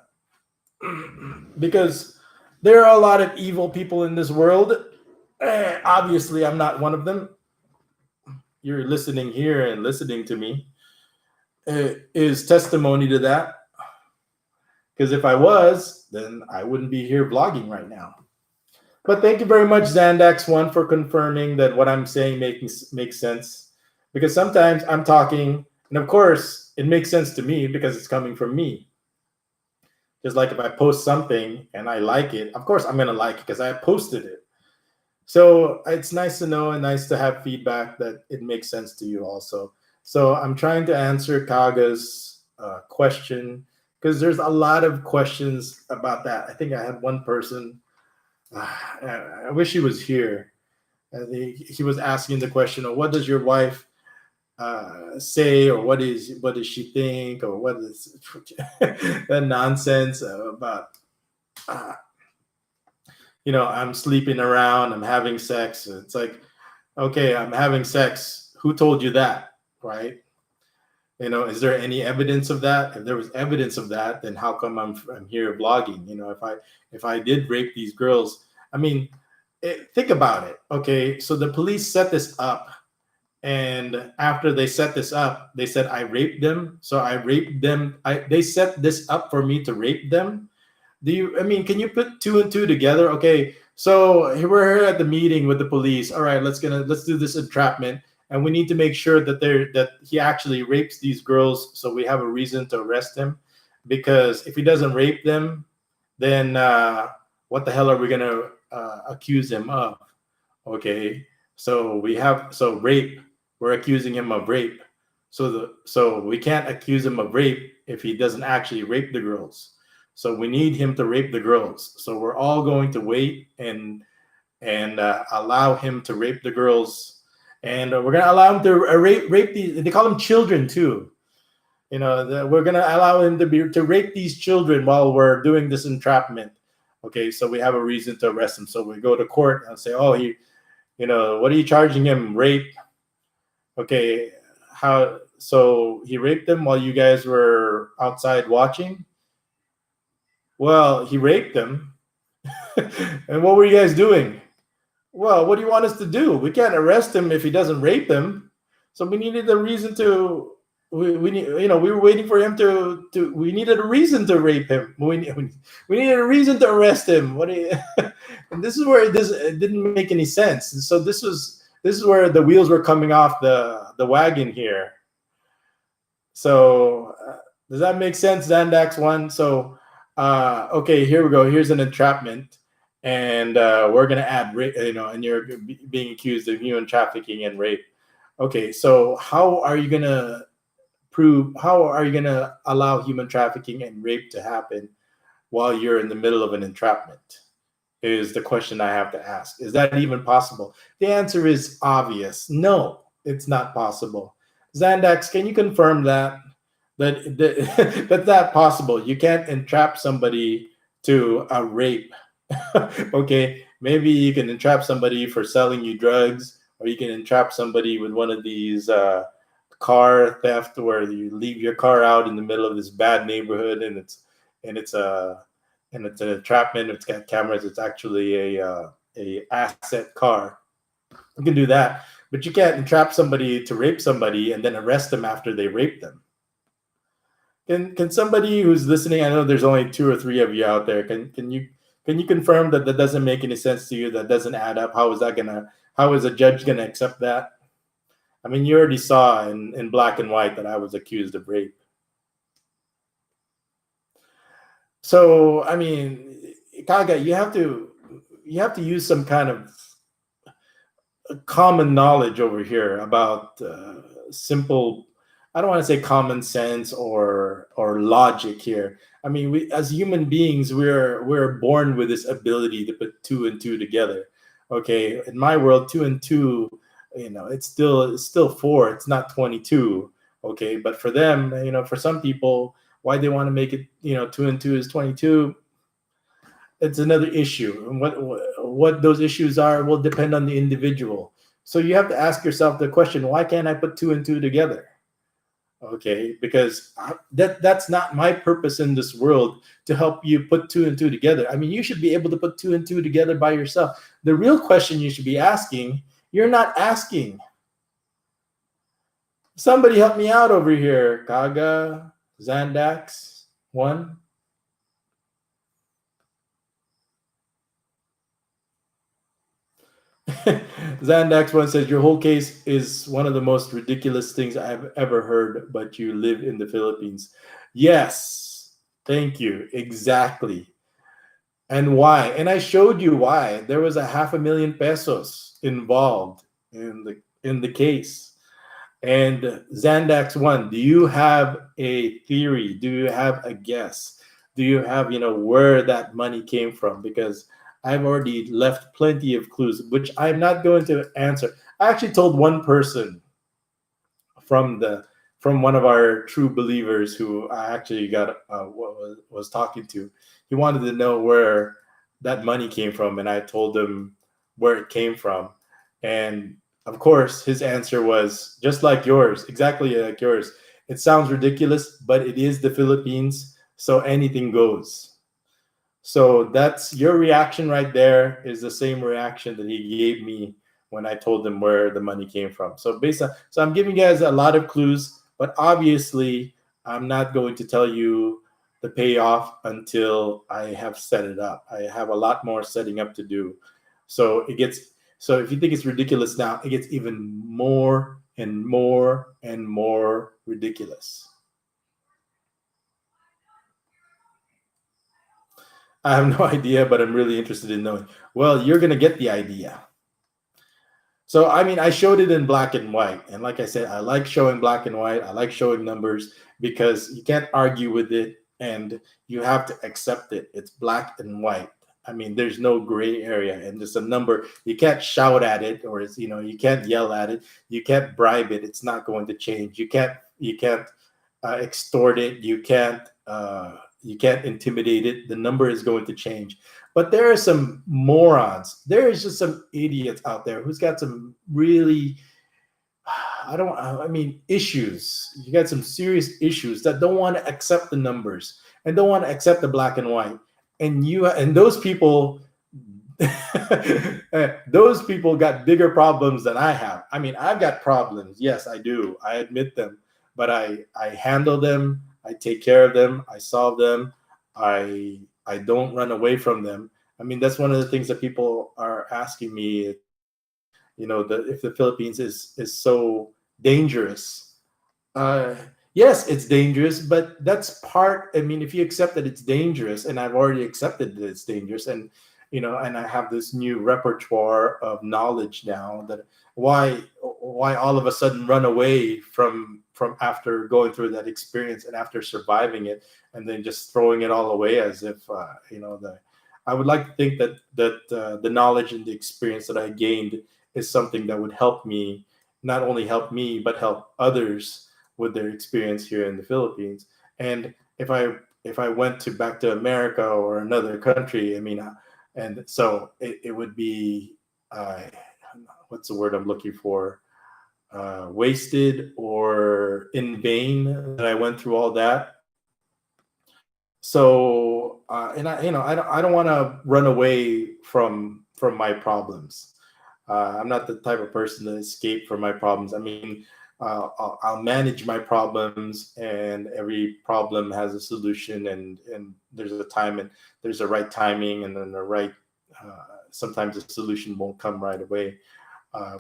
Because there are a lot of evil people in this world. Obviously, I'm not one of them. You're listening here and listening to me is testimony to that. Because if I was, then I wouldn't be here vlogging right now. But thank you very much, Zandax One, for confirming that what I'm saying makes sense. Because sometimes I'm talking, and of course, it makes sense to me because it's coming from me. Just like if I post something and I like it, of course I'm going to like it because I posted it. So it's nice to know and nice to have feedback that it makes sense to you also. So I'm trying to answer Kaga's question because there's a lot of questions about that. I think I had one person, I wish he was here. He was asking the question of what does your wife say, or what does she think, or what is that nonsense about I'm sleeping around, I'm having sex. It's like, okay, I'm having sex, who told you that, right? Is there any evidence of that? If there was evidence of that, then how come I'm here vlogging? If I did rape these girls, I mean, think about it. Okay, so the police set this up, and after they set this up, they said I raped them. So I raped them. They set this up for me to rape them. Can you put two and two together? Okay, so here we're at the meeting with the police. All right, let's do this entrapment, and we need to make sure that he actually rapes these girls, so we have a reason to arrest him. Because if he doesn't rape them, then what the hell are we gonna accuse him of? Okay, so rape. We're accusing him of rape. So we can't accuse him of rape if he doesn't actually rape the girls. So we need him to rape the girls. So we're all going to wait and allow him to rape the girls, and we're going to allow him to rape these. They call them children too. We're going to allow him to rape these children while we're doing this entrapment. Okay, so we have a reason to arrest him. So we go to court and say, oh, what are you charging him? Rape. Okay, how? So he raped them while you guys were outside watching? Well, he raped them. And what were you guys doing? Well, what do you want us to do? We can't arrest him if he doesn't rape them. So we needed a reason to. We were waiting for him to. We needed a reason to rape him. We needed a reason to arrest him. And this is where it didn't make any sense. And so this is where the wheels were coming off the wagon here. So does that make sense, Zandax One? So okay, here we go. Here's an entrapment, and we're gonna add rape. And you're being accused of human trafficking and rape. Okay, so how are you gonna allow human trafficking and rape to happen while you're in the middle of an entrapment? Is the question I have to ask. Is that even possible? The answer is obvious. No, it's not possible. Zandax, can you confirm that that's not possible? You can't entrap somebody to a rape. Okay, maybe you can entrap somebody for selling you drugs, or you can entrap somebody with one of these car theft where you leave your car out in the middle of this bad neighborhood, and it's an entrapment. It's got cameras. It's actually a asset car. You can do that, but you can't entrap somebody to rape somebody and then arrest them after they rape them. Can somebody who's listening, I know there's only 2 or 3 of you out there, can you confirm that that doesn't make any sense to you? That doesn't add up. How is a judge gonna accept that? I mean, you already saw in black and white that I was accused of rape. So I mean, Kaga, you have to use some kind of common knowledge over here about simple. I don't want to say common sense or logic here. I mean, we as human beings, we're born with this ability to put 2 and 2 together. Okay, in my world, 2 and 2, it's still 4. It's not 22. Okay, but for them, for some people, why they want to make it, 2 and 2 is 22. It's another issue, and what those issues are will depend on the individual. So you have to ask yourself the question: why can't I put 2 and 2 together? Okay, because that's not my purpose in this world, to help you put 2 and 2 together. I mean, you should be able to put 2 and 2 together by yourself. The real question you should be asking, you're not asking. Somebody help me out over here. Kaga, Zandax, one. Zandax one says, your whole case is one of the most ridiculous things I've ever heard, but you live in the Philippines. Yes, thank you. Exactly. And why? And I showed you why. There was $500,000 pesos involved in the case. And Zandax one, do you have a theory? Do you have a guess? Do you have, where that money came from? Because I've already left plenty of clues, which I'm not going to answer. I actually told one person from one of our true believers who I actually got was talking to. He wanted to know where that money came from, and I told him where it came from. And of course, his answer was just like yours, exactly like yours. It sounds ridiculous, but it is the Philippines, so anything goes. So that's your reaction right there, is the same reaction that he gave me when I told him where the money came from. So so I'm giving you guys a lot of clues, but obviously I'm not going to tell you the payoff until I have set it up. I have a lot more setting up to do. So if you think it's ridiculous now, it gets even more and more and more ridiculous. I have no idea, but I'm really interested in knowing. Well, you're going to get the idea. So, I mean, I showed it in black and white. And like I said, I like showing black and white. I like showing numbers because you can't argue with it and you have to accept it. It's black and white. I mean, there's no gray area, and just a number. You can't shout at it, or you can't yell at it. You can't bribe it. It's not going to change. You can't extort it. You can't intimidate it. The number is going to change. But there are some morons. There is just some idiots out there who's got some really, issues. You got some serious issues that don't want to accept the numbers and don't want to accept the black and white. And those people, those people got bigger problems than I have. I mean, I've got problems. Yes, I do. I admit them. But I handle them. I take care of them. I solve them. I don't run away from them. I mean, that's one of the things that people are asking me. If the Philippines is so dangerous. Yes, it's dangerous, but that's part. I mean, if you accept that it's dangerous, and I've already accepted that it's dangerous, and and I have this new repertoire of knowledge now, that why all of a sudden run away from after going through that experience and after surviving it, and then just throwing it all away as if I would like to think that the knowledge and the experience that I gained is something that would help me, not only help me, but help others with their experience here in the Philippines. And if I went back to America or another country, I mean, and so it would be what's the word I'm looking for? Wasted or in vain that I went through all that. So and I don't want to run away from my problems. I'm not the type of person to escape from my problems. I mean, I'll manage my problems, and every problem has a solution, and there's a time, and there's a right timing, and then the right. Sometimes the solution won't come right away,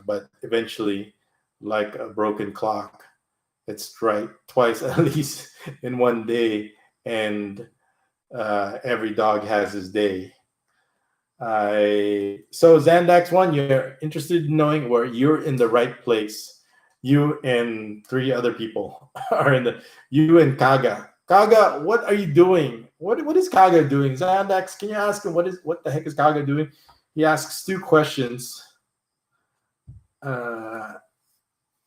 but eventually, like a broken clock, it's right twice at least in one day, and every dog has his day. I so Zandax one, you're interested in knowing where you're in the right place. You and three other people are in the. You and Kaga. Kaga, what are you doing? What is Kaga doing? Zandax, can you ask him what the heck is Kaga doing? He asks two questions. Uh,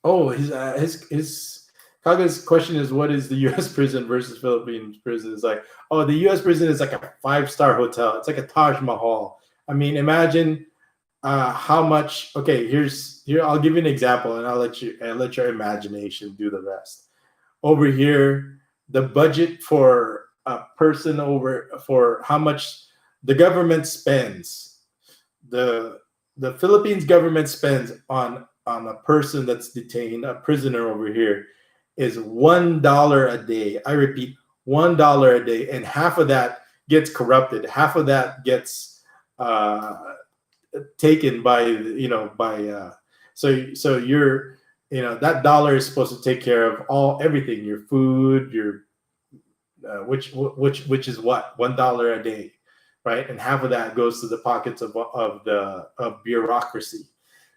his Kaga's question is, what is the U.S. prison versus Philippines prison? It's like, oh, the U.S. prison is like a 5-star hotel. It's like a Taj Mahal. I mean, imagine how much. Okay, here. I'll give you an example, and I'll let your imagination do the rest. Over here, the budget for a person over for how much the government spends. The Philippines government spends on a person that's detained, a prisoner over here, is $1 a day. I repeat, $1 a day, and half of that gets corrupted. Half of that gets taken by so you're that dollar is supposed to take care of everything, your food, your which is what $1 a day, right? And half of that goes to the pockets of bureaucracy.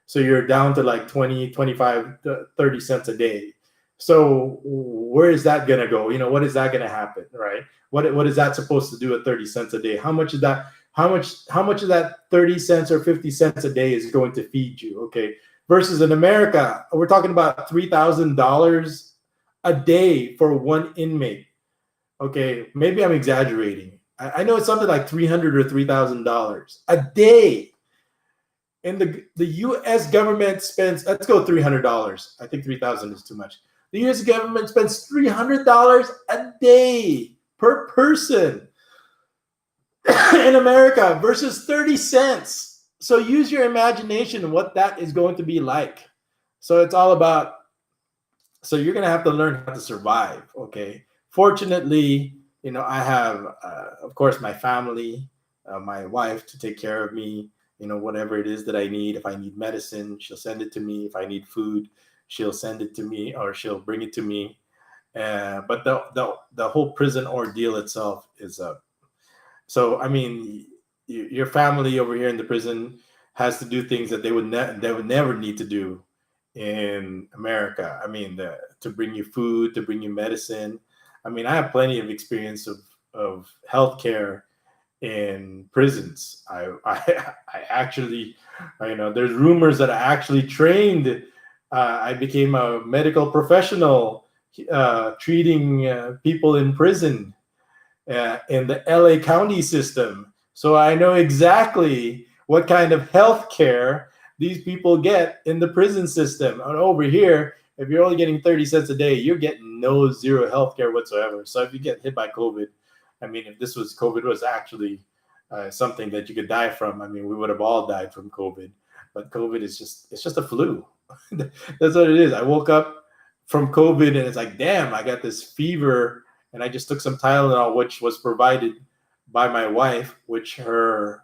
So you're down to like 20, 25, 30 cents a day. So where is that going to go? What is that going to happen, right? What is that supposed to do at 30 cents a day? How much of that 30 cents or 50 cents a day is going to feed you? Okay. Versus in America, we're talking about $3,000 a day for one inmate. Okay. Maybe I'm exaggerating. I know it's something like $300 or $3,000 a day. And the U.S. government spends, let's go $300. I think 3,000 is too much. The U.S. government spends $300 a day per person in America versus 30 cents. So use your imagination what that is going to be like. So it's all about, so you're going to have to learn how to survive, okay? Fortunately, I have, of course, my family, my wife to take care of me. Whatever it is that I need. If I need medicine, she'll send it to me. If I need food, she'll send it to me, or she'll bring it to me. But the whole prison ordeal itself is so I mean, your family over here in the prison has to do things that they would never need to do in America. I mean, to bring you food, to bring you medicine. I mean, I have plenty of experience of healthcare in prisons. I actually, there's rumors that I actually trained. I became a medical professional treating people in prison in the LA County system. So I know exactly what kind of health care these people get in the prison system. And over here, if you're only getting 30 cents a day, you're getting zero health care whatsoever. So if you get hit by COVID, I mean, if COVID was actually something that you could die from, I mean, we would have all died from COVID. But COVID is just a flu. That's what it is. I woke up from COVID and it's like, damn, I got this fever, and I just took some Tylenol, which was provided by my wife, which her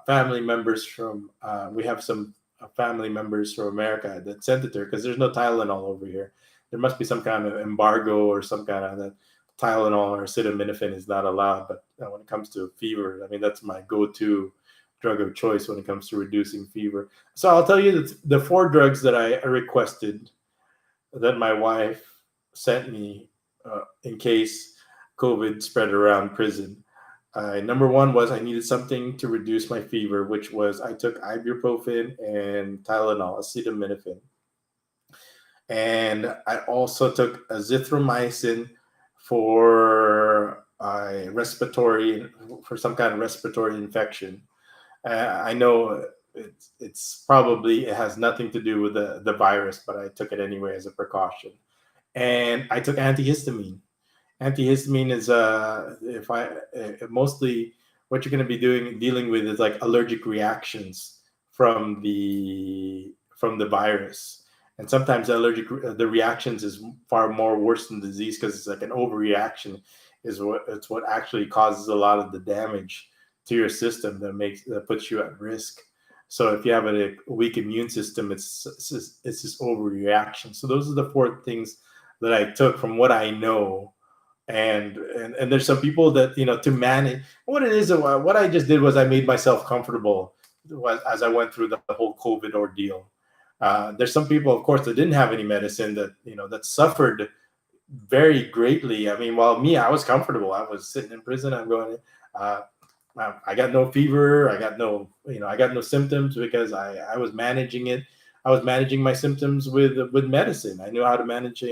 family members from we have some family members from America that sent it to her because there's no Tylenol over here. There must be some kind of embargo or some kind of that. Tylenol or acetaminophen is not allowed, but when it comes to fever, I mean, that's my go-to drug of choice when it comes to reducing fever. So I'll tell you that the 4 drugs that I requested that my wife sent me in case COVID spread around prison. Number 1 was I needed something to reduce my fever, which was I took ibuprofen and Tylenol, acetaminophen. And I also took azithromycin for some kind of respiratory infection. I know it's probably it has nothing to do with the virus, but I took it anyway as a precaution. And I took antihistamine. Antihistamine is mostly what you're going to be dealing with is like allergic reactions from the virus. And sometimes the reactions is far more worse than disease, because it's like an overreaction it's what actually causes a lot of the damage to your system that puts you at risk. So if you have a weak immune system, it's this overreaction. So those are the four things that I took from what I know. And there's some people that, to manage what it is. What I just did was I made myself comfortable as I went through the whole COVID ordeal. There's some people, of course, that didn't have any medicine, that suffered very greatly. I mean, while me, I was comfortable. I was sitting in prison. I'm going, I got no fever. I got no symptoms, because I was managing it. I was managing my symptoms with medicine. I knew how to manage,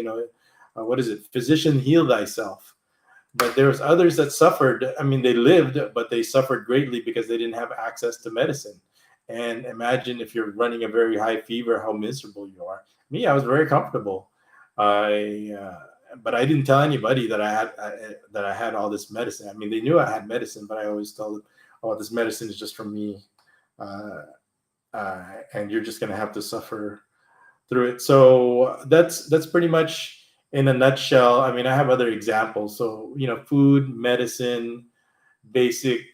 what is it? Physician, heal thyself. But there was others that suffered. I mean, they lived, but they suffered greatly because they didn't have access to medicine. And imagine if you're running a very high fever, how miserable you are. Me, I was very comfortable. But I didn't tell anybody that I had all this medicine. I mean, they knew I had medicine, but I always told them, "Oh, this medicine is just for me, and you're just gonna have to suffer through it." So that's pretty much in a nutshell. I mean, I have other examples. So food, medicine, basic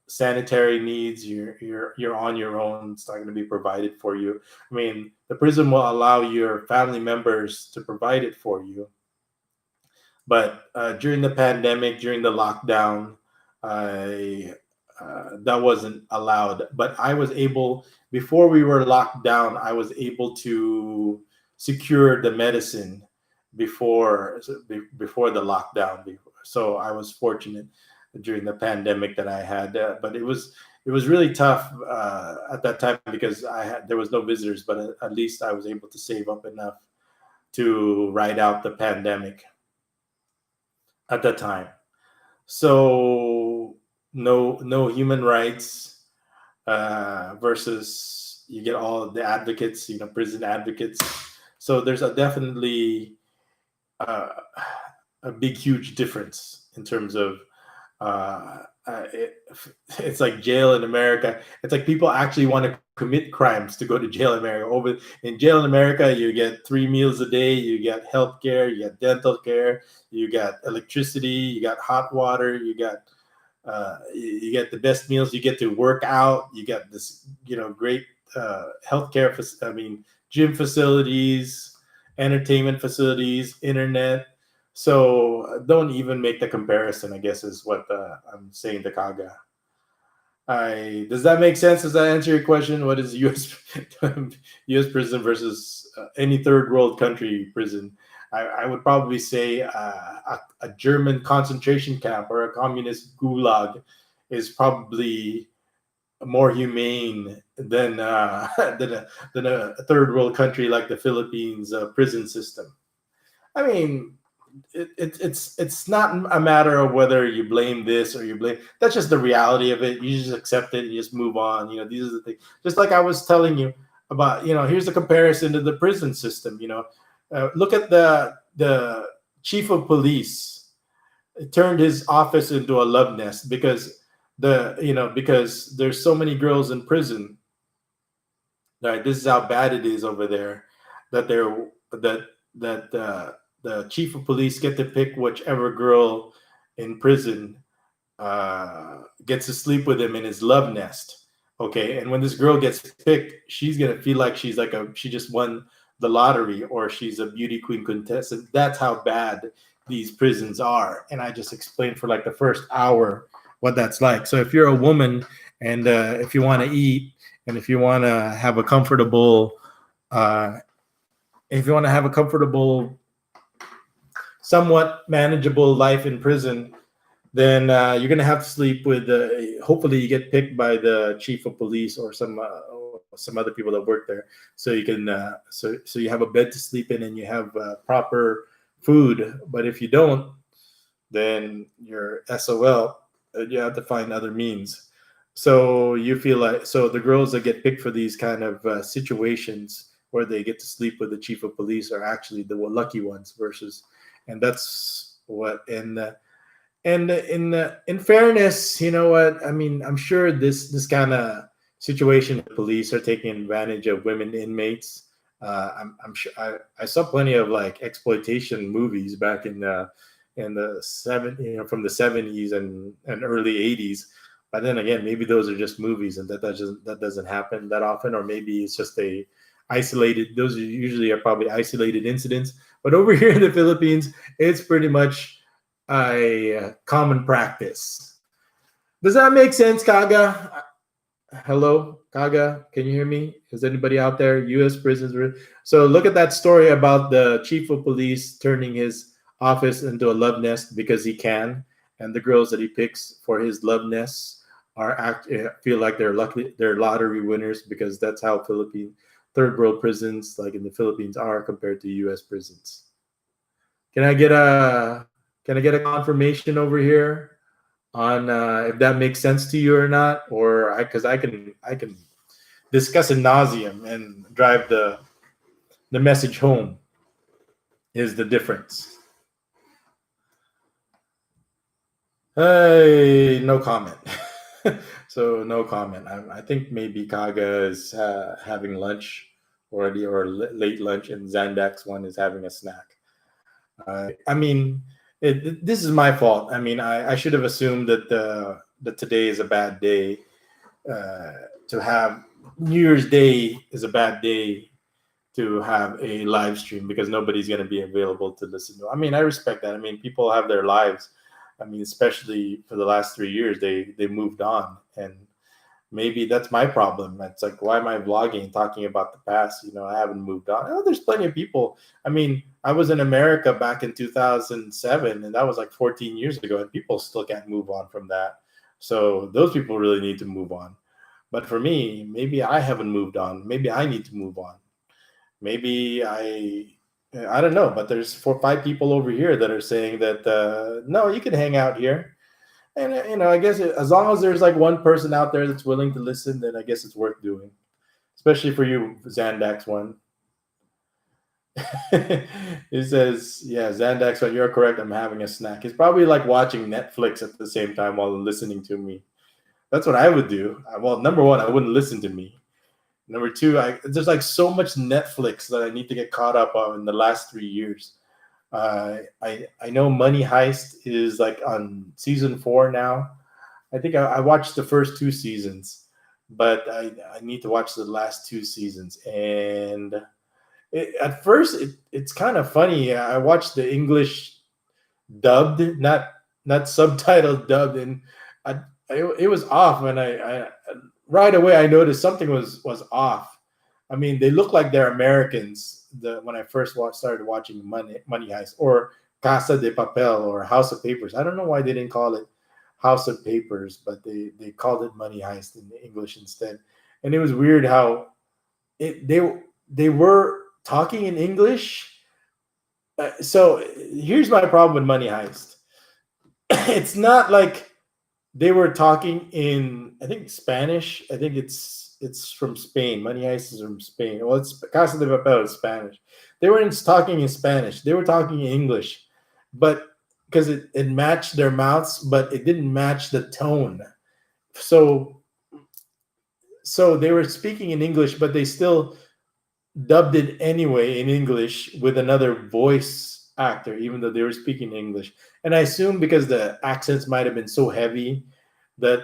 sanitary needs. You're on your own. It's not going to be provided for you. I mean, the prison will allow your family members to provide it for you. But during the pandemic, during the lockdown, that wasn't allowed. But I was able, before we were locked down, I was able to secure the medicine before the lockdown. So I was fortunate during the pandemic that I had, but it was really tough at that time, because there was no visitors, but at least I was able to save up enough to ride out the pandemic at that time. So no human rights versus you get all of the advocates, prison advocates. So there's definitely a big, huge difference in terms of it's like jail in America. It's like people actually want to commit crimes to go to jail in America. In jail in America, you get 3 meals a day, you get health care, you get dental care, you got electricity, you got hot water, you get the best meals, you get to work out, you got this great health care. Gym facilities, entertainment facilities, internet. So don't even make the comparison, I guess, is what I'm saying to Kaga. Does that make sense? Does that answer your question? What is U.S. U.S. prison versus any third world country prison? I would probably say a German concentration camp or a communist gulag is probably more humane than a third world country like the Philippines prison system. I mean, it's not a matter of whether you blame this or you blame. That's just the reality of it. You just accept it and you just move on. These are the things. Just like I was telling you about. Here's a comparison to the prison system. Look at the chief of police. It turned his office into a love nest because because there's so many girls in prison. Right, this is how bad it is over there. That the chief of police get to pick whichever girl in prison gets to sleep with him in his love nest. Okay, and when this girl gets picked, she's gonna feel like she just won the lottery, or she's a beauty queen contestant. That's how bad these prisons are. And I just explained for like the first hour what that's like. So if you're a woman and if you want to eat and if you want to have a comfortable, somewhat manageable life in prison, then you're going to have to sleep with, hopefully you get picked by the chief of police or some other people that work there. So you can, so you have a bed to sleep in and you have proper food. But if you don't, then you're SOL. You have to find other means. So you feel like, so the girls that get picked for these kind of situations where they get to sleep with the chief of police are actually the lucky ones versus, and that's what, and in fairness, you know what, I mean, I'm sure this kind of situation. The police are taking advantage of women inmates. I'm sure I saw plenty of like exploitation movies back in the from the 70s and early 80s. But then again, maybe those are just movies, and that doesn't happen that often, or maybe it's just a isolated. Those usually are probably isolated incidents. But over here in the Philippines, it's pretty much a common practice. Does that make sense, Kaga? Hello, Kaga. Can you hear me? Is anybody out there? U.S. prisons. So look at that story about the chief of police turning his office into a love nest because he can, and the girls that he picks for his love nests feel like they're lottery winners because that's how Philippine third world prisons like in the Philippines are compared to U.S. prisons. Can I get a confirmation over here on if that makes sense to you or not, or because I can discuss in nauseum and drive the message home is the difference. Hey, no comment. So no comment. I think maybe Kaga is having lunch already or late lunch, and Zandax one is having a snack. I mean, this is my fault. I mean, I should have assumed that today is a bad day. To have New Year's Day is a bad day to have a live stream because nobody's going to be available to listen to. I mean, I respect that. I mean, people have their lives. I mean, especially for the last 3 years, they moved on, and maybe that's my problem. It's like, why am I vlogging, talking about the past? I haven't moved on. Oh, there's plenty of people. I mean, I was in America back in 2007, and that was like 14 years ago, and people still can't move on from that. So those people really need to move on. But for me, maybe I haven't moved on. Maybe I need to move on. Maybe I don't know, but there's 4 or 5 people over here that are saying that no, you can hang out here. And I guess as long as there's like one person out there that's willing to listen, then I guess it's worth doing. Especially for you, Zandax one. He says, "Yeah, Zandax one, you're correct. I'm having a snack." He's probably like watching Netflix at the same time while listening to me. That's what I would do. Well, number one, I wouldn't listen to me. Number two, there's like so much Netflix that I need to get caught up on in the last 3 years. I know Money Heist is like on season 4 now. I think I watched the first 2 seasons, but I need to watch the last 2 seasons. And at first, it's kind of funny. I watched the English dubbed, not subtitled, dubbed, and it was off. And I right away I noticed something was off. I mean, they look like they're Americans. When I first started watching Money Heist or Casa de Papel or House of Papers. I don't know why they didn't call it House of Papers, but they called it Money Heist in English instead. And it was weird how they were talking in English. So here's my problem with Money Heist. It's not like they were talking in, I think, Spanish. I think it's from Spain. Money Heist is from Spain. Well, it's Casa de Papel is Spanish. They weren't talking in Spanish. They were talking in English, but because it matched their mouths, but it didn't match the tone. So they were speaking in English, but they still dubbed it anyway in English with another voice actor, even though they were speaking English. And I assume because the accents might have been so heavy that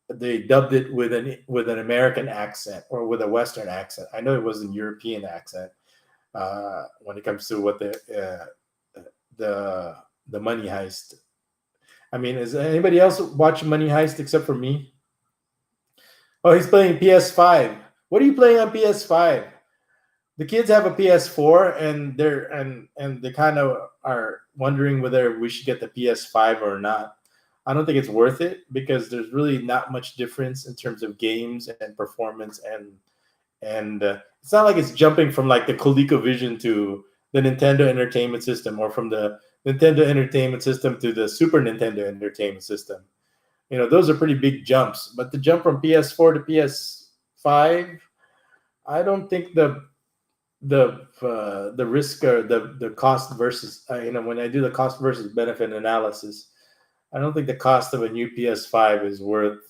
they dubbed it with an American accent or with a Western accent. I know it was a European accent when it comes to what the Money Heist. I mean, is anybody else watching Money Heist except for me? Oh, he's playing PS5. What are you playing on PS5? The kids have a PS4, and they kind of are wondering whether we should get the PS5 or not. I don't think it's worth it because there's really not much difference in terms of games and performance, and it's not like it's jumping from like the ColecoVision to the Nintendo Entertainment System, or from the Nintendo Entertainment System to the Super Nintendo Entertainment System. Those are pretty big jumps. But the jump from PS4 to PS5, I don't think the risk or the cost versus when I do the cost versus benefit analysis, I don't think the cost of a new PS5 is worth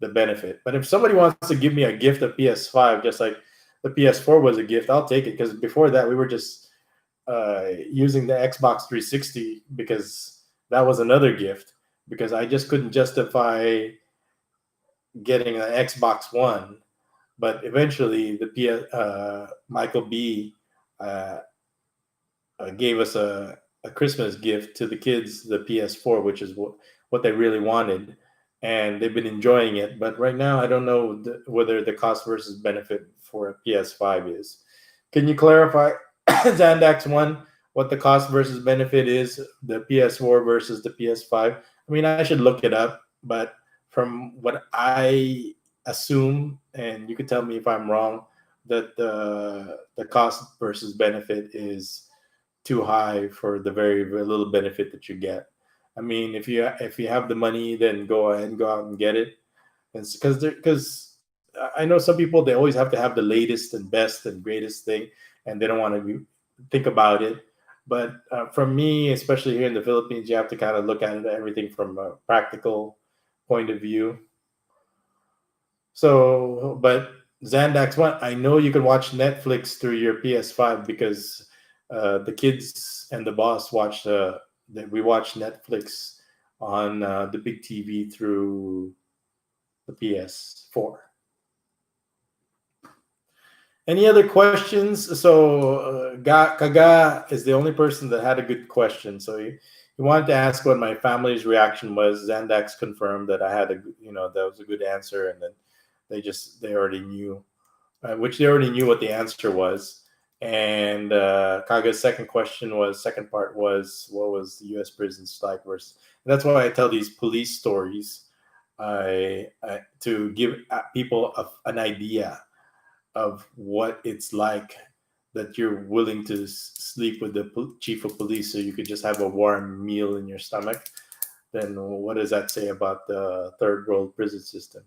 the benefit. But if somebody wants to give me a gift of PS5, just like the PS4 was a gift, I'll take it, because before that we were just using the Xbox 360 because that was another gift, because I just couldn't justify getting an Xbox One. But eventually, Michael B gave us a Christmas gift to the kids, the PS4, which is what they really wanted, and they've been enjoying it. But right now, I don't know whether the cost versus benefit for a PS5 is. Can you clarify, Zandax One, what the cost versus benefit is, the PS4 versus the PS5? I mean, I should look it up, but from what I assume, and you could tell me if I'm wrong, that the cost versus benefit is too high for the very, very little benefit that you get. I mean, if you have the money, then go ahead and go out and get it. And because I know some people, they always have to have the latest and best and greatest thing, and they don't want to think about it. But from me, especially here in the Philippines, you have to kind of look at it, everything from a practical point of view. So, but Zandax One, I know you can watch Netflix through your PS5 because the kids and the boss watch we watch Netflix on the big TV through the PS4. Any other questions? So Kaga is the only person that had a good question. So he wanted to ask what my family's reaction was. Zandax confirmed that I had that was a good answer, and then they already knew, which they already knew what the answer was. And Kaga's second part was, what was the U.S. prisons like versus? And that's why I tell these police stories, to give people an idea of what it's like, that you're willing to sleep with the chief of police so you could just have a warm meal in your stomach. Then what does that say about the third world prison system?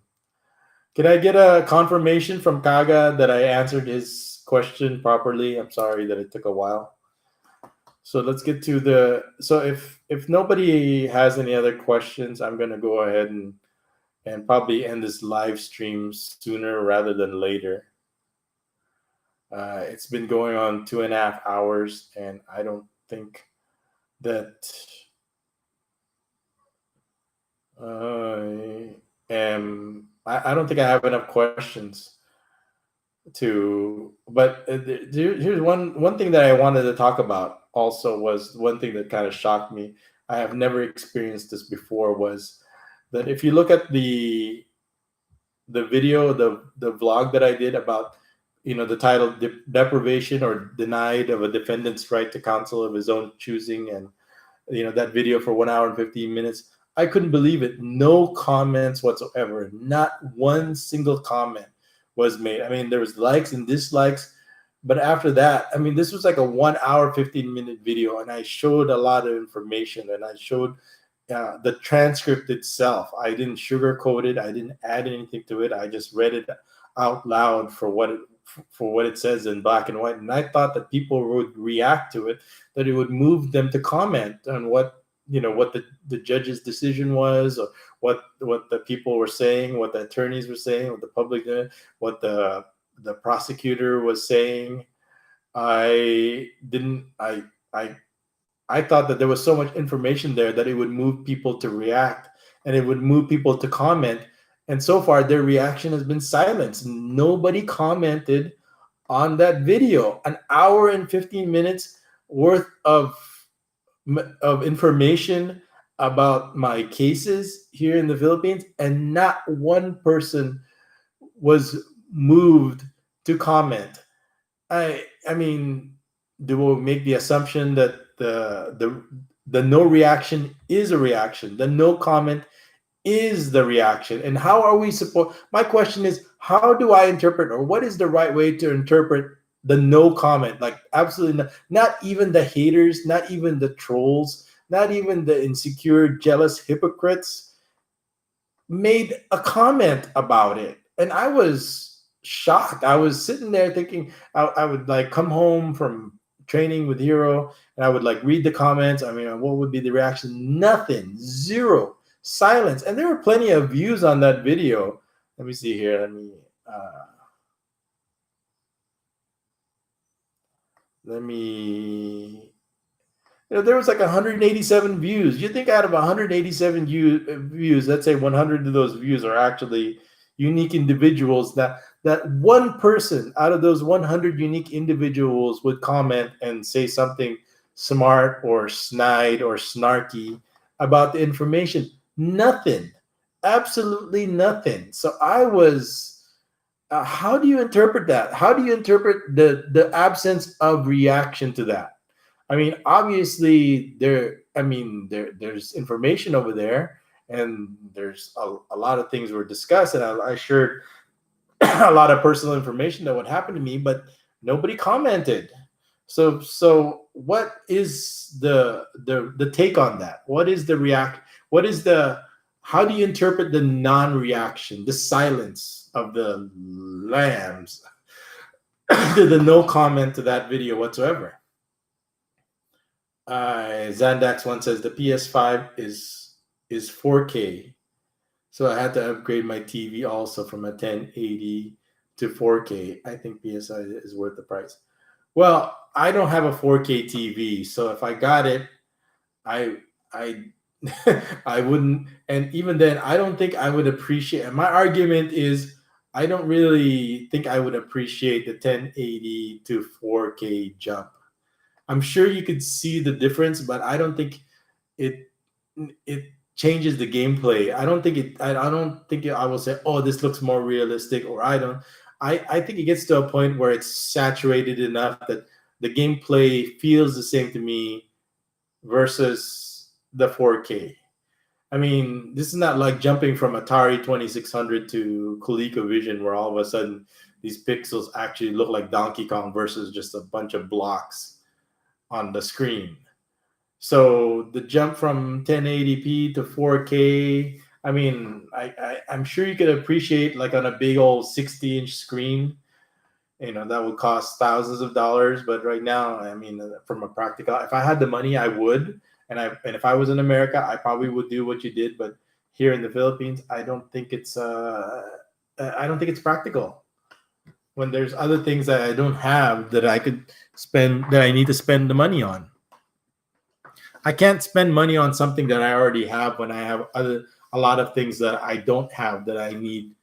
Can I get a confirmation from Kaga that I answered his question properly? I'm sorry that it took a while. So let's get to so if nobody has any other questions, I'm going to go ahead and probably end this live stream sooner rather than later. It's been going on 2.5 hours, and I don't think that I don't think I have enough questions but here's one thing that I wanted to talk about also. Was one thing that kind of shocked me. I have never experienced this before, was that if you look at the video, the vlog that I did about, the title, deprivation or denied of a defendant's right to counsel of his own choosing, and that video for 1 hour and 15 minutes, I couldn't believe it. No comments whatsoever. Not one single comment was made. I mean, there was likes and dislikes, but after that, I mean, this was like a 1 hour, 15-minute video, and I showed a lot of information, and I showed the transcript itself. I didn't sugarcoat it. I didn't add anything to it. I just read it out loud for what it says in black and white. And I thought that people would react to it, that it would move them to comment on what the judge's decision was, or what the people were saying, what the attorneys were saying, what the public did, what the prosecutor was saying. I thought that there was so much information there that it would move people to react, and it would move people to comment. And so far, their reaction has been silence. Nobody commented on that video. 1 hour and 15 minutes worth of information about my cases here in the Philippines, and not one person was moved to comment. I mean, do we make the assumption that the no reaction is a reaction, the no comment is the reaction? And how are we supposed? My question is, how do I interpret, or what is the right way to interpret the no comment? Like, absolutely not even the haters, not even the trolls, not even the insecure, jealous hypocrites made a comment about it. And I was shocked. I was sitting there thinking, I would like come home from training with Hero, and I would like read the comments. I mean, what would be the reaction? Nothing. Zero. Silence. And there were plenty of views on that video. Let me see here. Uh, let me. There was like 187 views. You think out of 187 views, let's say 100 of those views are actually unique individuals. That one person out of those 100 unique individuals would comment and say something smart or snide or snarky about the information. Nothing, absolutely nothing. So I was. How do you interpret that? How do you interpret the absence of reaction to that? I mean, obviously there's information over there, and there's a lot of things were discussed, and I shared a lot of personal information that would happen to me, but nobody commented. So what is the take on that? What is the react? What is the how do you interpret the non-reaction, the silence of the lambs, the no comment to that video whatsoever? Zandax one says the PS5 is 4K, so I had to upgrade my TV also from a 1080 to 4K. I think PSI is worth the price. Well, I don't have a 4K TV, so if I got it, I I wouldn't, and even then, I don't think I would appreciate. And my argument is, I don't really think I would appreciate the 1080 to 4K jump. I'm sure you could see the difference, but I don't think it it changes the gameplay. I don't think it. I don't think I will say, oh, this looks more realistic, or I don't. I think it gets to a point where it's saturated enough that the gameplay feels the same to me versus the 4K. I mean, this is not like jumping from Atari 2600 to ColecoVision, where all of a sudden these pixels actually look like Donkey Kong versus just a bunch of blocks on the screen. So the jump from 1080p to 4K, I mean, I'm sure you could appreciate like on a big old 60-inch screen, that would cost thousands of dollars. But right now, I mean, from a practical, if I had the money, I would. And if I was in America, I probably would do what you did. But here in the Philippines, I don't think it's practical when there's other things that I don't have that I could spend, that I need to spend the money on. I can't spend money on something that I already have when I have a lot of things that I don't have that I need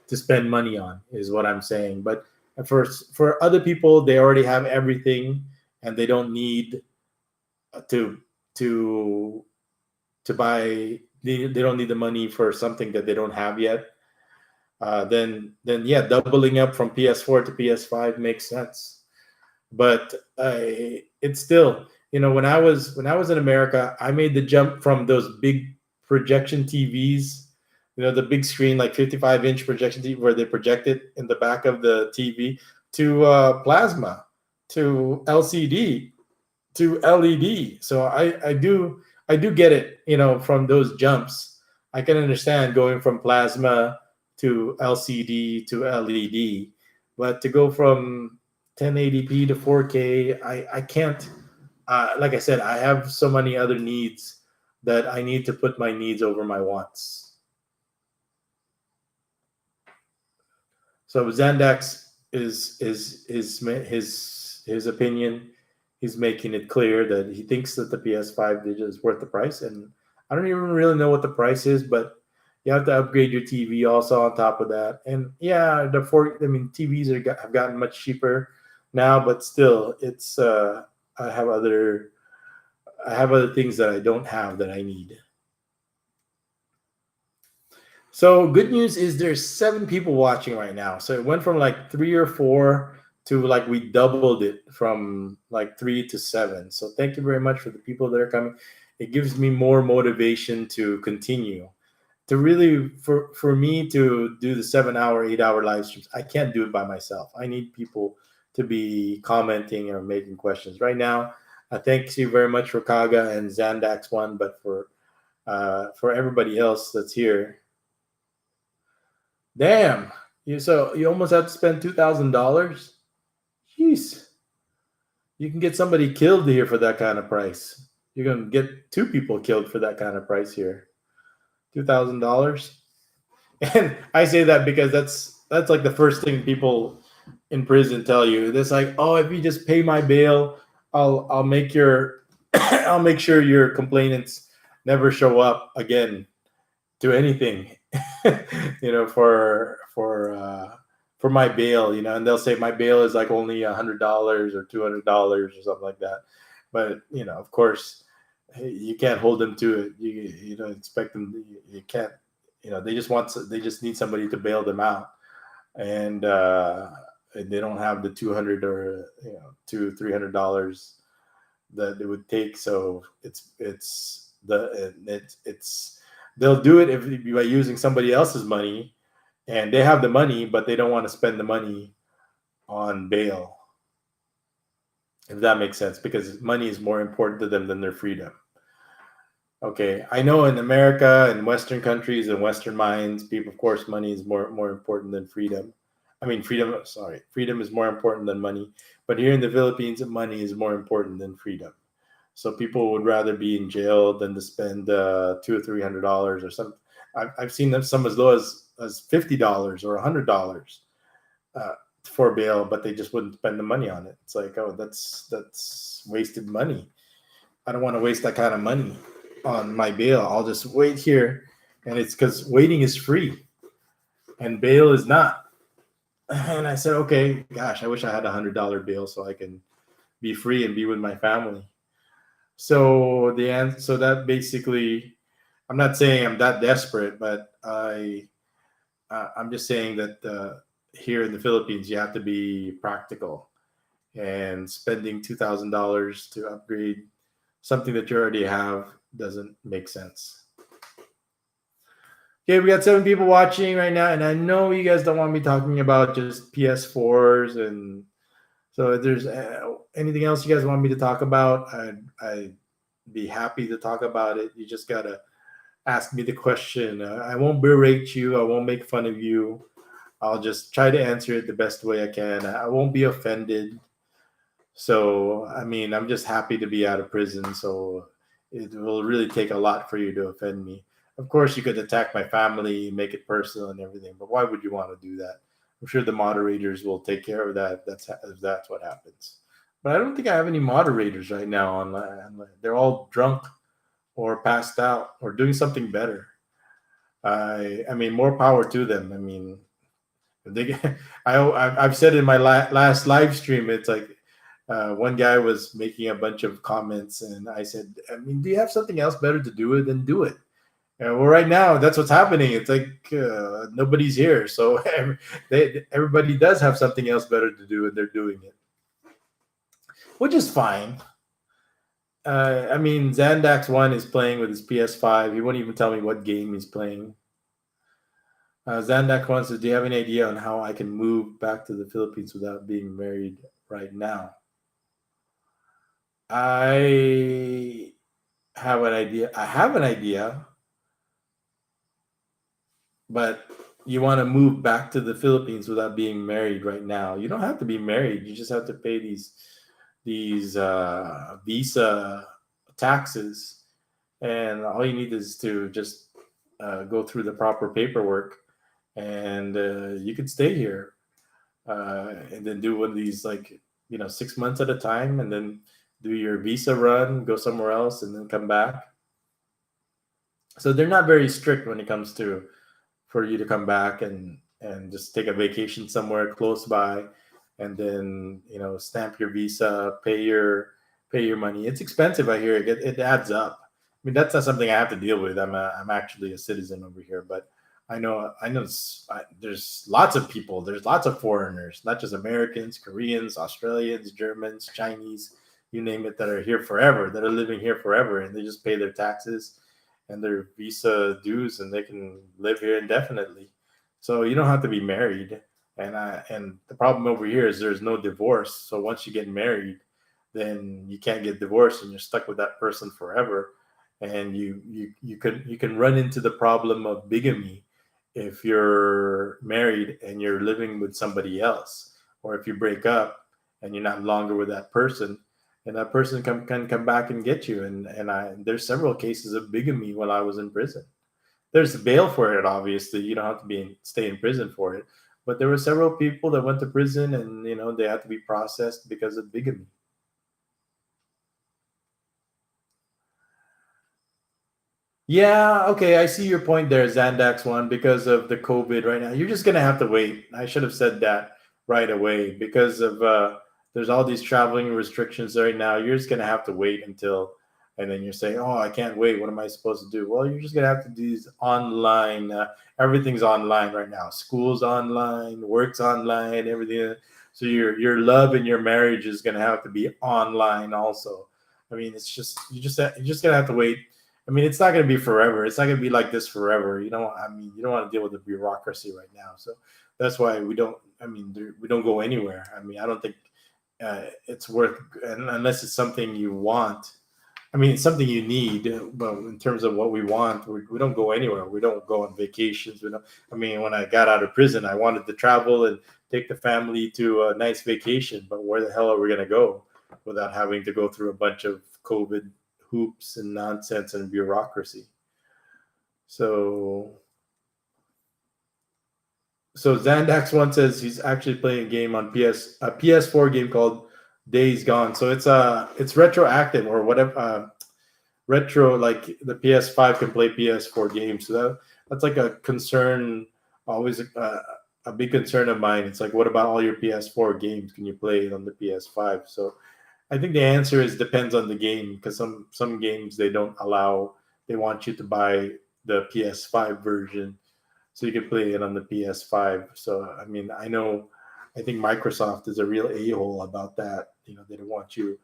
to spend money on, is what I'm saying. But for other people, they already have everything and they don't need to to buy. They don't need the money for something that they don't have yet. Then yeah, doubling up from PS4 to PS5 makes sense. But it's still, when I was in America, I made the jump from those big projection TVs, the big screen, like 55-inch projection TV where they project it in the back of the TV, to plasma, to LCD, to LED. So I do get it, from those jumps. I can understand going from plasma to LCD to LED, but to go from 1080p to 4K, I can't. Like I said, I have so many other needs that I need to put my needs over my wants. So Zandax is his opinion. He's making it clear that he thinks that the PS5 is worth the price, and I don't even really know what the price is, but you have to upgrade your TV also on top of that. And yeah, TVs have gotten much cheaper now, but still, it's I have other things that I don't have that I need. So good news is there's 7 people watching right now. So it went from like 3 or 4 to like we doubled it from like 3 to 7. So thank you very much for the people that are coming. It gives me more motivation to continue. To really, for me to do the 7-hour, 8-hour live streams, I can't do it by myself. I need people to be commenting or making questions. Right now, thank you very much for Kaga and Zandax one, but for everybody else that's here, damn, so you almost have to spend $2,000. Jeez, you can get somebody killed here for that kind of price. You're gonna get 2 people killed for that kind of price here. $2,000. And I say that because that's like the first thing people in prison tell you. It's like, oh, if you just pay my bail, I'll make your I'll make sure your complainants never show up again to anything. For my bail, and they'll say my bail is like only $100 or $200 or something like that. But of course, you can't hold them to it. You don't expect them. You can't. They just need somebody to bail them out, and they don't have the 200 or $200-300 that it would take. So it's they'll do it if by using somebody else's money, and they have the money, but they don't want to spend the money on bail. If that makes sense, because money is more important to them than their freedom. Okay, I know in America and Western countries and Western minds, people, of course, money is more important than freedom. I mean, freedom. Sorry, freedom is more important than money. But here in the Philippines, money is more important than freedom. So people would rather be in jail than to spend $200 or $300 or something. I've seen them some as low as $50 or $100 uh, for bail, but they just wouldn't spend the money on it. It's like, oh, that's wasted money. I don't want to waste that kind of money on my bail. I'll just wait here, and it's because waiting is free and bail is not. And I said, okay, gosh, I wish I had $100 bail so I can be free and be with my family. So so that basically, I'm not saying I'm that desperate, but I'm just saying that here in the Philippines, you have to be practical, and spending $2,000 to upgrade something that you already have doesn't make sense. Okay, we got 7 people watching right now, and I know you guys don't want me talking about just PS4s, and so if there's anything else you guys want me to talk about, I'd be happy to talk about it. You just gotta ask me the question. I won't berate you. I won't make fun of you. I'll just try to answer it the best way I can. I won't be offended. So, I mean, I'm just happy to be out of prison. So, it will really take a lot for you to offend me. Of course, you could attack my family, make it personal and everything, but why would you want to do that? I'm sure the moderators will take care of that. If that's what happens. But I don't think I have any moderators right now online. They're all drunk or passed out or doing something better. I mean, more power to them. I mean, they, I've said in my last live stream, it's like one guy was making a bunch of comments, and I said, I mean, do you have something else better to do it than do it? Well, right now, that's what's happening. It's like nobody's here, so everybody does have something else better to do, and they're doing it, which is fine. I mean, Zandax1 is playing with his PS5. He won't even tell me what game he's playing. Zandax1 says, do you have any idea on how I can move back to the Philippines without being married right now? I have an idea. But you want to move back to the Philippines without being married right now. You don't have to be married. You just have to pay these visa taxes, and all you need is to just go through the proper paperwork, and you could stay here, and then do one of these, like, 6 months at a time, and then do your visa run, go somewhere else, and then come back. So they're not very strict when it comes to for you to come back and just take a vacation somewhere close by, and then stamp your visa, pay your money. It's expensive. I hear it adds up. I mean, that's not something I have to deal with. I'm actually a citizen over here, but I know there's lots of people. There's lots of foreigners, not just Americans, Koreans, Australians, Germans, Chinese, you name it, that are here forever, that are living here forever, and they just pay their taxes and their visa dues, and they can live here indefinitely. So you don't have to be married. And the problem over here is there's no divorce. So once you get married, then you can't get divorced, and you're stuck with that person forever. And you can run into the problem of bigamy if you're married and you're living with somebody else, or if you break up and you're not longer with that person, and that person can come back and get you. And there's several cases of bigamy while I was in prison. there's bail for it. Obviously, you don't have to stay in prison for it. But there were several people that went to prison, and they had to be processed because of bigamy. Yeah, okay, I see your point there, Zandax one, because of the COVID right now. You're just gonna have to wait. I should have said that right away because of there's all these traveling restrictions right now. You're just gonna have to wait until, and then you're saying, "Oh, I can't wait. What am I supposed to do?" Well, you're just gonna have to do these online. Everything's online right now. School's online, work's online, everything. So your love and your marriage is gonna have to be online also. I mean, it's just you're just gonna have to wait. I mean, it's not going to be forever. It's not going to be like this forever. I mean, you don't want to deal with the bureaucracy right now. So that's why we don't. I mean, we don't go anywhere. I mean, I don't think it's worth, unless it's something you want. I mean, it's something you need. But in terms of what we want, we don't go anywhere. We don't go on vacations. We don't. I mean, when I got out of prison, I wanted to travel and take the family to a nice vacation. But where the hell are we going to go without having to go through a bunch of COVID hoops and nonsense and bureaucracy? So Zandax one says he's actually playing a game on a PS4 game called Days Gone. So it's retroactive or whatever, retro, like the PS5 can play PS4 games. So that's like a concern, always a big concern of mine. It's like, what about all your PS4 games? Can you play it on the PS5? So I think the answer is depends on the game, because some games they don't allow. They want you to buy the PS5 version so you can play it on the PS5. So I mean, I think Microsoft is a real a-hole about that. They don't want you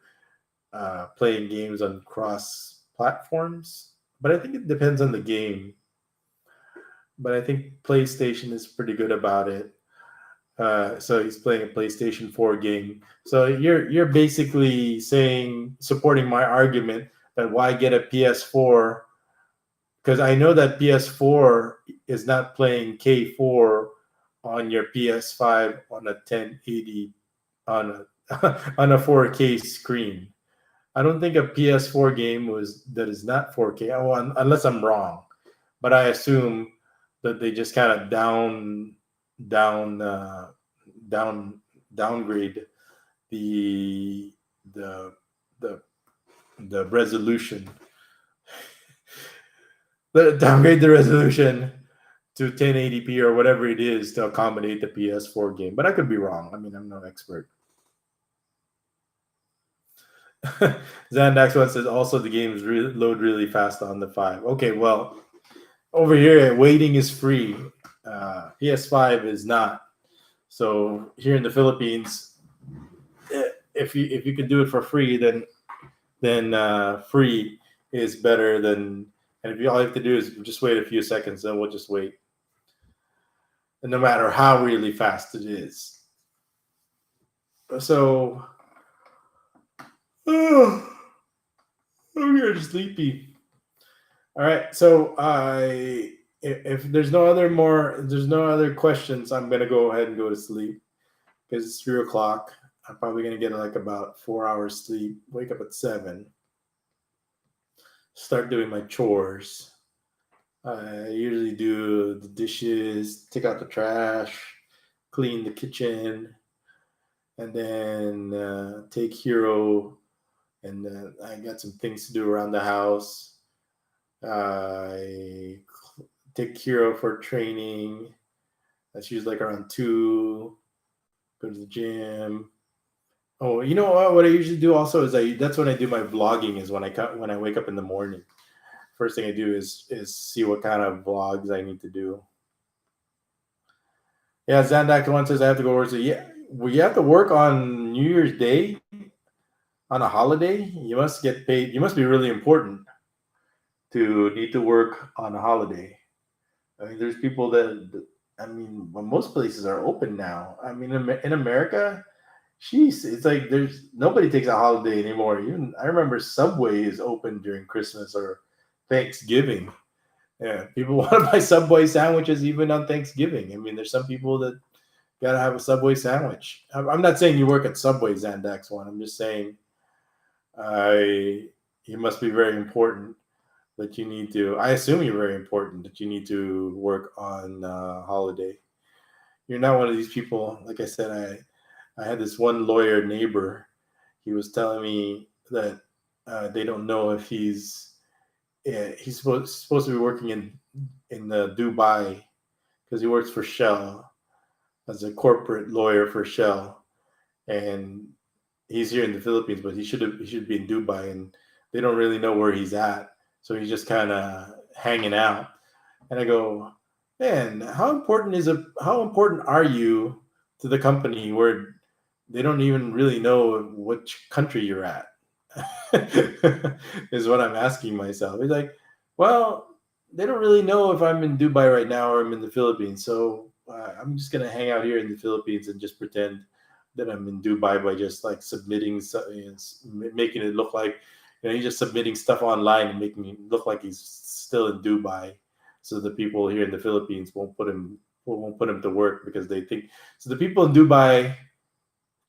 playing games on cross platforms. But I think it depends on the game. But I think PlayStation is pretty good about it. So he's playing a PlayStation 4 game. So you're basically supporting my argument that why get a PS4, because I know that PS4 is not playing K4 on your PS5 on a 1080 on a on a 4K screen. I don't think a PS4 game that is not 4K. Unless I'm wrong, but I assume that they just kind of down downgrade the resolution, downgrade the resolution to 1080p or whatever it is to accommodate the PS4 game. But I could be wrong. I mean, I'm no expert. Zandax one says also the games load really fast on the 5. Okay, well, over here waiting is free. PS5 is not. So here in the Philippines, if you can do it for free, then free is better than. And if all you have to do is just wait a few seconds, then we'll just wait. And no matter how really fast it is. So, I'm getting sleepy. All right, so if there's no other questions, I'm gonna go ahead and go to sleep because it's 3:00. I'm probably gonna get like about 4 hours sleep. Wake up at 7. Start doing my chores. I usually do the dishes, take out the trash, clean the kitchen, and then take Hero. And then I got some things to do around the house. I take Hero for training. That's usually like around 2. Go to the gym. Oh, you know what I usually do also is that's when I do my vlogging, is when I wake up in the morning. First thing I do is see what kind of vlogs I need to do. Yeah, Zandak one says I have to go work. So yeah, well, you have to work on New Year's Day on a holiday. You must get paid. You must be really important to need to work on a holiday. I mean, there's people well, most places are open now. I mean, in America, jeez, it's like there's nobody takes a holiday anymore. Even I remember Subway is open during Christmas or Thanksgiving. Yeah, people want to buy Subway sandwiches even on Thanksgiving. I mean, there's some people that gotta have a Subway sandwich. I'm not saying you work at Subway, Zandax one. I'm just saying, you must be very important that you need to. I assume you're very important that you need to work on holiday. You're not one of these people. Like I said, I had this one lawyer neighbor. He was telling me that they don't know if he's supposed to be working in Dubai because he works for Shell as a corporate lawyer for Shell, and he's here in the Philippines, but he should be in Dubai, and they don't really know where he's at, so he's just kind of hanging out. And I go, man, how important are you to the company where they don't even really know which country you're at? Is what I'm asking myself. He's like, well, they don't really know if I'm in Dubai right now or I'm in the Philippines, so I'm just gonna hang out here in the Philippines and just pretend that I'm in Dubai by just like submitting, making it look like he's just submitting stuff online and making it look like he's still in Dubai, so the people here in the Philippines won't put him to work because they think so. The people in Dubai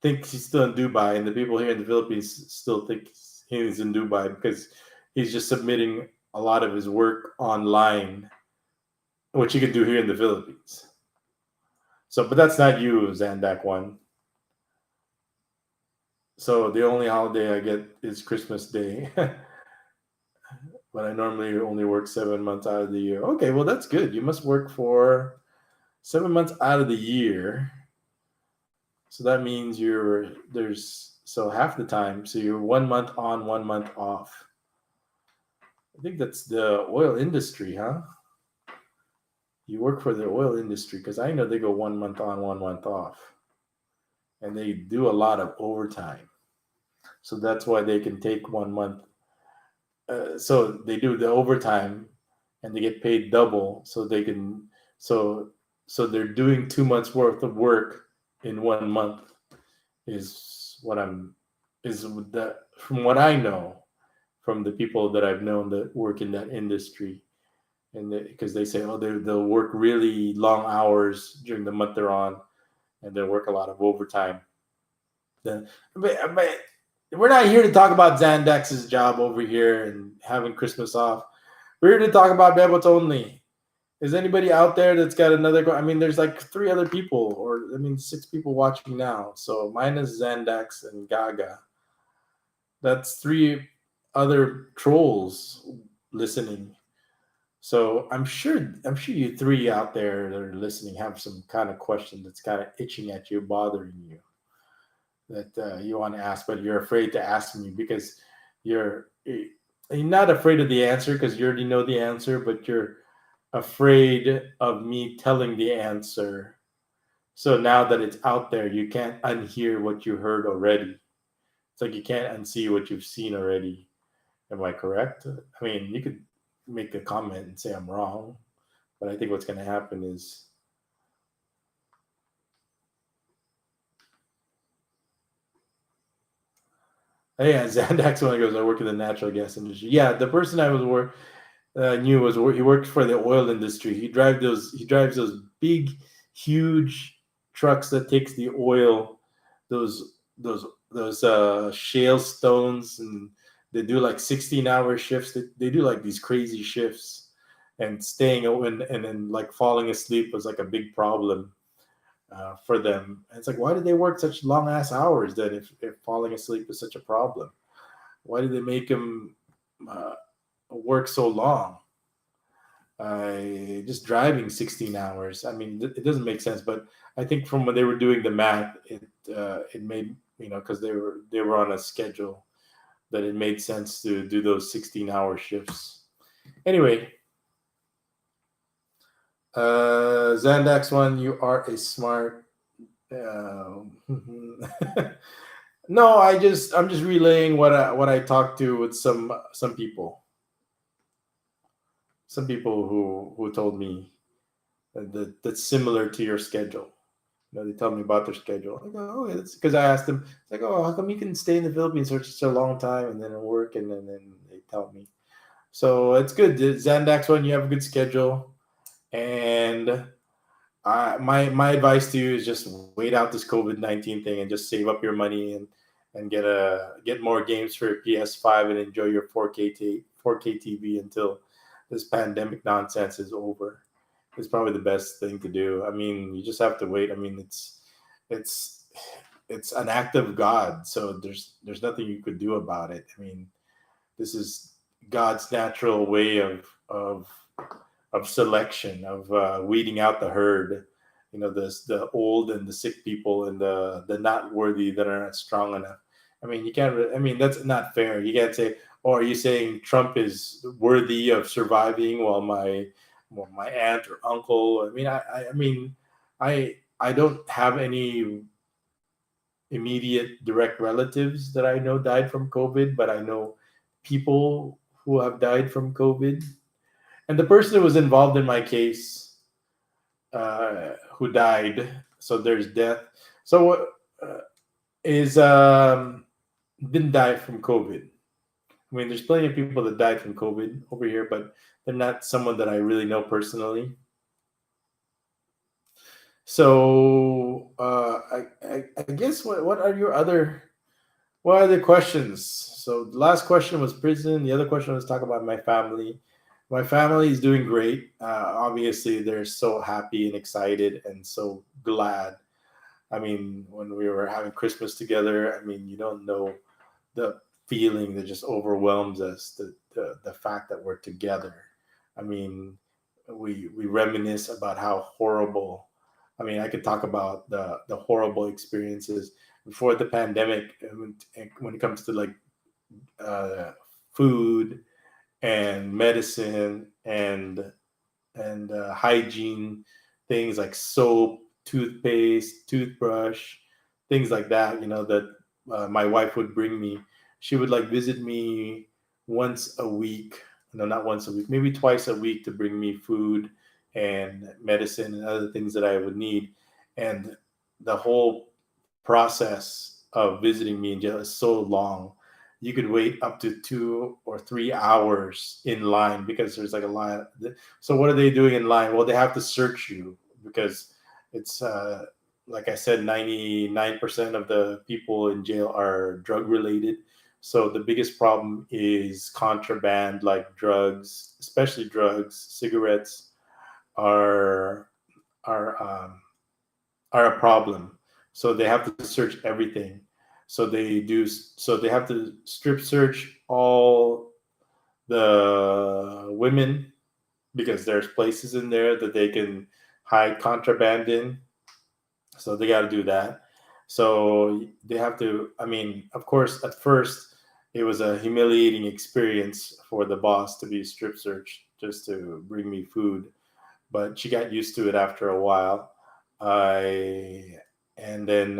think he's still in Dubai, and the people here in the Philippines still think he's in Dubai because he's just submitting a lot of his work online, which he could do here in the Philippines. So, but that's not you, Zandak one. So the only holiday I get is Christmas Day, but I normally only work 7 months out of the year. Okay, well that's good. You must work for 7 months out of the year. So that means there's half the time. So you're 1 month on, 1 month off. I think that's the oil industry, huh? You work for the oil industry because I know they go 1 month on, 1 month off, and they do a lot of overtime. So that's why they can take 1 month. So they do the overtime, and they get paid double. So they can so so they're doing 2 months worth of work in 1 month. Is what I'm is that from what I know from the people that I've known that work in that industry, and because they say, oh, they'll work really long hours during the month they're on, and they'll work a lot of overtime. Then, but we're not here to talk about Xandax's job over here and having Christmas off. We're here to talk about Bebots only. Is anybody out there that's got another? I mean, there's like three other people, or I mean, six people watching now. So minus Xandax and Gaga, that's three other trolls listening. So I'm sure you three out there that are listening have some kind of question that's kind of itching at you, bothering you, that you want to ask, but you're afraid to ask me because you're not afraid of the answer because you already know the answer, but you're afraid of me telling the answer. So now that it's out there, you can't unhear what you heard already. It's like you can't unsee what you've seen already. Am I correct? I mean, you could make a comment and say I'm wrong, but I think what's going to happen is, oh, yeah, Zandax one goes, I work in the natural gas industry. Yeah, the person I was knew he worked for the oil industry. He drives those big, huge trucks that takes the oil, those shale stones, and they do like 16-hour shifts. They do like these crazy shifts, and staying open and then like falling asleep was like a big problem for them. And it's like, why did they work such long ass hours then if falling asleep is such a problem? Why did they make them uh, work so long? Just driving 16 hours. I mean, it doesn't make sense, but I think from when they were doing the math, it made because they were on a schedule that it made sense to do those 16-hour shifts. Anyway, Zandax one, you are a smart. No, I'm just relaying what I talked to with some people. Some people who told me that's similar to your schedule. They tell me about their schedule. I go, oh, that's because I asked them. It's like, oh, how come you can stay in the Philippines for such a long time and then work, and then they tell me. So it's good. The Zandax one, you have a good schedule, and my advice to you is just wait out this COVID-19 thing and just save up your money and get more games for your PS5 and enjoy your 4K TV until this pandemic nonsense is over. It's probably the best thing to do. I mean, you just have to wait. I mean, it's it's an act of God, so there's nothing you could do about it. I mean, this is God's natural way of selection, of weeding out the herd. You know, the old and the sick people and the not worthy that are not strong enough. I mean, you can't. I mean, that's not fair. You can't say, "Oh, are you saying Trump is worthy of surviving while my aunt or uncle?" I mean, I mean, I don't have any immediate direct relatives that I know died from COVID, but I know people who have died from COVID. And the person who was involved in my case, who died, so there's death. So is didn't die from COVID. I mean, there's plenty of people that died from COVID over here, but they're not someone that I really know personally. So I guess what are your other what are the questions? So the last question was prison. The other question was talk about my family. My family is doing great. Obviously, they're so happy and excited and so glad. I mean, when we were having Christmas together, I mean, you don't know the feeling that just overwhelms us. The fact that we're together. I mean, we reminisce about how horrible. I mean, I could talk about the horrible experiences before the pandemic when it comes to like uh, food and medicine and hygiene things like soap, toothpaste, toothbrush, things like that. You know that my wife would bring me. She would like visit me once a week. No, not once a week, maybe twice a week to bring me food and medicine and other things that I would need. And the whole process of visiting me in jail is so long. You could wait up to 2 or 3 hours in line because there's like a line. So what are they doing in line? Well, they have to search you because it's like I said, 99% of the people in jail are drug related. So the biggest problem is contraband, like drugs, especially drugs, cigarettes are are um, are a problem. So they have to search everything. So they do. So they have to strip search all the women because there's places in there that they can hide contraband in. So they got to do that. So they have to. I mean, of course, at first it was a humiliating experience for the boss to be strip searched just to bring me food, but she got used to it after a while. I and then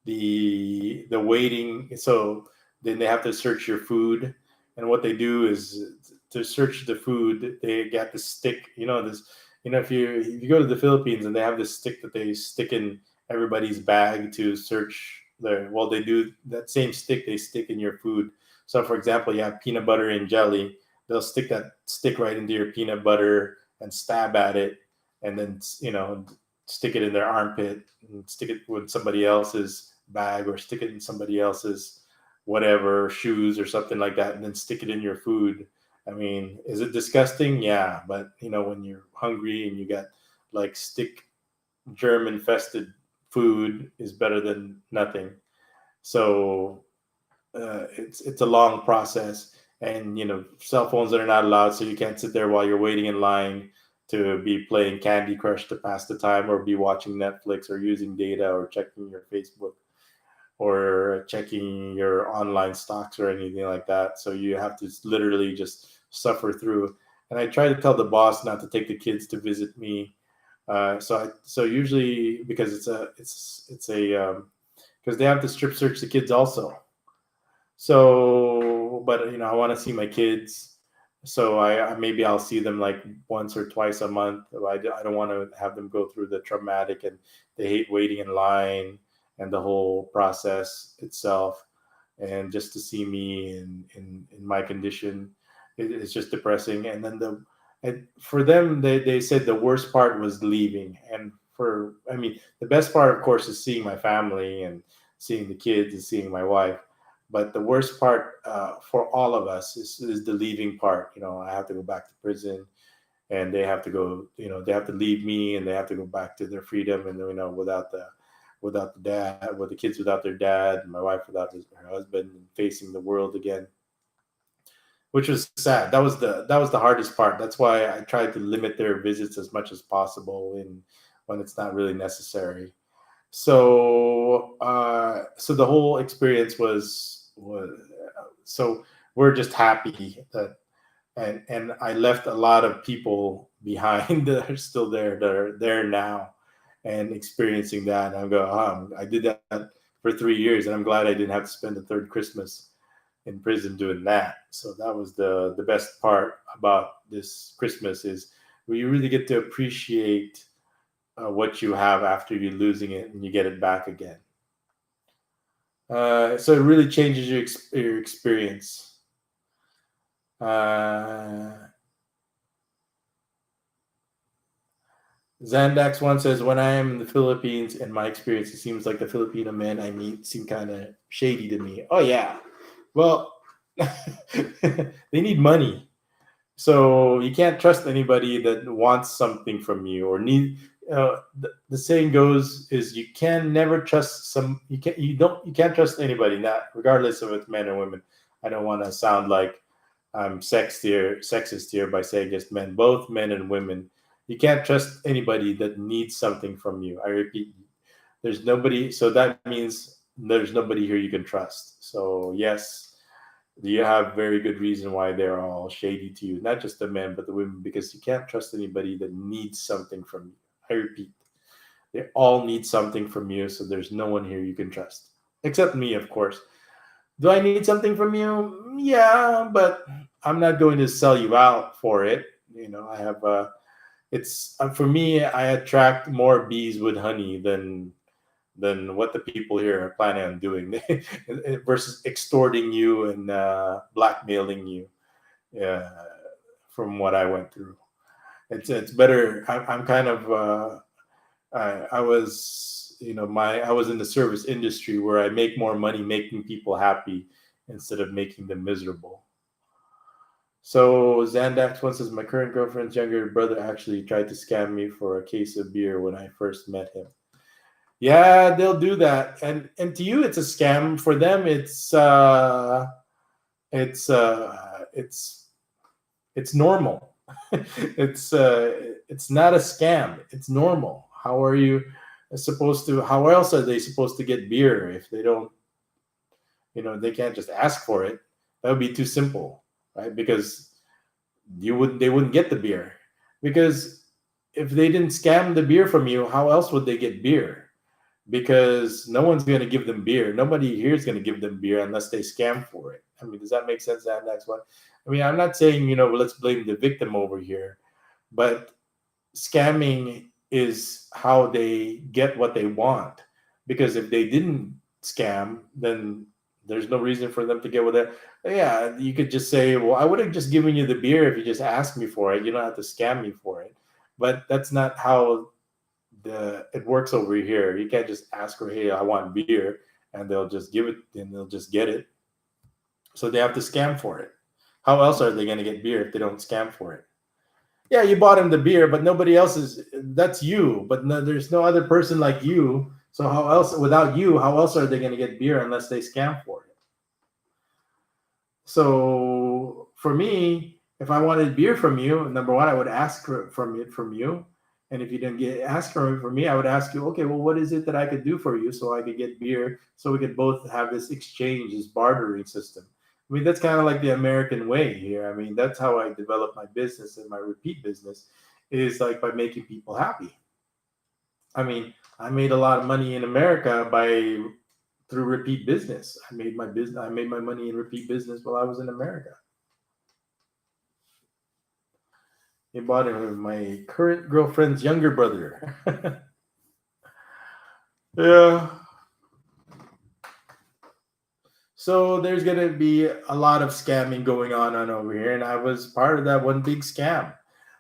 the waiting. So then they have to search your food, and what they do is to search the food. They got the stick. You know this. You know if you go to the Philippines and they have this stick that they stick in everybody's bag to search their. Well, they do that same stick they stick in your food. So for example, you have peanut butter and jelly. They'll stick that stick right into your peanut butter and stab at it, and then stick it in their armpit and stick it with somebody else's bag or stick it in somebody else's whatever shoes or something like that and then stick it in your food. I mean, is it disgusting? Yeah, but when you're hungry and you got like stick germ infested food is better than nothing. So it's a long process, and cell phones that are not allowed, so you can't sit there while you're waiting in line to be playing Candy Crush to pass the time, or be watching Netflix, or using data, or checking your Facebook, or checking your online stocks, or anything like that. So you have to literally just suffer through. And I try to tell the boss not to take the kids to visit me. So usually because it's a because they have to strip search the kids also. So, but I want to see my kids, so maybe I'll see them like once or twice a month. I don't want to have them go through the traumatic, and they hate waiting in line and the whole process itself. And just to see me in my condition, it's just depressing. And then for them, they said the worst part was leaving. And the best part, of course, is seeing my family and seeing the kids and seeing my wife. But the worst part for all of us is the leaving part. I have to go back to prison, and they have to go. They have to leave me, and they have to go back to their freedom, and without the dad, with the kids without their dad, my wife without her husband, and facing the world again, which was sad. That was the hardest part. That's why I tried to limit their visits as much as possible, when it's not really necessary. So the whole experience was so we're just happy that, and I left a lot of people behind that are still there, that are there now and experiencing that. And I go, I did that for 3 years, and I'm glad I didn't have to spend the third Christmas in prison doing that. So that was the best part about this Christmas, is where you really get to appreciate what you have after you losing it and you get it back again. So it really changes your experience. Zandax one says, when I am in the Philippines, in my experience, it seems like the Filipino men I meet seem kind of shady to me. Oh yeah, well, they need money, so you can't trust anybody that wants something from you or need. The saying goes is you can never trust some. You can't trust anybody, not regardless of it's men or women. I don't want to sound like I'm sexist here by saying just men, both men and women. You can't trust anybody that needs something from you. I repeat, there's nobody. So that means there's nobody here you can trust. So yes, you have very good reason why they're all shady to you. Not just the men, but the women, because you can't trust anybody that needs something from you. I repeat, they all need something from you. So there's no one here you can trust, except me, of course. Do I need something from you? Yeah, but I'm not going to sell you out for it. I have it's for me. I attract more bees with honey than what the people here are planning on doing, versus extorting you and blackmailing you. Uh, from what I went through, it's better. I'm kind of I was I was in the service industry where I make more money making people happy instead of making them miserable. So Zandax one says, my current girlfriend's younger brother actually tried to scam me for a case of beer when I first met him. Yeah, they'll do that, and to you, it's a scam. For them, it's normal. It's not a scam. It's normal. How are you supposed to? How else are they supposed to get beer if they don't? They can't just ask for it. That would be too simple, right? Because they wouldn't get the beer, because if they didn't scam the beer from you, how else would they get beer? Because no one's going to give them beer. Nobody here is going to give them beer unless they scam for it. I mean, does that make sense? That next one. I mean, I'm not saying let's blame the victim over here, but scamming is how they get what they want. Because if they didn't scam, then there's no reason for them to get what they. Yeah, you could just say, well, I would have just given you the beer if you just asked me for it. You don't have to scam me for it. But that's not how it works over here. You can't just ask her, hey, I want beer, and they'll just give it and they'll just get it. So they have to scam for it. How else are they going to get beer if they don't scam for it? Yeah, you bought them the beer, but nobody else is. That's you, but no, there's no other person like you. So how else, without you, how else are they going to get beer unless they scam for it? So for me, if I wanted beer from you, number one, I would ask from you. And if you didn't ask from me, I would ask you, okay, well, what is it that I could do for you so I could get beer, so we could both have this exchange, this bartering system. I mean, that's kind of like the American way here. I mean, that's how I develop my business and my repeat business, is like by making people happy. I mean, I made a lot of money in America through repeat business. I made my money in repeat business while I was in America. He bought it with my current girlfriend's younger brother. Yeah. So there's gonna be a lot of scamming going on over here, and I was part of that one big scam.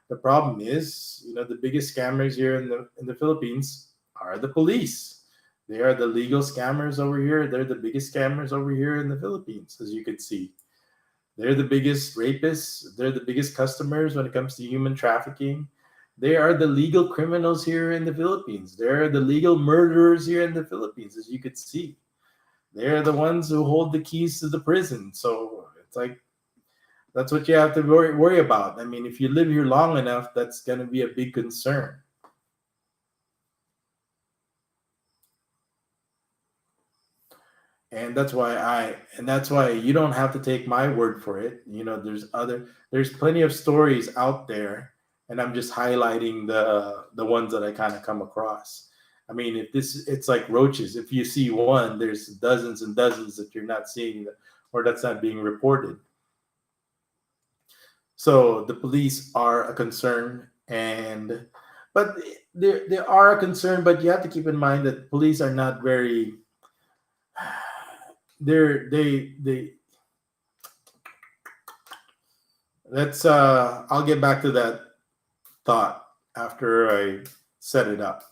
The problem is, the biggest scammers here in the Philippines are the police. They are the legal scammers over here. They're the biggest scammers over here in the Philippines, as you can see. They're the biggest rapists. They're the biggest customers when it comes to human trafficking. They are the legal criminals here in the Philippines. They're the legal murderers here in the Philippines, as you could see. They're the ones who hold the keys to the prison. So it's like that's what you have to worry about. I mean, if you live here long enough, that's going to be a big concern. And that's why you don't have to take my word for it. There's plenty of stories out there, and I'm just highlighting the ones that I kind of come across. I mean, it's like roaches. If you see one, there's dozens and dozens that you're not seeing, or that's not being reported. So the police are a concern, but they are a concern. But you have to keep in mind that police are not very. They Let's I'll get back to that thought after I set it up.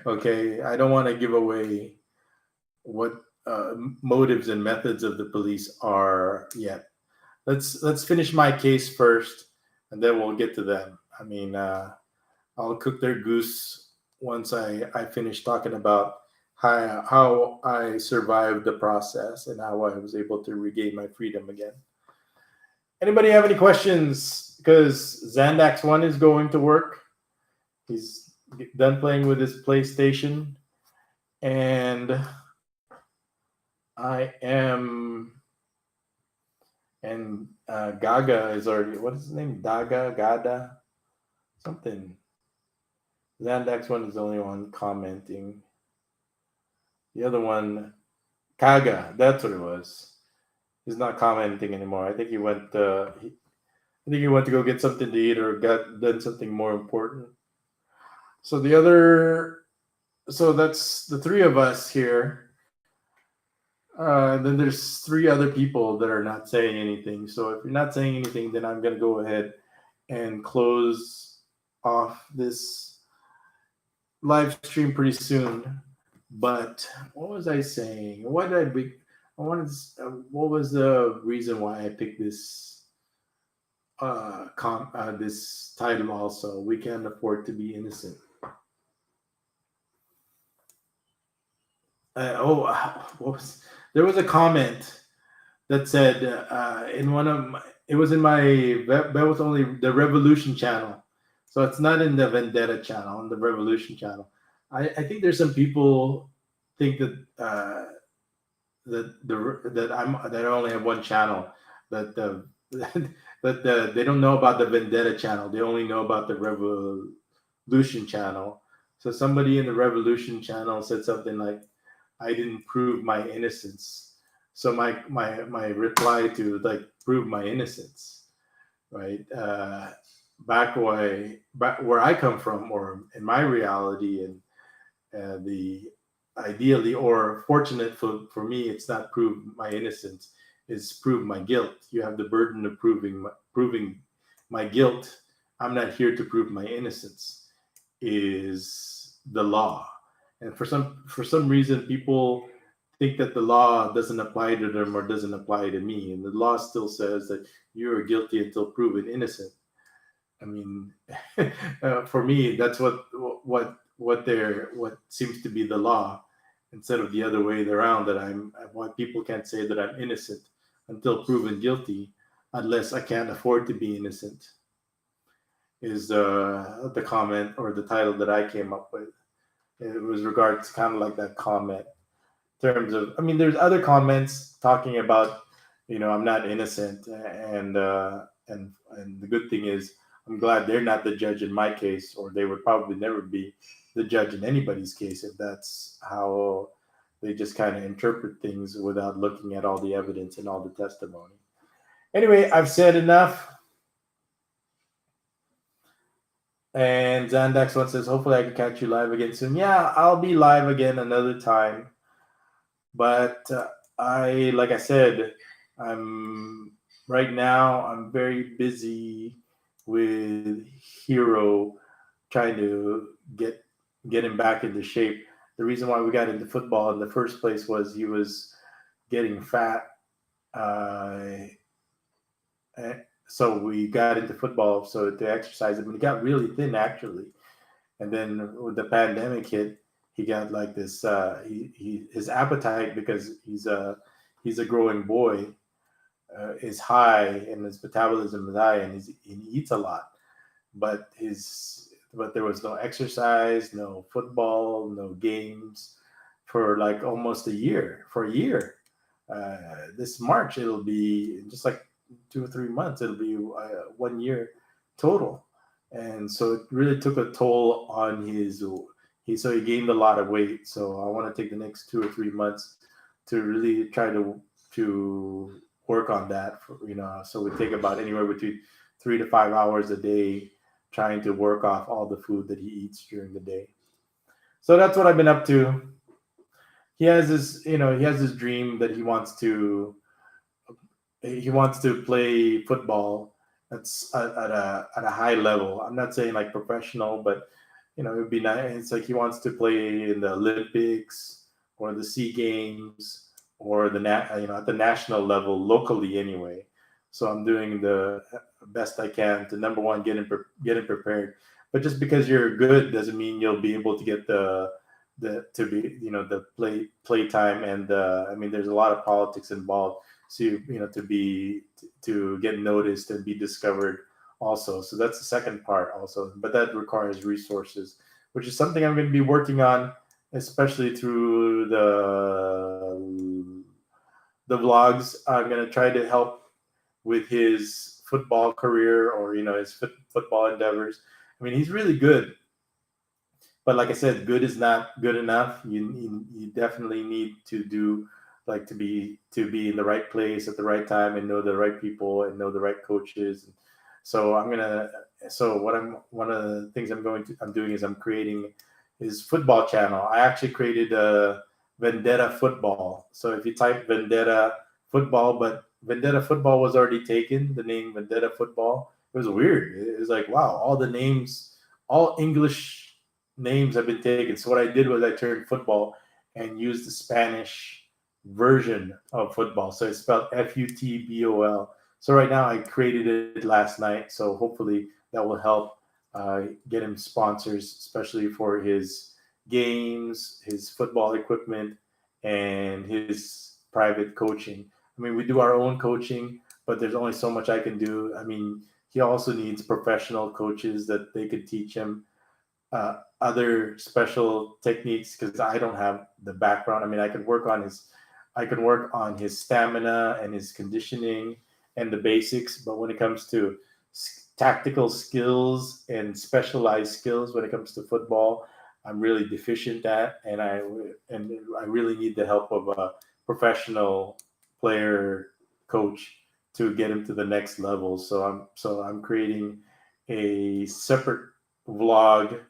Okay, I don't want to give away what motives and methods of the police are yet. Let's finish my case first, and then we'll get to them. I mean, I'll cook their goose once I finish talking about how I survived the process and how I was able to regain my freedom again. Anybody have any questions? Because Zandax One is going to work. He's done playing with his PlayStation, and I am. And Gaga is already. What is his name? Gada, something. Zandax One is the only one commenting. The other one, Kaga. That's what it was. He's not commenting anymore. I think he went. I think he went to go get something to eat or got done something more important. So that's the three of us here. Then there's three other people that are not saying anything. So if you're not saying anything, then I'm gonna go ahead and close off this live stream pretty soon. But what was I saying? What did I be? I wanted. What was the reason why I picked this this title? Also, we can't afford to be innocent. There was a comment that said in one of my, it was in my that was only the Revolution channel, so it's not in the Vendetta channel, on the Revolution channel. I think there's some people think that that I only have one channel, that the they don't know about the Vendetta channel. They only know about the Revolution channel. So somebody in the Revolution channel said something like, "I didn't prove my innocence." So my reply to like prove my innocence, right? Back where I come from, or in my reality, and the ideally or fortunate for me, it's not prove my innocence, it's prove my guilt. You have the burden of proving my guilt. I'm not here to prove my innocence, is the law. And for some reason, people think that the law doesn't apply to them or doesn't apply to me, and the law still says that you are guilty until proven innocent. I mean, for me, that's what seems to be the law, instead of the other way around, that why people can't say that I'm innocent until proven guilty, unless I can't afford to be innocent, is the comment or the title that I came up with. It was regards kind of like that comment. In terms of, I mean, there's other comments talking about, I'm not innocent, and the good thing is, I'm glad they're not the judge in my case, or they would probably never be the judge in anybody's case if that's how they just kind of interpret things without looking at all the evidence and all the testimony. Anyway, I've said enough. And Zandax one says, hopefully I can catch you live again soon. Yeah, I'll be live again another time. But like I said, right now I'm very busy with Hero, trying to get him back into shape. the reason why we got into football in the first place was he was getting fat. Uh, so we got into football so to exercise him, and he got really thin actually. And then when the pandemic hit, he got like this. His appetite, because he's a growing boy, is high, and his metabolism is high, and he eats a lot. But there was no exercise, no football, no games for like almost a year. For a year, this March it'll be just like 2 or 3 months. It'll be 1 year total, and so it really took a toll on his. He gained a lot of weight. So I want to take the next 2 or 3 months to really try to work on that. So we take about anywhere between 3 to 5 hours a day trying to work off all the food that he eats during the day. So that's what I've been up to. He has this dream that he wants to play football. That's at a high level. I'm not saying like professional, but it would be nice. It's like he wants to play in the Olympics or the Sea Games or at the national level locally anyway. So I'm doing the best I can to number one get him prepared. But just because you're good doesn't mean you'll be able to get the to be the play time. And I mean there's a lot of politics involved, so to get noticed and be discovered also. So that's the second part also, but that requires resources, which is something I'm going to be working on, especially through the vlogs. I'm going to try to help with his football career, or his football endeavors. I mean, he's really good, but like I said, good is not good enough. You definitely need to do, like, to be in the right place at the right time, and know the right people and know the right coaches. So one of the things I'm doing is I'm creating his football channel. I actually created a Vendetta Football. So if you type Vendetta Football, but Vendetta Football was already taken, the name Vendetta Football. It was weird. It was like, wow, all English names have been taken. So what I did was I turned football and used the Spanish version of football. So it's spelled Futbol. So right now I created it last night. So hopefully that will help get him sponsors, especially for his games, his football equipment, and his private coaching. I mean, we do our own coaching, but there's only so much I can do. I mean, he also needs professional coaches that they could teach him other special techniques, because I don't have the background. I mean, I can work on his stamina and his conditioning and the basics, but when it comes to tactical skills and specialized skills when it comes to football, I'm really deficient at, and I really need the help of a professional player coach to get him to the next level. So I'm creating a separate vlog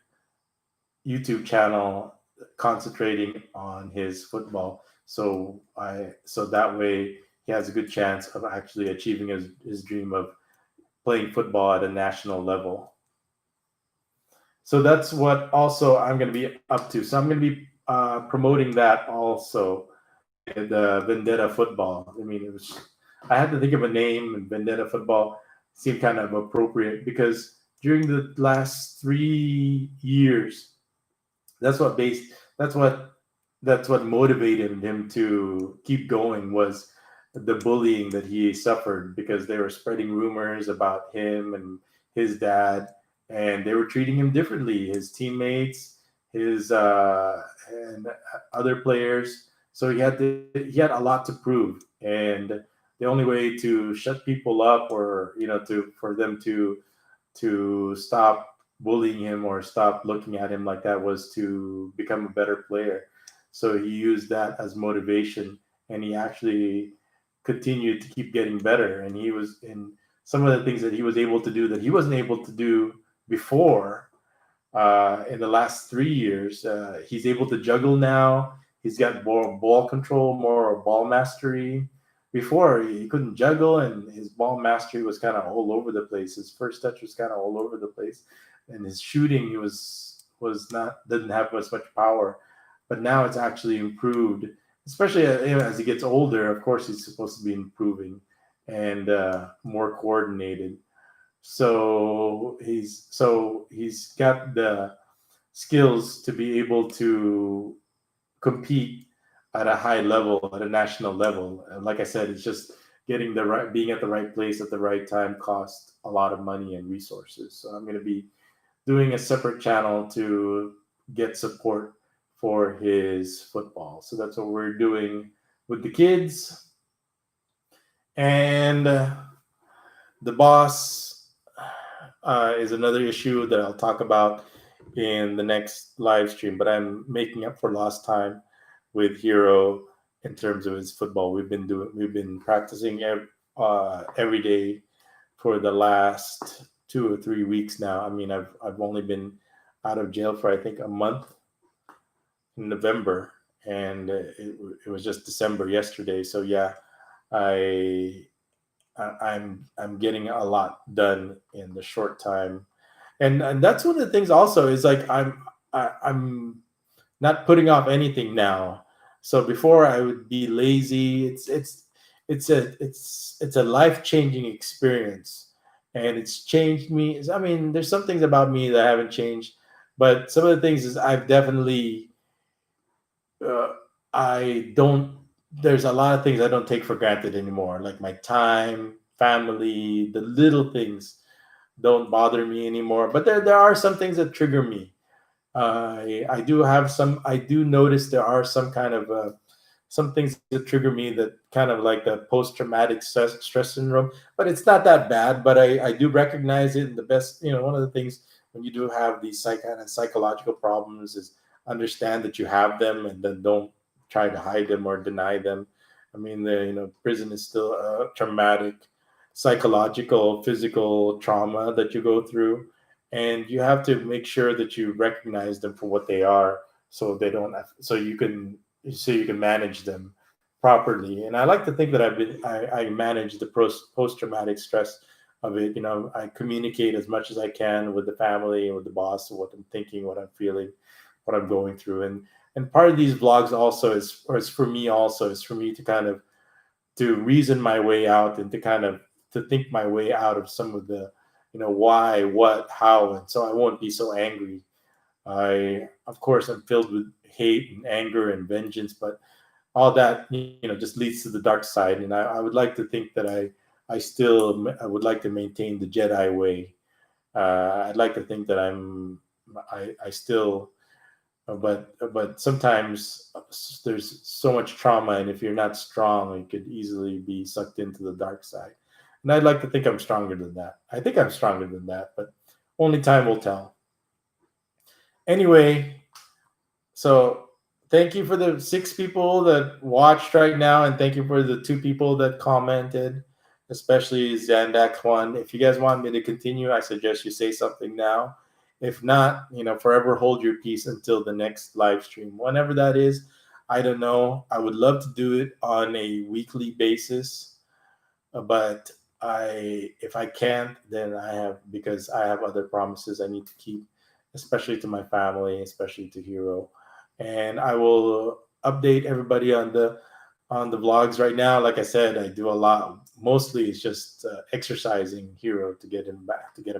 YouTube channel concentrating on his football. So that way he has a good chance of actually achieving his dream of playing football at a national level. So that's what also I'm going to be up to. So I'm going to be promoting that also, the Vendetta Football. I mean, I had to think of a name, and Vendetta Football seemed kind of appropriate because during the last 3 years, that's what based that's what motivated him to keep going, was the bullying that he suffered, because they were spreading rumors about him and his dad, and they were treating him differently, his teammates, his and other players. So he had a lot to prove, and the only way to shut people up, or to for them to stop bullying him or stop looking at him like that, was to become a better player. So he used that as motivation, and he actually continued to keep getting better. And he was in some of the things that he was able to do that he wasn't able to do before. In the last 3 years, he's able to juggle now. He's got more ball control, more ball mastery. Before, he couldn't juggle, and his ball mastery was kind of all over the place. His first touch was kind of all over the place, and his shooting, he was not didn't have as much power. but now it's actually improved, especially as he gets older. Of course, he's supposed to be improving and more coordinated. So he's got the skills to be able to compete at a high level, at a national level. And like I said, it's just getting the right, being at the right place at the right time costs a lot of money and resources. So I'm going to be doing a separate channel to get support for his football. So that's what we're doing with the kids. And the boss is another issue that I'll talk about in the next live stream, but I'm making up for lost time with Hero in terms of his football. We've been practicing every day for the last 2 or 3 weeks now. I mean, I've only been out of jail for I think a month in November, and it was just December yesterday. So yeah, I I'm getting a lot done in the short time, and that's one of the things. Also, is like I'm not putting off anything now. So before I would be lazy. It's a life changing experience, and it's changed me. I mean, there's some things about me that haven't changed, but some of the things is I've definitely uh, I don't. There's a lot of things I don't take for granted anymore, like my time, family, the little things don't bother me anymore. But there are some things that trigger me. I do have some. I do notice there are some kind of some things that trigger me that kind of like the post traumatic stress syndrome. But it's not that bad. But I do recognize it. And the best, one of the things when you do have these kind of psychological problems is understand that you have them and then don't try to hide them or deny them. I mean, prison is still a traumatic psychological, physical trauma that you go through, and you have to make sure that you recognize them for what they are, so they don't so you can manage them properly. And I like to think that I manage the post traumatic stress of it. I communicate as much as I can with the family and with the boss, what I'm thinking, what I'm feeling, what I'm going through. And part of these vlogs also is for me, to kind of to reason my way out, and to kind of to think my way out of some of the why, what, how, and so I won't be so angry. I Of course I'm filled with hate and anger and vengeance, but all that just leads to the dark side. And I would like to think that I would like to maintain the Jedi way. I'd like to think that I still, but sometimes there's so much trauma, and if you're not strong, you could easily be sucked into the dark side. And I'd like to think I'm stronger than that. I think I'm stronger than that, but only time will tell. Anyway, so thank you for the 6 people that watched right now, and thank you for the 2 people that commented, especially Zandax one. If you guys want me to continue, I suggest you say something now. If not, forever hold your peace until the next live stream, whenever that is. I don't know. I would love to do it on a weekly basis, but if I can't, then because I have other promises I need to keep, especially to my family, especially to Hero. And I will update everybody on the vlogs right now. Like I said, I do a lot. Mostly it's just exercising Hero to get him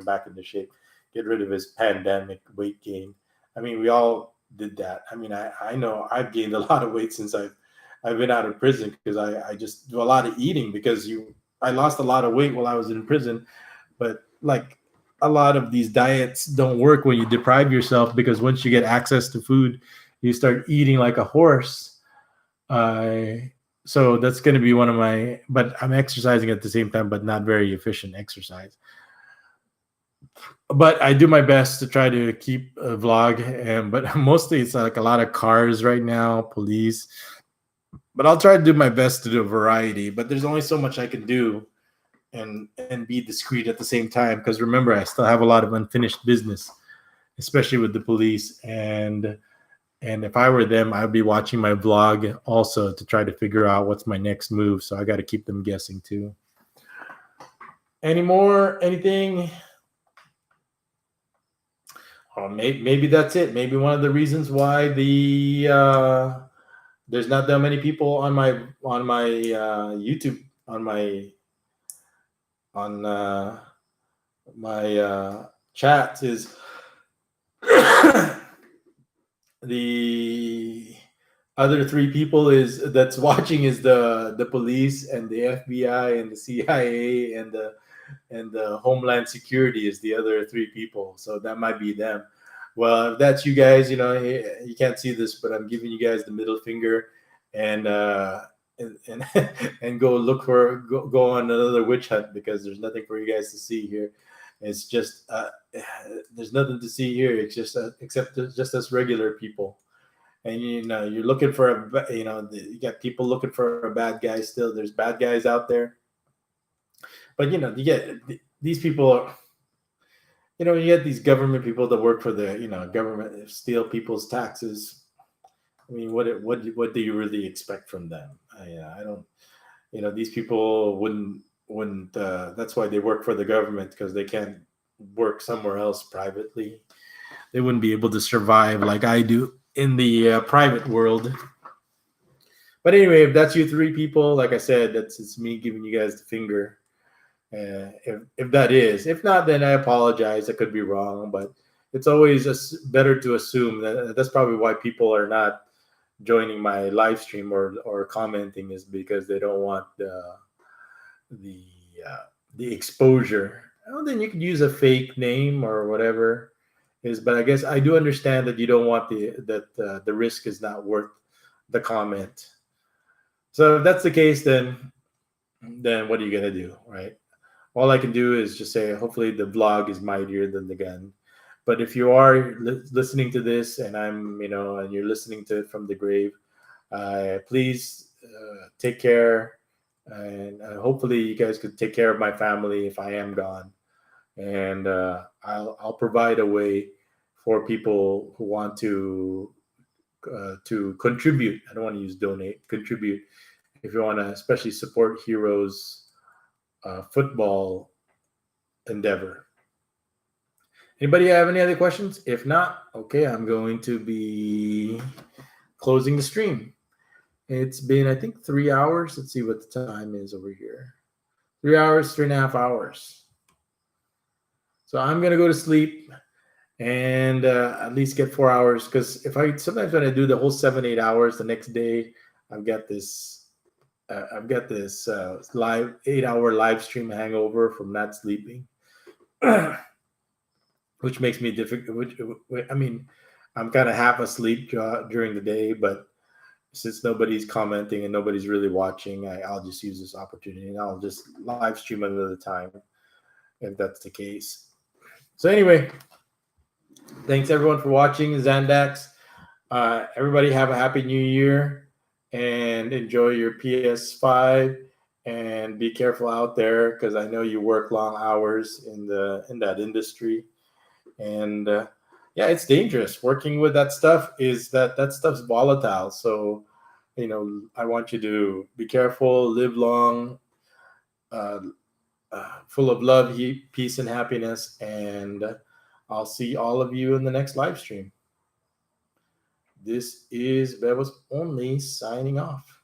back into shape, get rid of his pandemic weight gain. I mean, we all did that. I mean, I know I've gained a lot of weight since I've been out of prison, because I just do a lot of eating, because I lost a lot of weight while I was in prison. But like, a lot of these diets don't work when you deprive yourself, because once you get access to food, you start eating like a horse. So that's going to be one of my, but I'm exercising at the same time, but not very efficient exercise. But I do my best to try to keep a vlog, but mostly it's like a lot of cars right now, police. But I'll try to do my best to do a variety. But there's only so much I can do, and be discreet at the same time, because remember, I still have a lot of unfinished business, especially with the police. And if I were them, I'd be watching my vlog also to try to figure out what's my next move. So I got to keep them guessing too. Anything? maybe that's it. Maybe one of the reasons why there's not that many people on my YouTube on my chat is the other three people is that's watching is the police and the FBI and the CIA and the Homeland Security is the other three people. So that might be them. Well, if that's you guys, you can't see this, but I'm giving you guys the middle finger, and and and go on another witch hunt because there's nothing for you guys to see here. It's just there's nothing to see here. It's just except just as regular people, and you're looking for you got people looking for a bad guy. Still, there's bad guys out there, but you get these people. You get these government people that work for the government, steal people's taxes. I mean, what do you really expect from them? I don't. These people wouldn't. That's why they work for the government, because they can't work somewhere else privately. They wouldn't be able to survive like I do in the private world. But anyway, if that's you three people, like I said, it's me giving you guys the finger. If that is, if not, then I apologize. I could be wrong, but it's always better to assume that's probably why people are not joining my live stream or commenting, is because they don't want the exposure. Well, then you could use a fake name or whatever is, but I guess I do understand that you don't want the risk is not worth the comment. So if that's the case, then what are you gonna do, right? All I can do is just say, hopefully the vlog is mightier than the gun. But if you are listening to this and and you're listening to it from the grave, please take care. And hopefully you guys could take care of my family if I am gone. And I'll provide a way for people who want to contribute. I don't want to use donate, contribute. If you want to especially support Heroes football endeavor. Anybody have any other questions? If not, okay, I'm going to be closing the stream. It's been, I think, 3 hours. Let's see what the time is over here. 3 hours, 3.5 hours. So I'm going to go to sleep and at least get 4 hours, because sometimes when I do the whole 7-8 hours, the next day I've got this live 8-hour live stream hangover from not sleeping, which makes me difficult. I mean, I'm kind of half asleep during the day, but since nobody's commenting and nobody's really watching, I'll just use this opportunity and I'll just live stream another time if that's the case. So anyway, thanks everyone for watching Zandax. Everybody have a happy new year and enjoy your PS5, and be careful out there, because I know you work long hours in that industry, and yeah, it's dangerous working with that stuff. That stuff's volatile, so I want you to be careful, live long, full of love, peace, and happiness, and I'll see all of you in the next live stream. This is Bebos Only signing off.